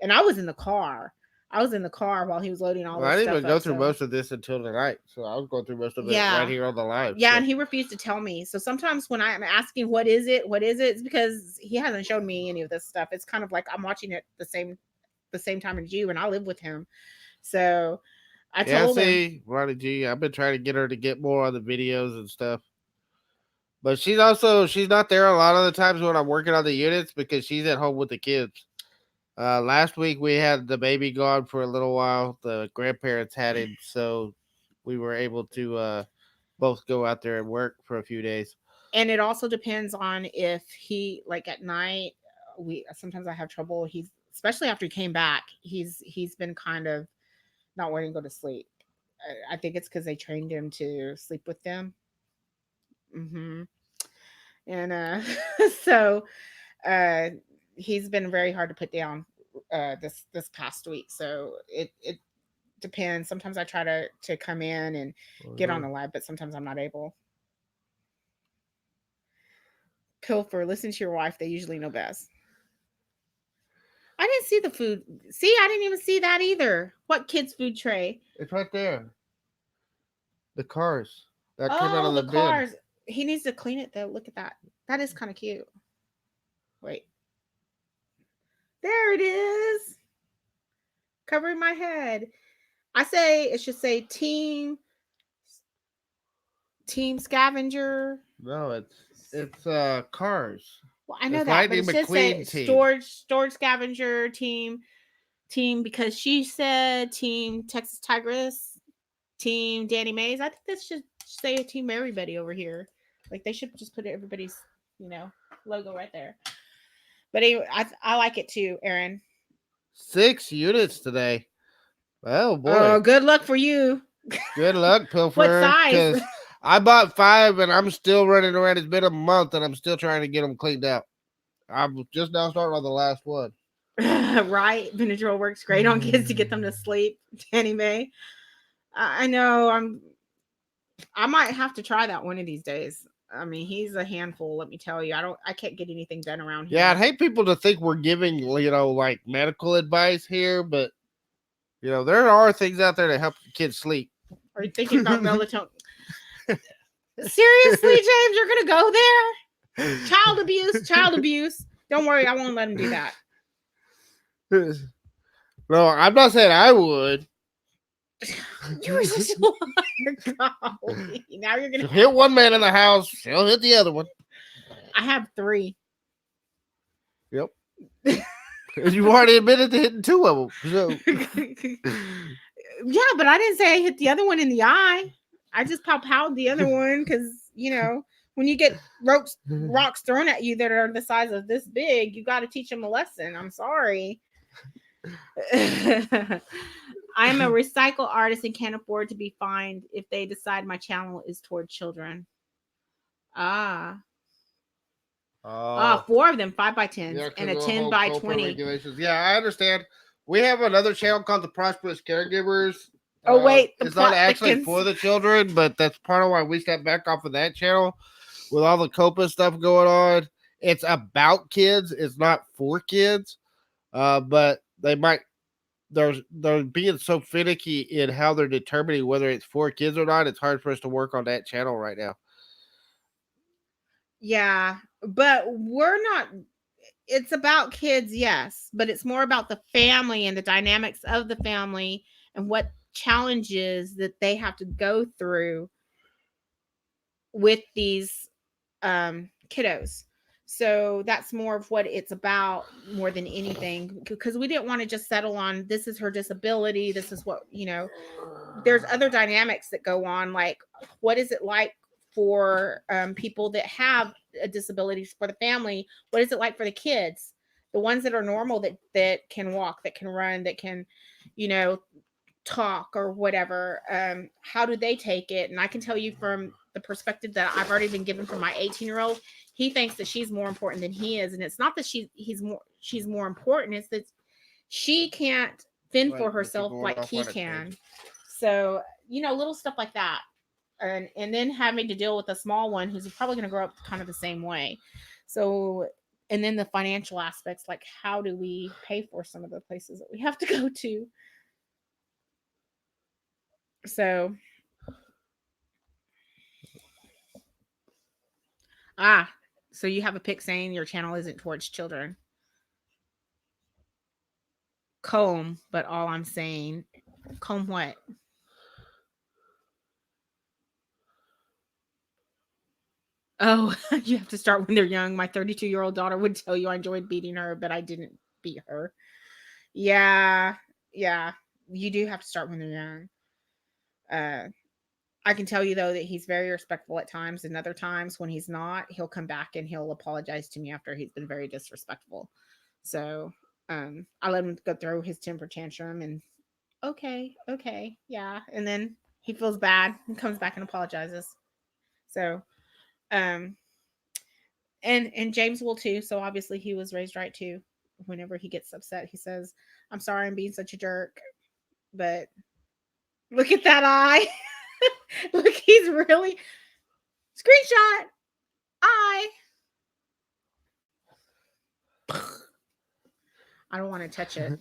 and I was in the car. I was in the car while he was loading all I this didn't stuff even go up. through So most of this until tonight. So I was going through most of it right yeah, here on the live. yeah, So. and he refused to tell me. So sometimes when I'm asking what is it, it's because he hasn't shown me any of this stuff. It's kind of like I'm watching it the same time as you, and I live with him. So I Yeah, told him, see, Ronnie G, I've been trying to get her to get more on the videos and stuff. But she's not there a lot of the times when I'm working on the units because she's at home with the kids. Last week we had the baby gone for a little while. The grandparents had him, so we were able to both go out there and work for a few days. and it also depends on if he like at night. We sometimes I have trouble. He's especially after he came back. He's been kind of not wanting to go to sleep. I think it's because they trained him to sleep with them. Hmm. And so uh he's been very hard to put down this past week. So it depends. Sometimes I try to come in and get on the live, but sometimes I'm not able. Pilfer, listen to your wife. They usually know best. I didn't see the food. See, I didn't even see that either. What kids' food tray? It's right there. The cars that came out Oh, of the the bin. cars. He needs to clean it though. Look at that. That is kind of cute. Wait. There it is. Covering my head. I say it should say team scavenger. No, it's cars. Well, I know It's that, but Lightning it should say McQueen team. storage scavenger team because she said team Texas Tigress, team Danny Mays. I think this should say a team everybody over here. Like they should just put everybody's logo right there. But anyway, I like it too, Aaron. 6 units today. Oh boy. Oh, good luck for you. Good luck, Pilfer. What size? Because I bought 5 and I'm still running around. It's been a month and I'm still trying to get them cleaned out. I'm just now starting on the last one. Right, Benadryl works great on kids to get them to sleep. Danny May, I know. I might have to try that one of these days. I mean, he's a handful. Let me tell you, I can't get anything done around here. Yeah, I'd hate people to think we're giving like medical advice here, but there are things out there to help kids sleep. Are you thinking about melatonin? Seriously, James, you're gonna go there? Child abuse. Don't worry, I won't let him do that. No, I'm not saying I would. You were such a liar. Golly. Now you're gonna hit one man in the house, she'll hit the other one. I have 3. Yep. You've already admitted to hitting 2 of them. So. Yeah, but I didn't say I hit the other one in the eye. I just pow-powed the other one because when you get rocks thrown at you that are the size of this big, you got to teach them a lesson. I'm sorry. I'm a recycle artist and can't afford to be fined if they decide my channel is toward children. 4 of them 5x10s and a 10x20. Yeah, I understand. We have another channel called the Prosperous Caregivers. Oh wait, it's not actually for the children, but that's part of why we stepped back off of that channel with all the COPA stuff going on. It's about kids. It's not for kids, but they're being so finicky in how they're determining whether it's for kids or not. It's hard for us to work on that channel right now. Yeah, but we're not. It's about kids, yes, but it's more about the family and the dynamics of the family and what challenges that they have to go through with these kiddos. So that's more of what it's about more than anything, because we didn't want to just settle on this is her disability, this is what, there's other dynamics that go on, like what is it like for people that have a disability, for the family, what is it like for the kids, the ones that are normal, that can walk, that can run, that can you know talk or whatever. How do they take it? And I can tell you from the perspective that I've already been given from my 18-year-old, he thinks that she's more important than he is. And it's not that she's more important, it's that she can't fend for herself like he can. So, little stuff like that. And then having to deal with a small one who's probably going to grow up kind of the same way. So, and then the financial aspects, like how do we pay for some of the places that we have to go to? So, so you have a pic saying your channel isn't towards children. Comb, but all I'm saying, comb what? Oh, you have to start when they're young. My 32-year-old daughter would tell you I enjoyed beating her, but I didn't beat her. Yeah, yeah. You do have to start when they're young. I can tell you though that he's very respectful at times, and other times when he's not, he'll come back and he'll apologize to me after he's been very disrespectful. So I let him go through his temper tantrum and okay, yeah, and then he feels bad and comes back and apologizes. So um and James will too. So obviously he was raised right too. Whenever he gets upset, he says, "I'm sorry, I'm being such a jerk." But look at that eye. Look, he's really screenshot eye. I don't want to touch it.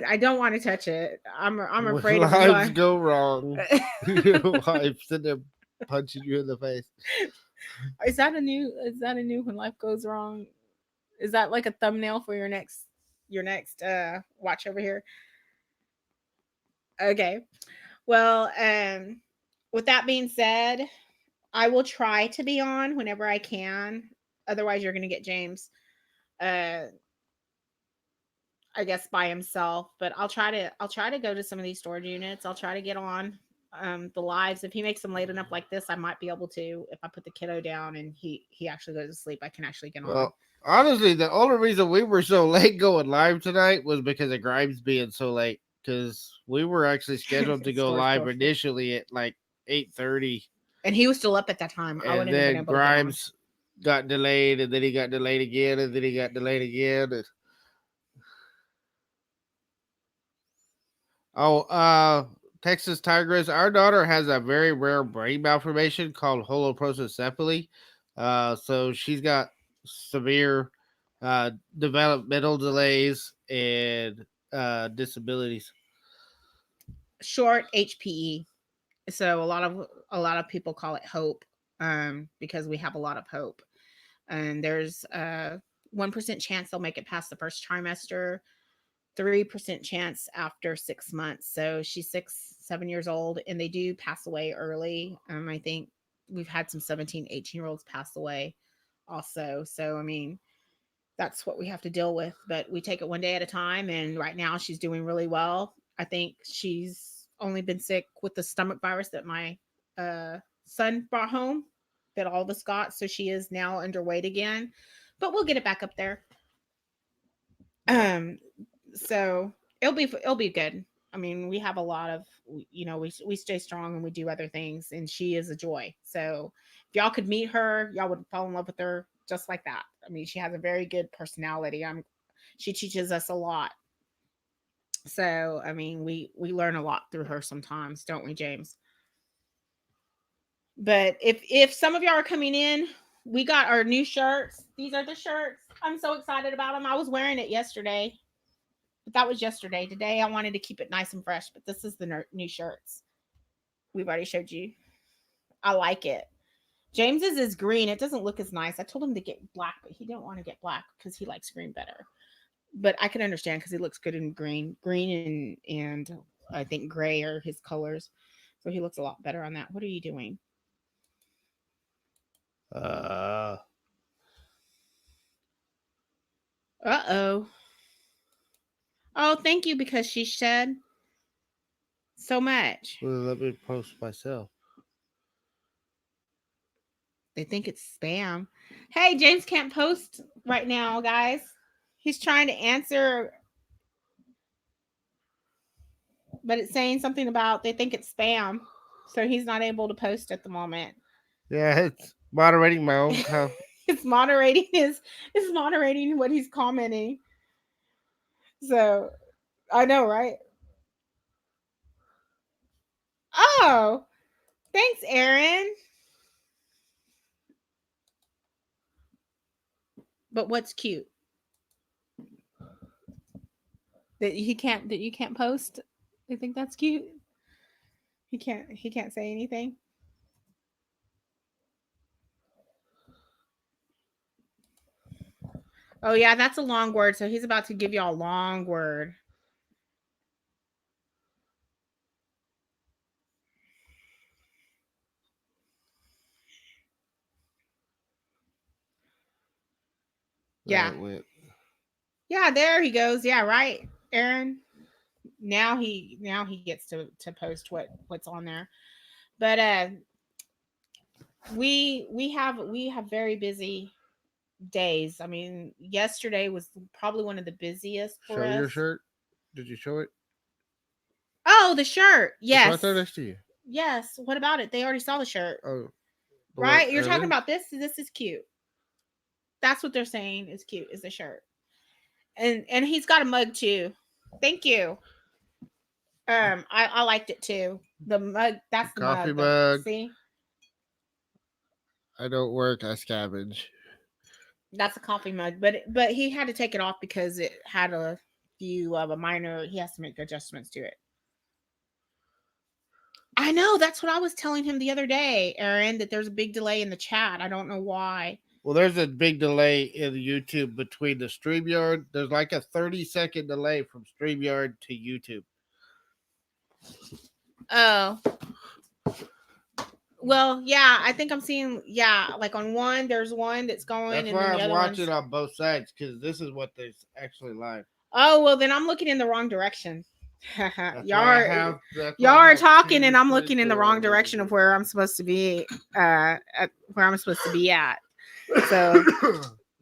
I don't want to touch it. I'm afraid of lives go wrong. Your wife sitting there punching you in the face. Is that a new when life goes wrong? Is that like a thumbnail for your next watch over here? Okay. Well, with that being said, I will try to be on whenever I can. Otherwise, you're going to get James, I guess, by himself. But I'll try to go to some of these storage units. I'll try to get on the lives. If he makes them late enough like this, I might be able to. If I put the kiddo down and he actually goes to sleep, I can actually get on. Well, honestly, the only reason we were so late going live tonight was because of Grimes being so late. Because we were actually scheduled to go live initially at like 8:30, and he was still up at that time. And then Grimes got delayed, and then he got delayed again, and then he got delayed again. And... Texas Tigress, our daughter has a very rare brain malformation called holoprosencephaly. So she's got severe developmental delays and disabilities. Short HPE. So a lot of people call it hope, because we have a lot of hope. And there's 1% chance they'll make it past the first trimester, 3% chance after 6 months. So she's 7 years old, and they do pass away early. I think we've had some 17, 18-year-olds pass away also. So, I mean, that's what we have to deal with, but we take it one day at a time. And right now she's doing really well. I think she's only been sick with the stomach virus that my son brought home, that all of us got. So she is now underweight again, but we'll get it back up there. So it'll be good. I mean, we have a lot of, we stay strong and we do other things, and she is a joy. So if y'all could meet her, y'all would fall in love with her just like that. I mean, she has a very good personality. She teaches us a lot. So, I mean, we learn a lot through her sometimes, don't we, James? But if some of y'all are coming in, we got our new shirts. These are the shirts. I'm so excited about them. I was wearing it yesterday, but that was yesterday. Today, I wanted to keep it nice and fresh, but this is the new shirts. We've already showed you. I like it. James's is green. It doesn't look as nice. I told him to get black, but he didn't want to get black because he likes green better. but I can understand because he looks good in green and I think gray are his colors, so he looks a lot better on that. What are you doing? Uh, Uh-oh. Oh, thank you, because she said so much. well, let me post myself. They think it's spam. Hey, James can't post right now, guys. He's trying to answer, but it's saying something about they think it's spam, so he's not able to post at the moment. Yeah, it's moderating my own It's moderating it's moderating what he's commenting. So I know, right? Oh, thanks, Aaron. But what's cute? That you can't post? They think that's cute. He can't say anything. Oh yeah, that's a long word. So he's about to give y'all a long word. Yeah. it went. Yeah, there he goes. Yeah, right. Aaron. Now he gets to post what's on there. But we have very busy days. I mean, yesterday was probably one of the busiest for Show your us. shirt. Did you show it? Oh, the shirt. It's Yes. right there next to you. Yes. What about it? They already saw the shirt. Oh, below Right? You're talking Evan? about this. This is cute. That's what they're saying is cute, is the shirt. And he's got a mug too. Thank you. I liked it too. The mug, that's the Coffee mug. mug. See? I don't work. I scavenge. That's a coffee mug, but he had to take it off because it had a few of a minor. He has to make adjustments to it. I know, that's what I was telling him the other day, Aaron. That there's a big delay in the chat. I don't know why. Well, there's a big delay in YouTube between the StreamYard. There's like a 30-second delay from StreamYard to YouTube. Oh, well, yeah. I think I'm seeing. Yeah, like on one, there's one that's going, That's and why then the I'm other watching one's. on both sides because this is what there's actually live. Oh well, then I'm looking in the wrong direction. That's y'all why I are have. y'all are talking, and I'm looking in the wrong direction of where I'm supposed to be. At where I'm supposed to be at. So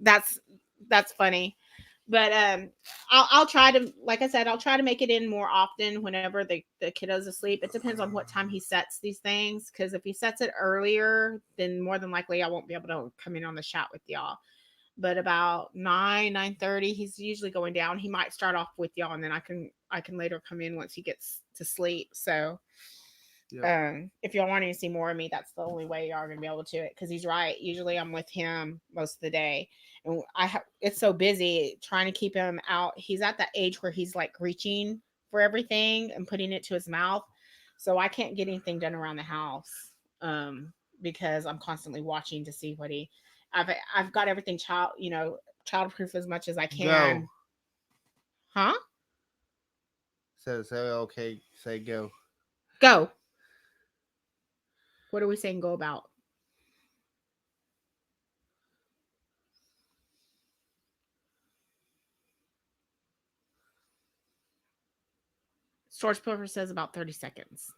that's funny. But I'll try to, like I said, I'll try to make it in more often whenever the kiddo's asleep. It depends on what time he sets these things, because if he sets it earlier, then more than likely I won't be able to come in on the chat with y'all. But about 9:30, he's usually going down. He might start off with y'all, and then I can later come in once he gets to sleep. So if y'all wanting to see more of me, that's the only way y'all are gonna be able to it, because he's right. Usually I'm with him most of the day, and it's so busy trying to keep him out. He's at that age where he's like reaching for everything and putting it to his mouth, so I can't get anything done around the house because I'm constantly watching to see what he. I've got everything childproof as much as I can. Go. Huh? Say okay. Say go. Go. What are we saying go about? Source paper says about 30 seconds.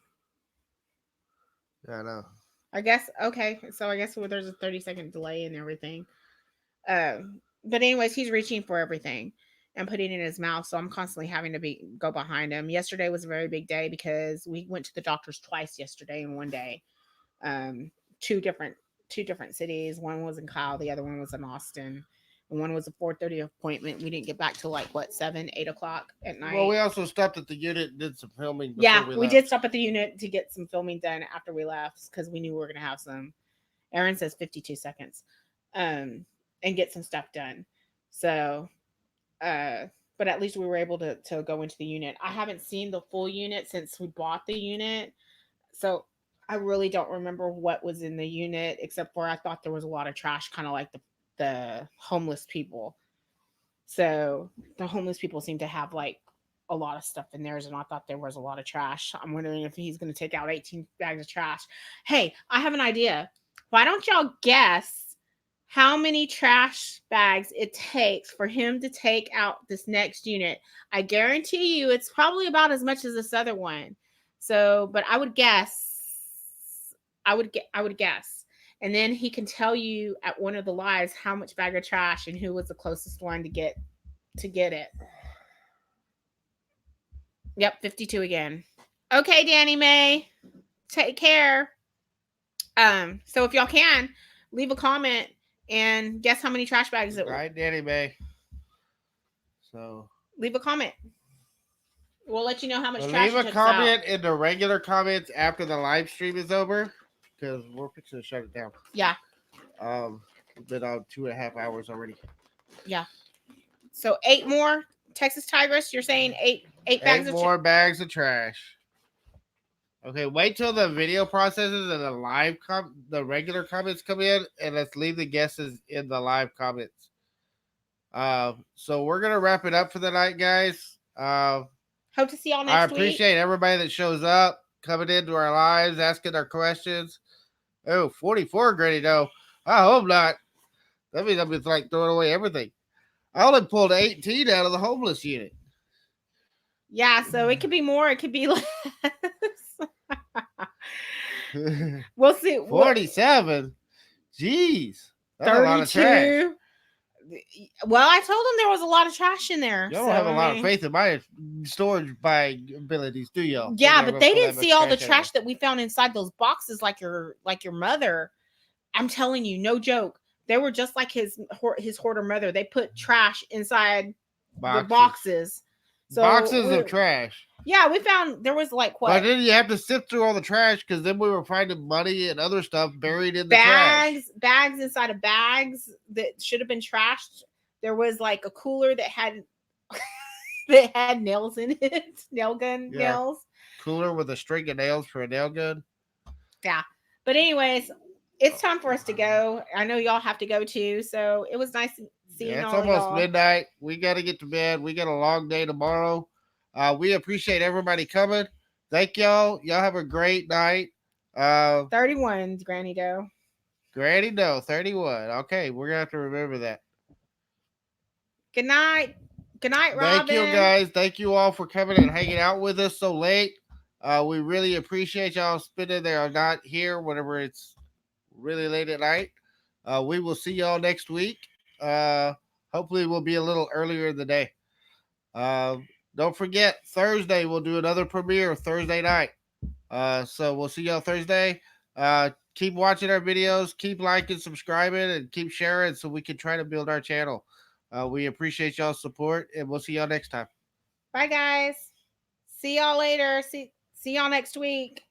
Yeah, I know. I guess, okay. So I guess there's a 30-second delay and everything. But anyways, he's reaching for everything and putting it in his mouth. So I'm constantly having to go behind him. Yesterday was a very big day because we went to the doctor's twice yesterday in one day. Um, two different cities. One was in Kyle, the other one was in Austin. And one was a 4:30 appointment. We didn't get back till like what 7-8 o'clock at night. Well, we also stopped at the unit and did some filming. Yeah, we did stop at the unit to get some filming done after we left because we knew we were gonna have some. Aaron says 52 seconds, and get some stuff done. So, but at least we were able to go into the unit. I haven't seen the full unit since we bought the unit, so I really don't remember what was in the unit except for I thought there was a lot of trash, kind of like the homeless people. So the homeless people seem to have like a lot of stuff in theirs, and I thought there was a lot of trash. I'm wondering if he's going to take out 18 bags of trash. Hey, I have an idea. Why don't y'all guess how many trash bags it takes for him to take out this next unit? I guarantee you it's probably about as much as this other one. So, but I would guess. I would guess. And then he can tell you at one of the lives how much bag of trash and who was the closest one to get it. Yep, 52 again. Okay, Danny Mae. Take care. So if y'all can, leave a comment and guess how many trash bags it was. Right, Danny Mae. So Leave a comment. We'll let you know how much trash leave it a took comment out. in the regular comments after the live stream is over, because we're fixing to shut it down. Yeah. We've been on 2.5 hours already. Yeah. So 8 more Texas Tigress. You're saying eight bags Eight of more bags of trash. Okay, wait till the video processes and the regular comments come in, and let's leave the guesses in the live comments. So we're gonna wrap it up for the night, guys. Hope to see y'all I next week. appreciate everybody that shows up, coming into our lives, asking our questions. Oh, 44 Granny though. I hope not. That means I'm just like throwing away everything. I only pulled 18 out of the homeless unit. Yeah, so it could be more, it could be less. We'll see. 47. Jeez. That's a lot of trash. 32. Well, I told him there was a lot of trash in there. Y'all don't have a lot of faith in my storage buying abilities, do y'all? Yeah, but they didn't see all the trash that we found inside those boxes, like your mother. I'm telling you, no joke. They were just like his hoarder mother. They put trash inside the boxes. So boxes of trash. Yeah, we found there was like what? But then you have to sift through all the trash, because then we were finding money and other stuff buried in the trash. Bags inside of bags that should have been trashed. There was like a cooler that had nails in it, nail gun nails. Cooler with a string of nails for a nail gun. Yeah, but anyways, it's time for us to go. I know y'all have to go too, so it was nice seeing It's all almost y'all. midnight. We got to get to bed. We got a long day tomorrow. We appreciate everybody coming. Thank y'all. Y'all have a great night. 31's Granny Doe. Granny Doe, 31. Okay, we're gonna have to remember that. Good night. Good night, Robin. Thank you, guys. Thank you all for coming and hanging out with us so late. We really appreciate y'all spending their night here whenever it's really late at night. We will see y'all next week. Hopefully we'll be a little earlier in the day. Don't forget, Thursday we'll do another premiere Thursday night. So we'll see y'all Thursday. Keep watching our videos, keep liking, subscribing, and keep sharing so we can try to build our channel. We appreciate y'all's support, and we'll see y'all next time. Bye, guys. See y'all later. See y'all next week.